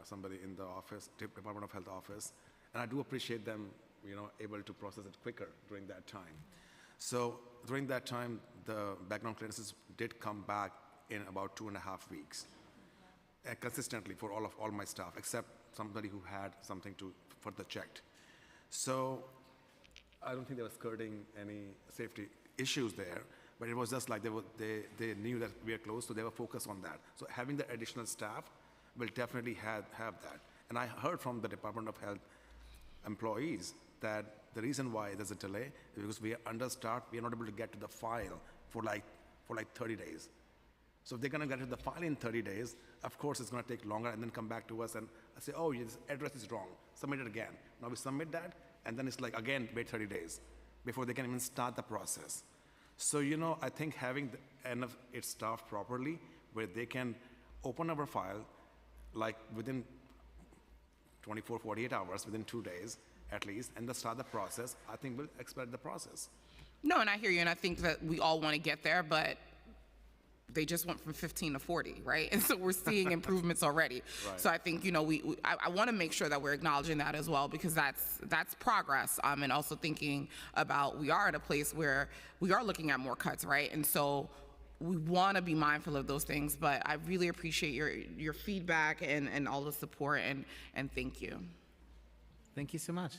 [SPEAKER 15] somebody in the office, Department of Health office, and I do appreciate them, you know, able to process it quicker during that time. So during that time, the background clearances did come back in about 2.5 weeks, consistently for all my staff, except somebody who had something to further checked. So I don't think they were skirting any safety issues there, but it was just like they knew that we are close, so they were focused on that. So having the additional staff will definitely have that. And I heard from the Department of Health employees that the reason why there's a delay is because we are understaffed. We are not able to get to the file for like 30 days. So if they're going to get to the file in 30 days, of course it's going to take longer, and then come back to us and say, oh, this address is wrong. Submit it again. Now we submit that, and then it's like, again, wait 30 days before they can even start the process. So, you know, I think having enough it staffed properly, where they can open our file like within 24, 48 hours, within 2 days at least, and then start the process, I think will expedite the process.
[SPEAKER 1] No, and I hear you, and I think that we all want to get there, but they just went from 15 to 40, right? And so we're seeing improvements already.
[SPEAKER 15] Right.
[SPEAKER 1] So I think, you know, I want to make sure that we're acknowledging that as well, because that's progress. And also thinking about, we are at a place where we are looking at more cuts, right? And so we want to be mindful of those things, but I really appreciate your feedback and all the support, and thank you.
[SPEAKER 14] Thank you so much.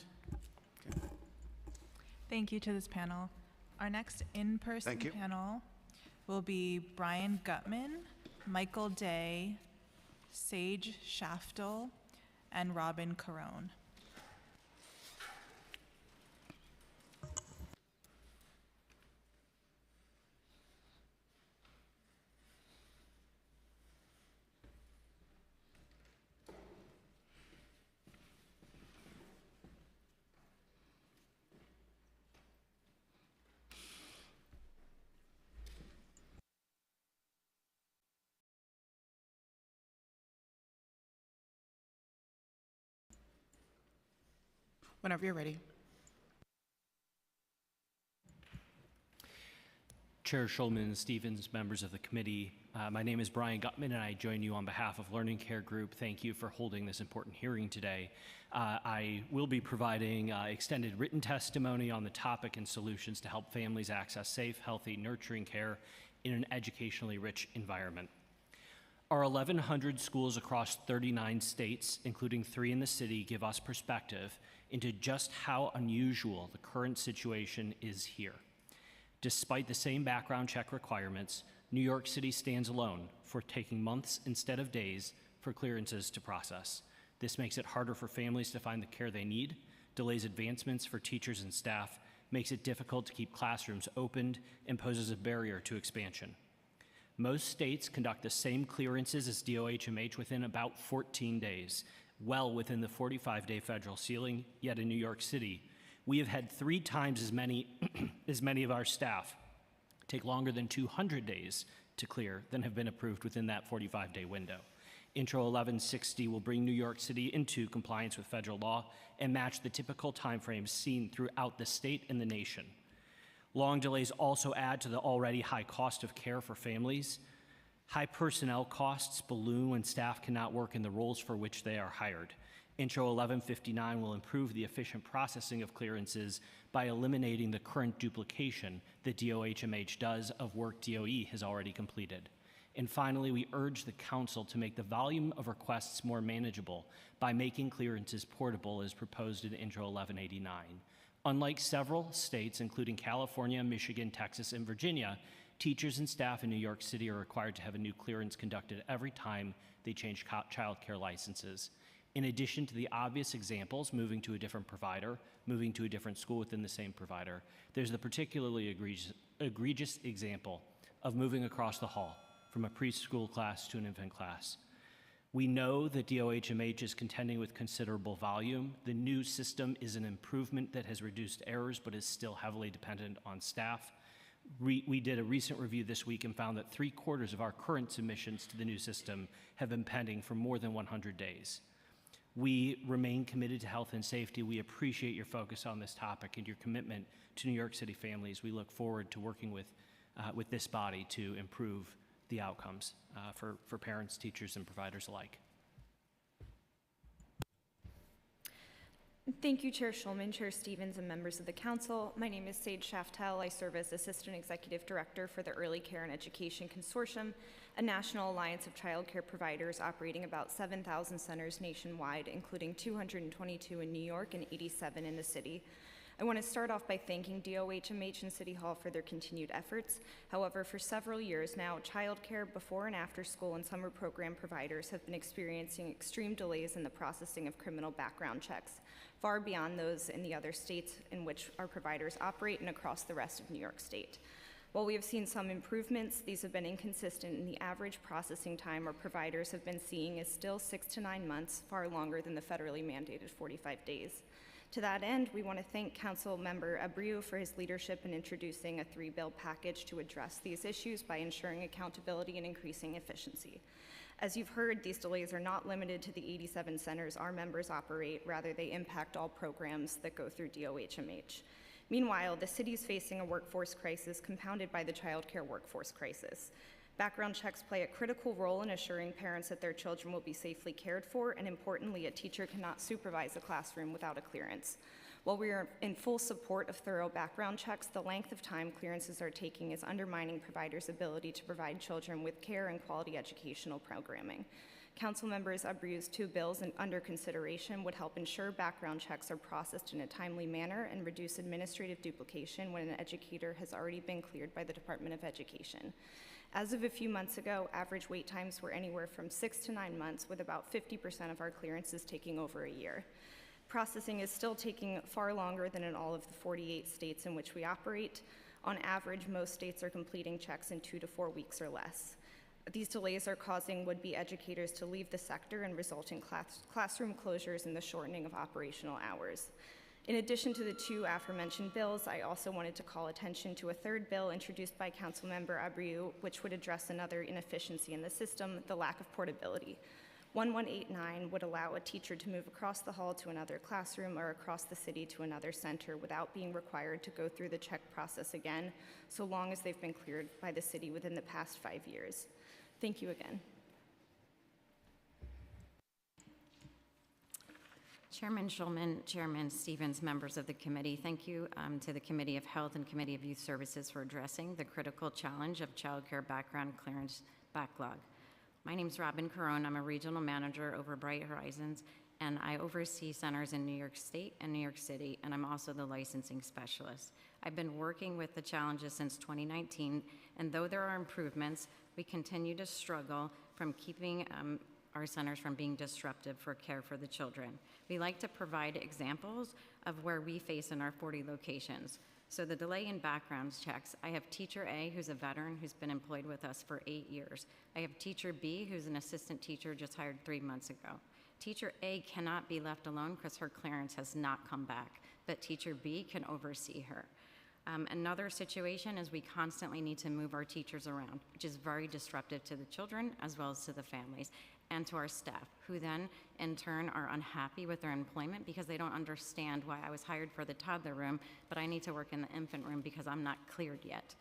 [SPEAKER 11] Thank you to this panel. Our next in-person
[SPEAKER 15] Thank you.
[SPEAKER 11] panel will be Brian Gutman, Michael Day, Sage Shaftel, and Robin Carone.
[SPEAKER 1] Whenever you're ready.
[SPEAKER 16] Chair Schulman, Stevens, members of the committee, my name is Brian Gutman, and I join you on behalf of Learning Care Group. Thank you for holding this important hearing today. I will be providing extended written testimony on the topic and solutions to help families access safe, healthy, nurturing care in an educationally rich environment. Our 1,100 schools across 39 states, including 3 in the city, give us perspective into just how unusual the current situation is here. Despite the same background check requirements, New York City stands alone for taking months instead of days for clearances to process. This makes it harder for families to find the care they need, delays advancements for teachers and staff, makes it difficult to keep classrooms opened, and poses a barrier to expansion. Most states conduct the same clearances as DOHMH within about 14 days, well within the 45-day federal ceiling, yet in New York City, we have had 3 times as many of our staff take longer than 200 days to clear than have been approved within that 45-day window. Intro 1160 will bring New York City into compliance with federal law and match the typical timeframes seen throughout the state and the nation. Long delays also add to the already high cost of care for families. High personnel costs balloon when staff cannot work in the roles for which they are hired. Intro 1159 will improve the efficient processing of clearances by eliminating the current duplication that DOHMH does of work DOE has already completed. And finally, we urge the Council to make the volume of requests more manageable by making clearances portable as proposed in Intro 1189. Unlike several states, including California, Michigan, Texas, and Virginia, teachers and staff in New York City are required to have a new clearance conducted every time they change child care licenses. In addition to the obvious examples, moving to a different provider, moving to a different school within the same provider, there's the particularly egregious example of moving across the hall from a preschool class to an infant class. We know that DOHMH is contending with considerable volume. The new system is an improvement that has reduced errors, but is still heavily dependent on staff. We did a recent review this week and found that 3/4 of our current submissions to the new system have been pending for more than 100 days. We remain committed to health and safety. We appreciate your focus on this topic and your commitment to New York City families. We look forward to working with this body to improve the outcomes for parents, teachers, and providers alike.
[SPEAKER 17] Thank you, Chair Schulman, Chair Stevens, and members of the Council. My name is Sage Shaftel. I serve as Assistant Executive Director for the Early Care and Education Consortium, a national alliance of child care providers operating about 7,000 centers nationwide, including 222 in New York and 87 in the city. I want to start off by thanking DOHMH and City Hall for their continued efforts. However, for several years now, childcare before and after school and summer program providers have been experiencing extreme delays in the processing of criminal background checks, far beyond those in the other states in which our providers operate and across the rest of New York State. While we have seen some improvements, these have been inconsistent, and the average processing time our providers have been seeing is still 6 to 9 months, far longer than the federally mandated 45 days. To that end, we want to thank Council Member Abreu for his leadership in introducing a 3-bill package to address these issues by ensuring accountability and increasing efficiency. As you've heard, these delays are not limited to the 87 centers our members operate, rather they impact all programs that go through DOHMH. Meanwhile, the city is facing a workforce crisis compounded by the child care workforce crisis. Background checks play a critical role in assuring parents that their children will be safely cared for, and importantly, a teacher cannot supervise a classroom without a clearance. While we are in full support of thorough background checks, the length of time clearances are taking is undermining providers' ability to provide children with care and quality educational programming. Council members Abreu's 2 bills under consideration would help ensure background checks are processed in a timely manner and reduce administrative duplication when an educator has already been cleared by the Department of Education. As of a few months ago, average wait times were anywhere from 6 to 9 months, with about 50% of our clearances taking over a year. Processing is still taking far longer than in all of the 48 states in which we operate. On average, most states are completing checks in 2 to 4 weeks or less. These delays are causing would-be educators to leave the sector and result in classroom closures and the shortening of operational hours. In addition to the 2 aforementioned bills, I also wanted to call attention to a 3rd bill introduced by Councilmember Abreu, which would address another inefficiency in the system, the lack of portability. 1189 would allow a teacher to move across the hall to another classroom or across the city to another center without being required to go through the check process again, so long as they've been cleared by the city within the past 5 years. Thank you again.
[SPEAKER 18] Chairman Schulman, Chairman Stevens, members of the committee, thank you to the Committee of Health and Committee of Youth Services for addressing the critical challenge of child care background clearance backlog. My name's Robin Carone. I'm a regional manager over Bright Horizons, and I oversee centers in New York State and New York City, and I'm also the licensing specialist. I've been working with the challenges since 2019, and though there are improvements, we continue to struggle from keeping our centers from being disruptive for care for the children. We like to provide examples of where we face in our 40 locations. So the delay in background checks, I have teacher A, who's a veteran, who's been employed with us for 8 years. I have teacher B, who's an assistant teacher just hired 3 months ago. Teacher A cannot be left alone because her clearance has not come back, but teacher B can oversee her. Another situation is we constantly need to move our teachers around, which is very disruptive to the children as well as to the families and to our staff, who then in turn are unhappy with their employment because they don't understand why I was hired for the toddler room, but I need to work in the infant room because I'm not cleared yet.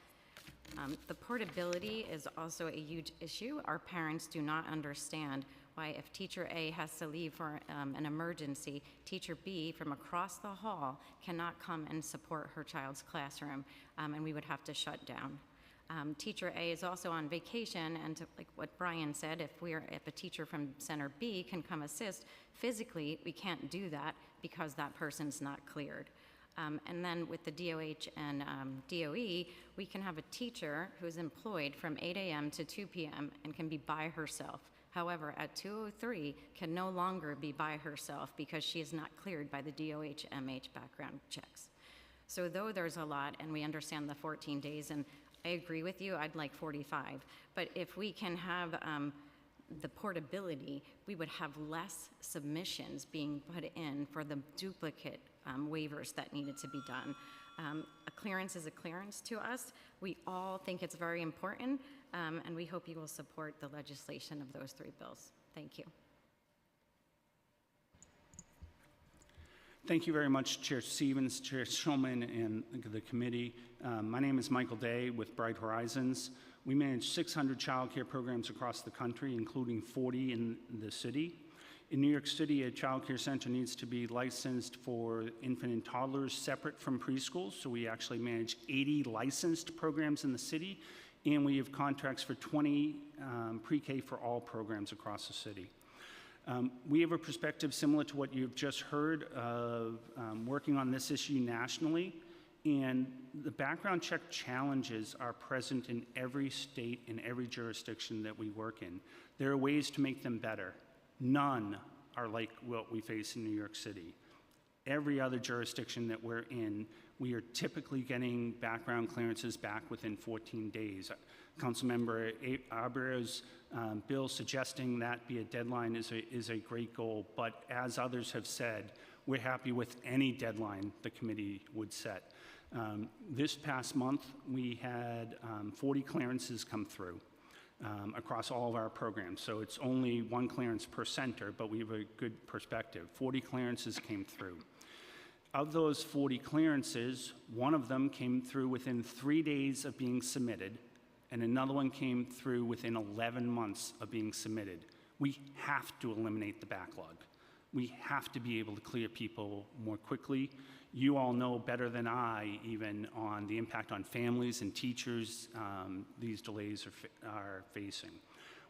[SPEAKER 18] The portability is also a huge issue. Our parents do not understand why if teacher A has to leave for an emergency, teacher B from across the hall cannot come and support her child's classroom, and we would have to shut down. Teacher A is also on vacation, and like what Brian said, if a teacher from Center B can come assist, physically we can't do that because that person's not cleared. And then with the DOH and DOE, we can have a teacher who's employed from 8 a.m. to 2 p.m. and can be by herself. However, at 2:03 can no longer be by herself because she is not cleared by the DOH-MH background checks. So though there's a lot, and we understand the 14 days, and I agree with you, I'd like 45, but if we can have the portability, we would have less submissions being put in for the duplicate waivers that needed to be done. A clearance is a clearance to us. We all think it's very important, and we hope you will support the legislation of those 3 bills. Thank you.
[SPEAKER 19] Thank you very much, Chair Stevens, Chair Schulman, and the committee. My name is Michael Day with Bright Horizons. We manage 600 child care programs across the country, including 40 in the city. In New York City, a child care center needs to be licensed for infant and toddlers separate from preschools, so we actually manage 80 licensed programs in the city, and we have contracts for 20 pre-K for all programs across the city. We have a perspective similar to what you've just heard of working on this issue nationally, and the background check challenges are present in every state and every jurisdiction that we work in. There are ways to make them better. None are like what we face in New York City. Every other jurisdiction that we're in, we are typically getting background clearances back within 14 days. Councilmember Abreu's bill suggesting that be a deadline is a great goal, but as others have said, we're happy with any deadline the committee would set. This past month, we had 40 clearances come through across all of our programs. So it's only 1 clearance per center, but we have a good perspective. 40 clearances came through. Of those 40 clearances, 1 of them came through within 3 days of being submitted, and another one came through within 11 months of being submitted. We have to eliminate the backlog. We have to be able to clear people more quickly. You all know better than I even on the impact on families and teachers these delays are facing.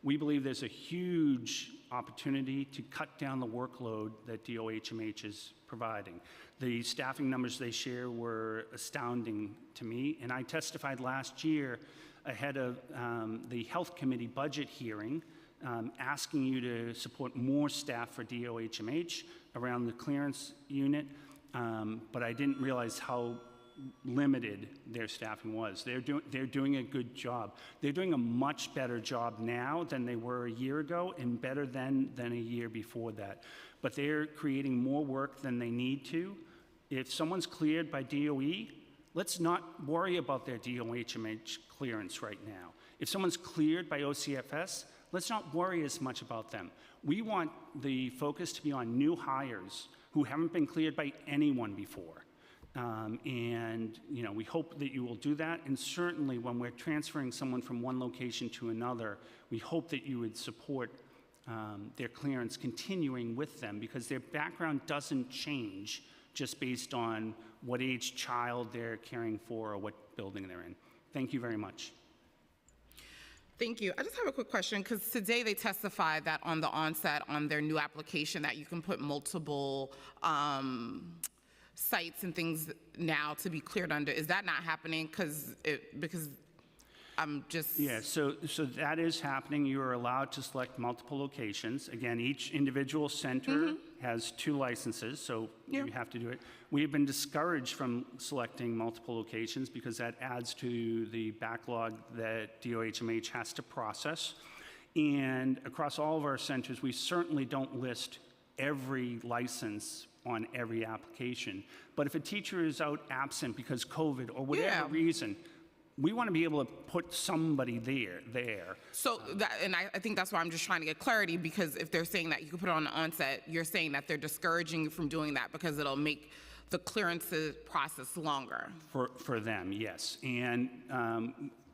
[SPEAKER 19] We believe there's a huge opportunity to cut down the workload that DOH-MH is providing. The staffing numbers they share were astounding to me, and I testified last year ahead of the Health Committee budget hearing asking you to support more staff for DOH-MH around the clearance unit, but I didn't realize how limited their staffing was. They're doing a good job. They're doing a much better job now than they were a year ago, and better than a year before that. But they're creating more work than they need to. If someone's cleared by DOE, let's not worry about their DOH-MH clearance right now. If someone's cleared by OCFS, let's not worry as much about them. We want the focus to be on new hires who haven't been cleared by anyone before. And we hope that you will do that. And certainly when we're transferring someone from one location to another, we hope that you would support their clearance continuing with them, because their background doesn't change just based on what age child they're caring for or what building they're in. Thank you very much.
[SPEAKER 1] Thank you. I just have a quick question, because today they testified that on the onset, on their new application, that you can put multiple sites and things now to be cleared under. Is that not happening? Because I'm just...
[SPEAKER 19] Yeah, so that is happening. You are allowed to select multiple locations. Again, each individual center has 2 licenses, so you have to do it. We have been discouraged from selecting multiple locations because that adds to the backlog that DOHMH has to process. And across all of our centers, we certainly don't list every license on every application. But if a teacher is out absent because COVID or whatever reason, we want to be able to put somebody there.
[SPEAKER 1] So I think that's why I'm just trying to get clarity, because if they're saying that you can put it on the onset, you're saying that they're discouraging you from doing that because it'll make the clearances process longer.
[SPEAKER 19] For them, yes. And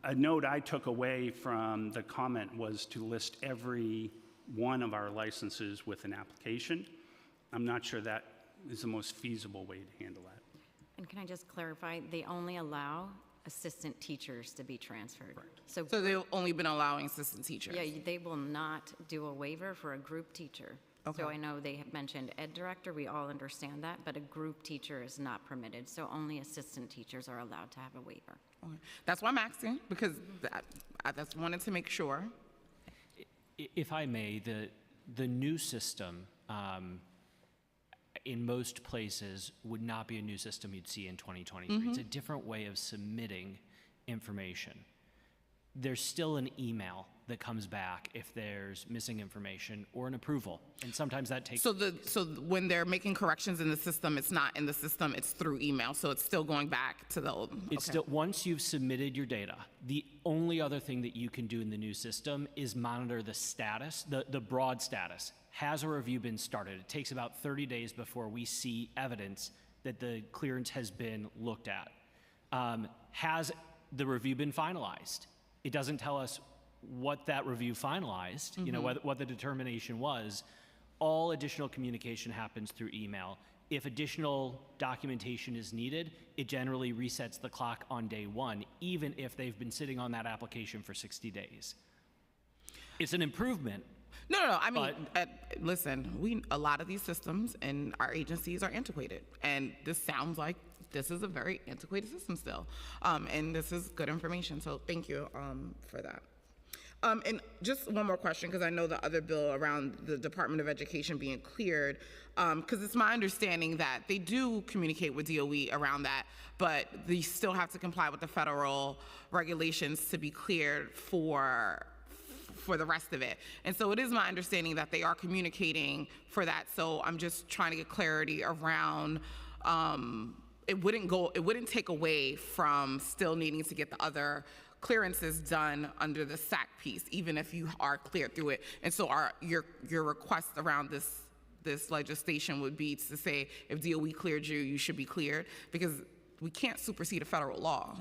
[SPEAKER 19] a note I took away from the comment was to list every one of our licenses with an application. I'm not sure that is the most feasible way to handle that.
[SPEAKER 18] And can I just clarify, they only allow assistant teachers to be transferred.
[SPEAKER 1] So they've only been allowing assistant teachers?
[SPEAKER 18] Yeah, they will not do a waiver for a group teacher.
[SPEAKER 1] Okay.
[SPEAKER 18] So I know they have mentioned ed director, we all understand that, but a group teacher is not permitted. So only assistant teachers are allowed to have a waiver.
[SPEAKER 1] Okay. That's why I'm asking, because I just wanted to make sure.
[SPEAKER 16] If I may, the new system in most places would not be a new system you'd see in 2023. It's a different way of submitting information. There's still an email that comes back if there's missing information or an approval, and sometimes that takes.
[SPEAKER 1] So when they're making corrections in the system, it's not in the system; it's through email. So it's still going back to the old.
[SPEAKER 16] It's still, once you've submitted your data, the only other thing that you can do in the new system is monitor the status, the broad status. Has a review been started? It takes about 30 days before we see evidence that the clearance has been looked at. Has the review been finalized? It doesn't tell us what that review finalized, you know, what the determination was. All additional communication happens through email. If additional documentation is needed, it generally resets the clock on day 1, even if they've been sitting on that application for 60 days. It's an improvement.
[SPEAKER 1] No. I mean, listen, a lot of these systems and our agencies are antiquated, and this sounds like this is a very antiquated system still, and this is good information. So thank you for that. And just one more question, because I know the other bill around the Department of Education being cleared, because it's my understanding that they do communicate with DOE around that, but they still have to comply with the federal regulations to be cleared for the rest of it. And so it is my understanding that they are communicating for that. So I'm just trying to get clarity around, it wouldn't take away from still needing to get the other clearances done under the SAC piece, even if you are cleared through it. And so your request around this legislation would be to say, if DOE cleared you, you should be cleared, because we can't supersede a federal law.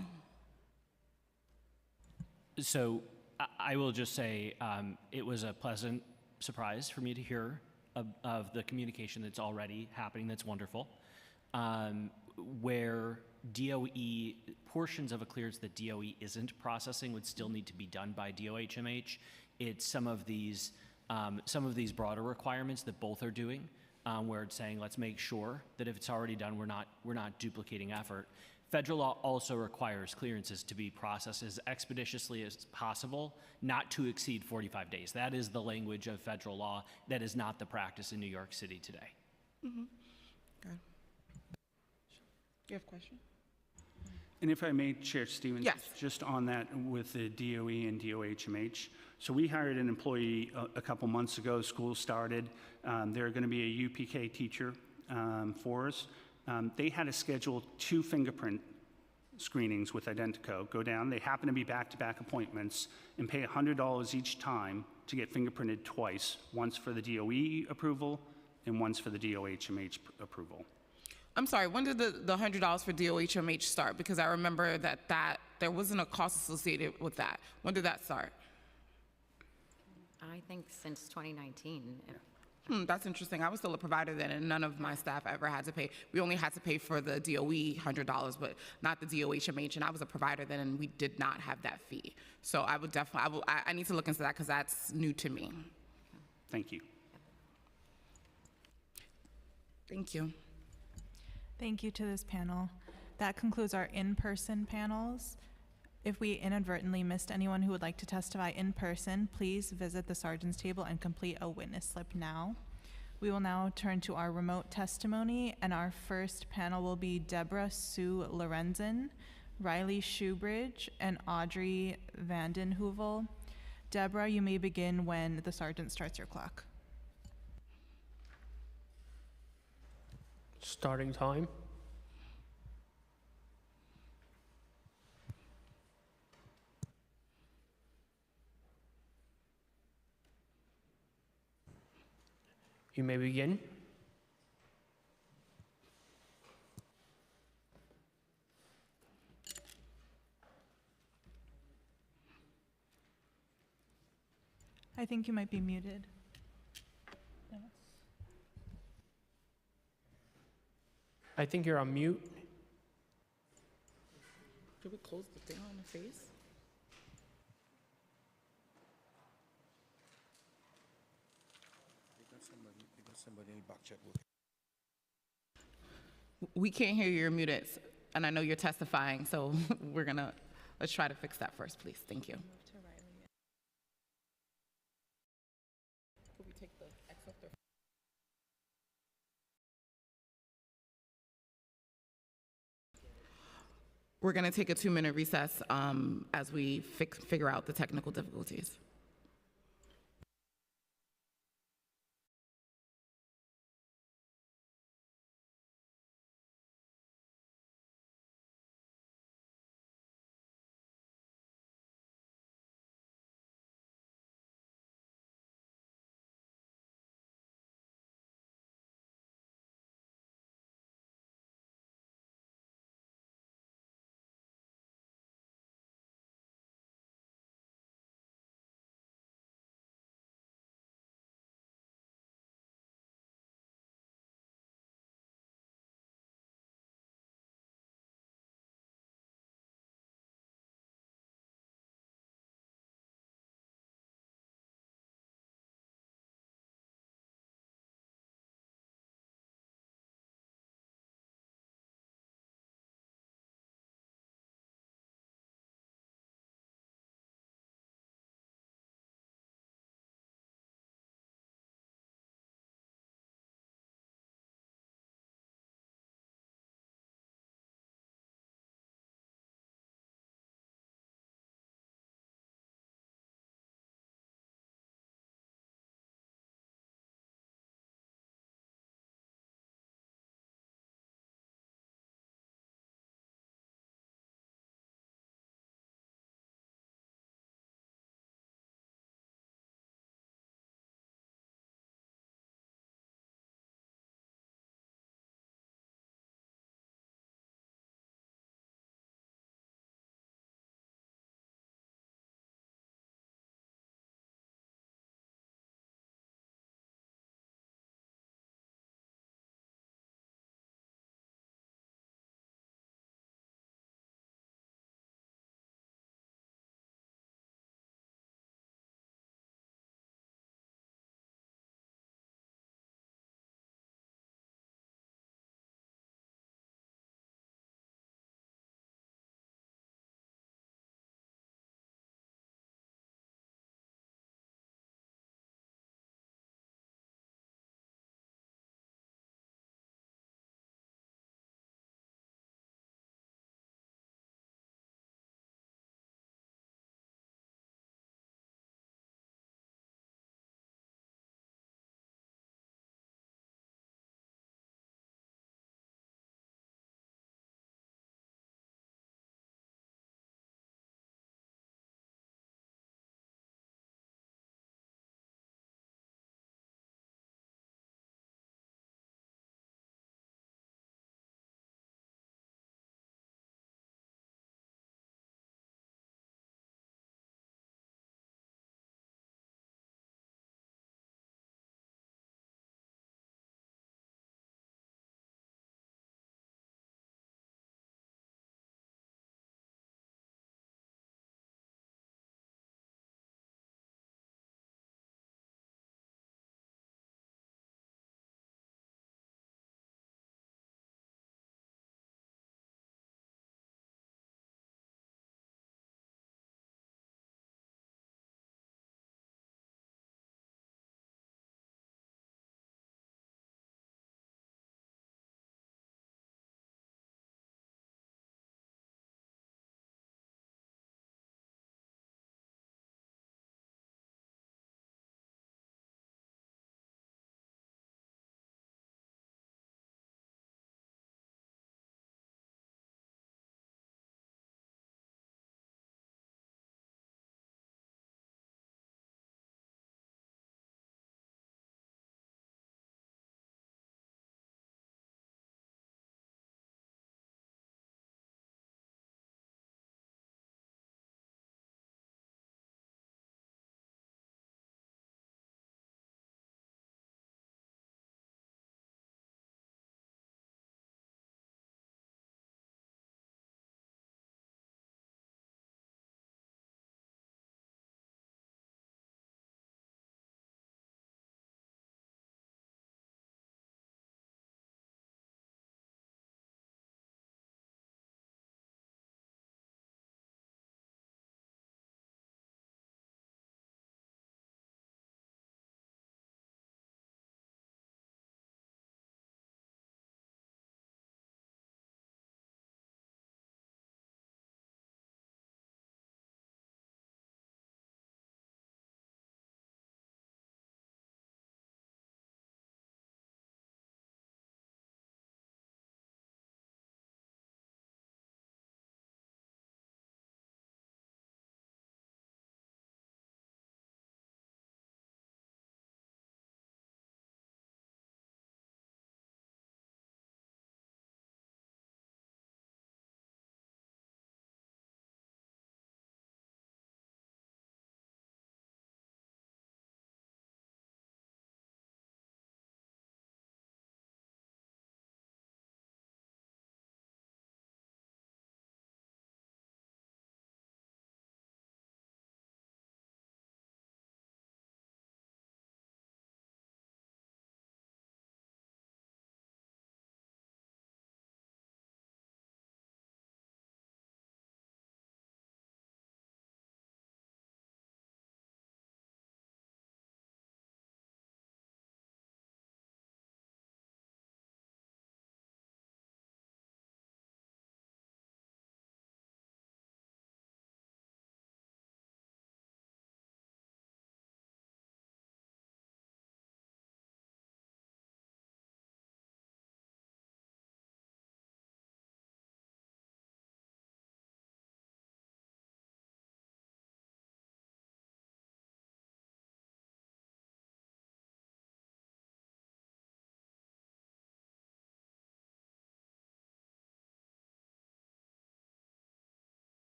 [SPEAKER 16] So I will just say it was a pleasant surprise for me to hear of the communication that's already happening. That's wonderful. Where DOE, portions of a clearance that DOE isn't processing would still need to be done by DOHMH. It's some of these broader requirements that both are doing, where it's saying, let's make sure that if it's already done, we're not duplicating effort. Federal law also requires clearances to be processed as expeditiously as possible, not to exceed 45 days. That is the language of federal law. That is not the practice in New York City today.
[SPEAKER 1] Mm-hmm. Good. Do you have a question?
[SPEAKER 19] And if I may, Chair Stevens,
[SPEAKER 1] yes.
[SPEAKER 19] Just on that with the DOE and DOHMH. So we hired an employee a couple months ago, school started. They're going to be a UPK teacher for us. They had to schedule 2 fingerprint screenings with Identico. Go down, they happen to be back-to-back appointments, and pay $100 each time to get fingerprinted twice, once for the DOE approval and once for the DOHMH approval.
[SPEAKER 1] I'm sorry, when did the $100 for DOHMH start? Because I remember that there wasn't a cost associated with that. When did that start?
[SPEAKER 18] I think since 2019.
[SPEAKER 1] That's interesting. I was still a provider then, and none of my staff ever had to pay. We only had to pay for the DOE $100, but not the DOHMH. And I was a provider then, and we did not have that fee. So I would definitely, I need to look into that because that's new to me.
[SPEAKER 19] Thank you.
[SPEAKER 1] Thank you.
[SPEAKER 11] Thank you to this panel. That concludes our in-person panels. If we inadvertently missed anyone who would like to testify in person, please visit the sergeant's table and complete a witness slip now. We will now turn to our remote testimony, and our first panel will be Deborah Sue Lorenzen, Riley Shoebridge, and Audrey Vandenheuvel. Deborah, you may begin when the sergeant starts your clock.
[SPEAKER 20] Starting time. You may begin.
[SPEAKER 11] I think you might be muted.
[SPEAKER 20] I think you're on mute.
[SPEAKER 1] Should we close the thing on the face? We can't hear you, you're muted, and I know you're testifying, so let's try to fix that first, please. Thank you. Could we take the acceptor? We're gonna take a 2-minute recess as we figure out the technical difficulties.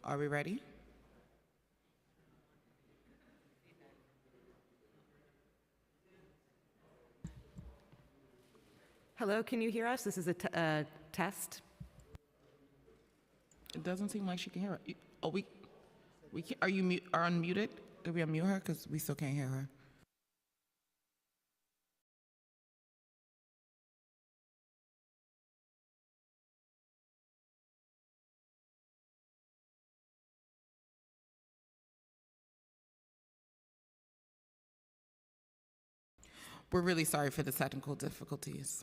[SPEAKER 1] Are we ready?
[SPEAKER 21] Hello, can you hear us? This is a test.
[SPEAKER 1] It doesn't seem like she can hear us. Oh, we can, are you are unmuted? Did we unmute her? Because we still can't hear her. We're really sorry for the technical difficulties.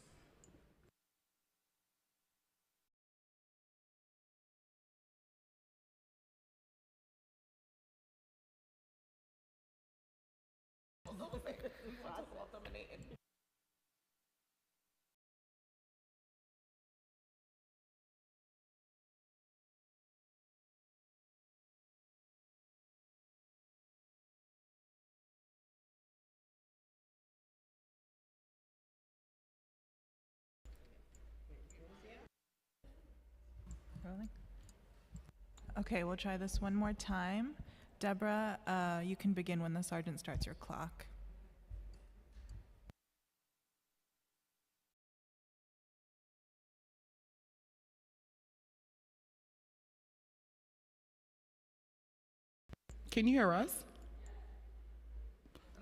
[SPEAKER 11] Rolling. Okay, we'll try this one more time. Deborah, you can begin when the sergeant starts your clock.
[SPEAKER 1] Can you hear us?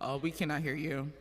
[SPEAKER 1] Oh, we cannot hear you.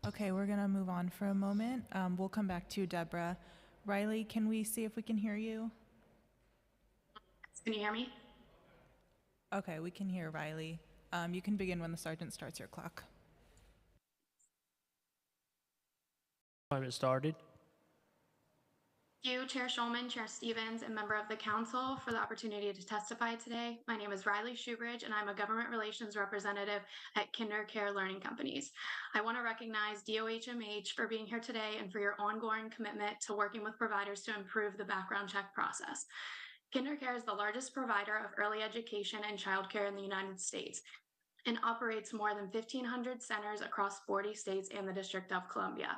[SPEAKER 11] Okay, we're gonna move on for a moment. We'll come back to you, Deborah. Riley, can we see if we can hear you?
[SPEAKER 22] Can you hear me?
[SPEAKER 11] Okay, we can hear Riley. You can begin when the sergeant starts your clock.
[SPEAKER 20] Time it started.
[SPEAKER 22] Thank you, Chair Schulman, Chair Stevens, and member of the council for the opportunity to testify today. My name is Riley Shoebridge, and I'm a government relations representative at KinderCare Learning Companies. I want to recognize DOHMH for being here today and for your ongoing commitment to working with providers to improve the background check process. KinderCare is the largest provider of early education and childcare in the United States and operates more than 1,500 centers across 40 states and the District of Columbia.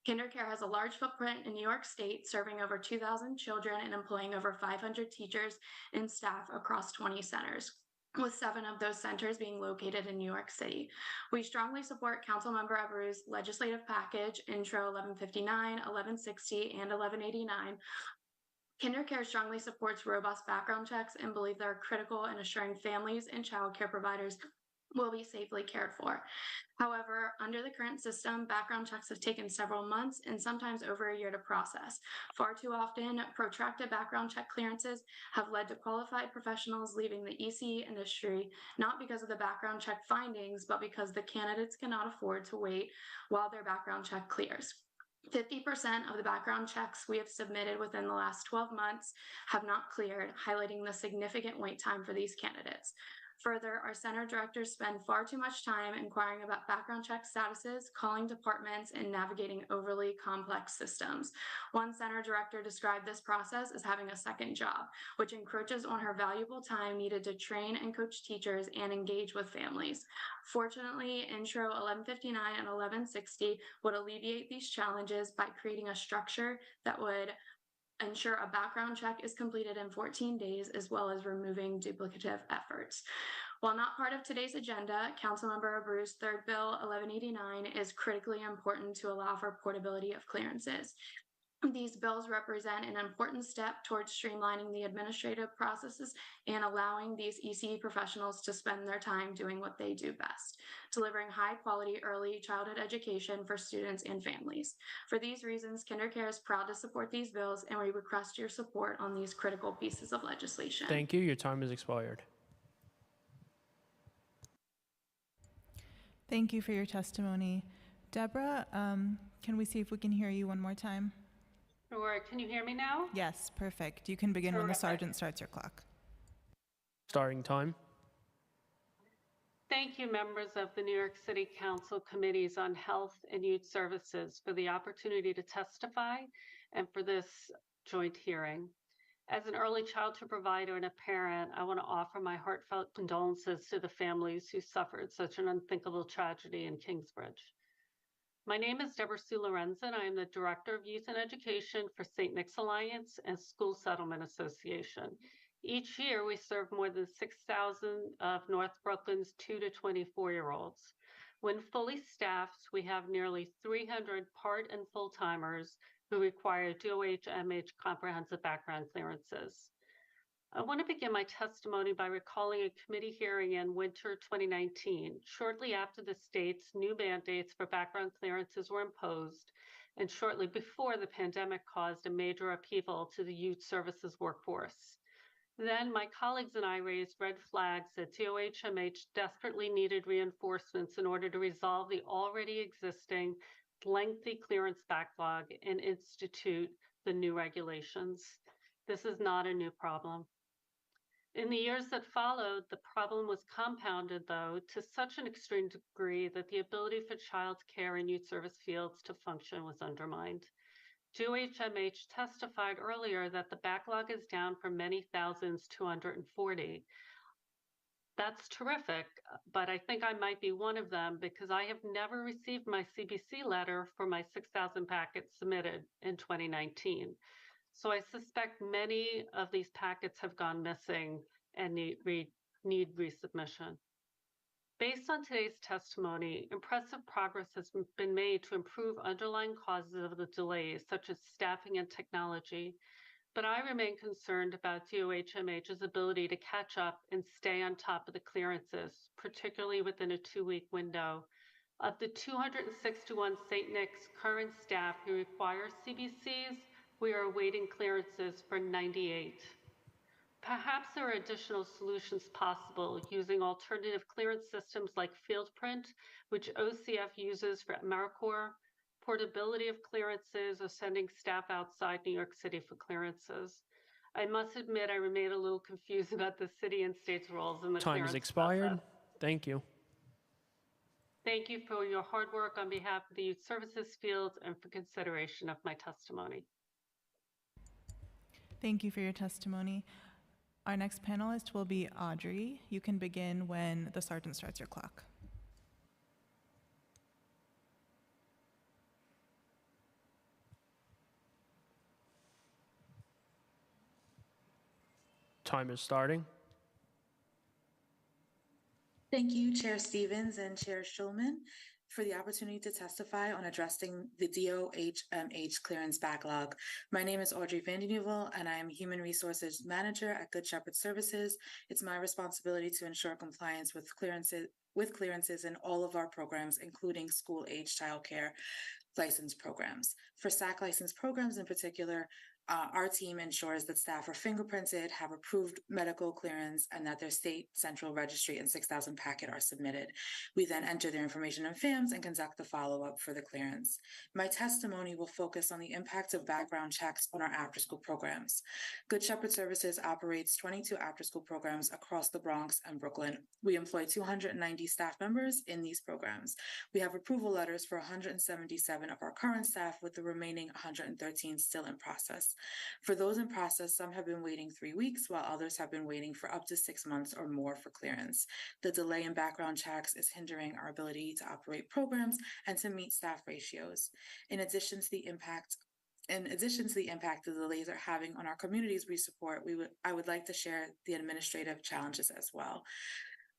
[SPEAKER 22] KinderCare has a large footprint in New York State, serving over 2,000 children and employing over 500 teachers and staff across 20 centers, with 7 of those centers being located in New York City. We strongly support Councilmember Abreu's legislative package, Intro 1159, 1160, and 1189. KinderCare strongly supports robust background checks and believe they are critical in assuring families and child care providers will be safely cared for. However, under the current system, background checks have taken several months and sometimes over a year to process. Far too often, protracted background check clearances have led to qualified professionals leaving the ECE industry, not because of the background check findings, but because the candidates cannot afford to wait while their background check clears. 50% of the background checks we have submitted within the last 12 months have not cleared, highlighting the significant wait time for these candidates. Further, our center directors spend far too much time inquiring about background check statuses, calling departments, and navigating overly complex systems. One center director described this process as having a second job, which encroaches on her valuable time needed to train and coach teachers and engage with families. Fortunately, Intro 1159 and 1160 would alleviate these challenges by creating a structure that would ensure a background check is completed in 14 days, as well as removing duplicative efforts. While not part of today's agenda, Councilmember Abreu's third bill, 1189, is critically important to allow for portability of clearances. These bills represent an important step towards streamlining the administrative processes and allowing these ECE professionals to spend their time doing what they do best, delivering high-quality early childhood education for students and families. For these reasons, KinderCare is proud to support these bills, and we request your support on these critical pieces of legislation.
[SPEAKER 20] Thank you. Your time has expired.
[SPEAKER 11] Thank you for your testimony. Deborah, can we see if we can hear you one more time?
[SPEAKER 5] Sure. Can you hear me now?
[SPEAKER 11] Yes, perfect. You can begin when the
[SPEAKER 5] Terrific.
[SPEAKER 11] sergeant starts your clock.
[SPEAKER 20] Starting time.
[SPEAKER 5] Thank you, members of the New York City Council Committees on Health and Youth Services, for the opportunity to testify and for this joint hearing. As an early childhood provider and a parent, I want to offer my heartfelt condolences to the families who suffered such an unthinkable tragedy in Kingsbridge. My name is Deborah Sue Lorenzen. I am the Director of Youth and Education for St. Nick's Alliance and School Settlement Association. Each year, we serve more than 6,000 of North Brooklyn's 2 to 24-year-olds. When fully staffed, we have nearly 300 part and full-timers who require DOH-MH comprehensive background clearances. I want to begin my testimony by recalling a committee hearing in winter 2019, shortly after the state's new mandates for background clearances were imposed, and shortly before the pandemic caused a major upheaval to the youth services workforce. Then my colleagues and I raised red flags that DOH-MH desperately needed reinforcements in order to resolve the already existing lengthy clearance backlog and institute the new regulations. This is not a new problem. In the years that followed, the problem was compounded, though, to such an extreme degree that the ability for child care and youth service fields to function was undermined. DOH-MH testified earlier that the backlog is down from many thousands to 140. That's terrific, but I think I might be one of them because I have never received my CBC letter for my 6,000 packets submitted in 2019. So I suspect many of these packets have gone missing and need resubmission. Based on today's testimony, impressive progress has been made to improve underlying causes of the delays, such as staffing and technology, but I remain concerned about DOH-MH's ability to catch up and stay on top of the clearances, particularly within a 2-week window. Of the 261 St. Nick's current staff who require CBCs, we are awaiting clearances for 98. Perhaps there are additional solutions possible using alternative clearance systems like FieldPrint, which OCF uses for AmeriCorps, portability of clearances, or sending staff outside New York City for clearances. I must admit I remain a little confused about the city and state's roles in the
[SPEAKER 20] Time
[SPEAKER 5] clearance
[SPEAKER 20] has expired.
[SPEAKER 5] process.
[SPEAKER 20] Thank you.
[SPEAKER 5] Thank you for your hard work on behalf of the youth services field and for consideration of my testimony.
[SPEAKER 11] Thank you for your testimony. Our next panelist will be Audrey. You can begin when the sergeant starts your clock.
[SPEAKER 20] Time is starting.
[SPEAKER 6] Thank you, Chair Stevens and Chair Schulman, for the opportunity to testify on addressing the DOH-MH clearance backlog. My name is Audrey Vandeneuvel, and I am Human Resources Manager at Good Shepherd Services. It's my responsibility to ensure compliance with clearances in all of our programs, including school-age childcare license programs. For SAC license programs in particular, our team ensures that staff are fingerprinted, have approved medical clearance, and that their state central registry and 6,000 packet are submitted. We then enter their information in FAMS and conduct the follow-up for the clearance. My testimony will focus on the impact of background checks on our after-school programs. Good Shepherd Services operates 22 after-school programs across the Bronx and Brooklyn. We employ 290 staff members in these programs. We have approval letters for 177 of our current staff, with the remaining 113 still in process. For those in process, some have been waiting 3 weeks, while others have been waiting for up to 6 months or more for clearance. The delay in background checks is hindering our ability to operate programs and to meet staff ratios. In addition to the impact the delays are having on our communities we support, I would like to share the administrative challenges as well.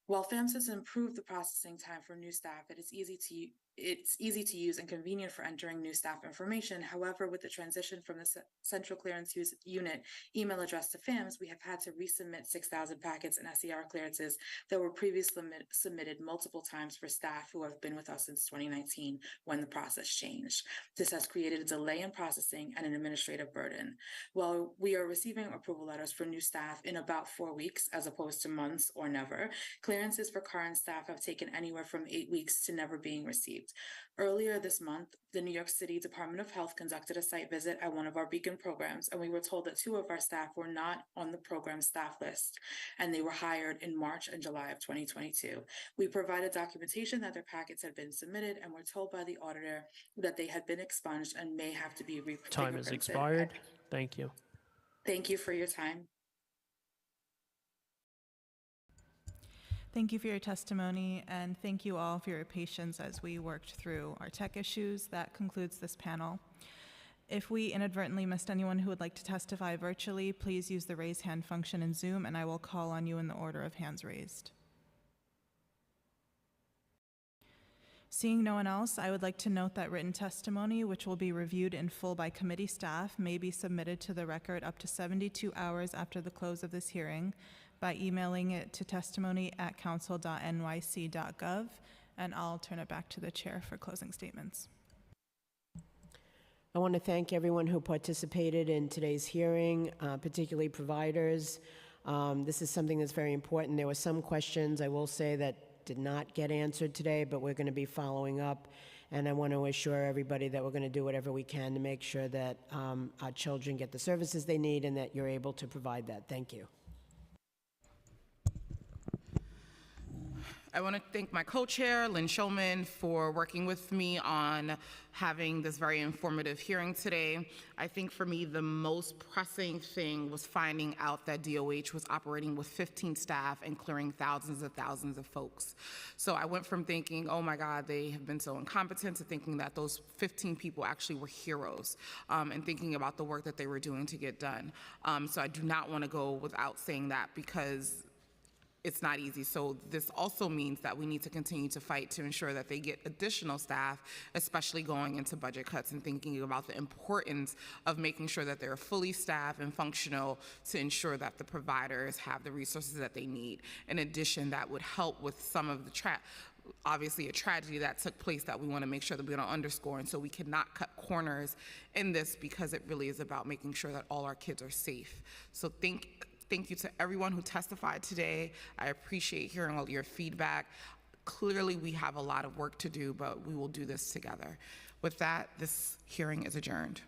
[SPEAKER 6] While FAMS has improved the processing time for new staff, it's easy to use and convenient for entering new staff information. However, with the transition from the Central Clearance Unit email address to FAMS, we have had to resubmit 6,000 packets and SER clearances that were previously submitted multiple times for staff who have been with us since 2019 when the process changed. This has created a delay in processing and an administrative burden. While we are receiving approval letters for new staff in about 4 weeks as opposed to months or never, clearances for current staff have taken anywhere from 8 weeks to never being received. Earlier this month, the New York City Department of Health conducted a site visit at one of our Beacon programs, and we were told that 2 of our staff were not on the program staff list, and they were hired in March and July of 2022. We provided documentation that their packets had been submitted, and were told by the auditor that they had been expunged and may have to be
[SPEAKER 20] Time has expired. Thank you.
[SPEAKER 6] Thank you for your time.
[SPEAKER 11] Thank you for your testimony, and thank you all for your patience as we worked through our tech issues. That concludes this panel. If we inadvertently missed anyone who would like to testify virtually, please use the raise hand function in Zoom, and I will call on you in the order of hands raised. Seeing no one else, I would like to note that written testimony, which will be reviewed in full by committee staff, may be submitted to the record up to 72 hours after the close of this hearing by emailing it to testimony@council.nyc.gov, and I'll turn it back to the chair for closing statements.
[SPEAKER 4] I want to thank everyone who participated in today's hearing, particularly providers. This is something that's very important. There were some questions, I will say, that did not get answered today, but we're going to be following up. And I want to assure everybody that we're going to do whatever we can to make sure that our children get the services they need and that you're able to provide that. Thank you.
[SPEAKER 1] I want to thank my co-chair, Lynn Shulman, for working with me on having this very informative hearing today. I think for me, the most pressing thing was finding out that DOH was operating with 15 staff and clearing thousands of folks. So I went from thinking, oh my God, they have been so incompetent, to thinking that those 15 people actually were heroes, and thinking about the work that they were doing to get done. So I do not want to go without saying that, because it's not easy. So this also means that we need to continue to fight to ensure that they get additional staff, especially going into budget cuts and thinking about the importance of making sure that they're fully staffed and functional to ensure that the providers have the resources that they need. In addition, that would help with some of the obviously a tragedy that took place that we want to make sure that we don't underscore, and so we cannot cut corners in this, because it really is about making sure that all our kids are safe. So thank you to everyone who testified today. I appreciate hearing all your feedback. Clearly, we have a lot of work to do, but we will do this together. With that, this hearing is adjourned.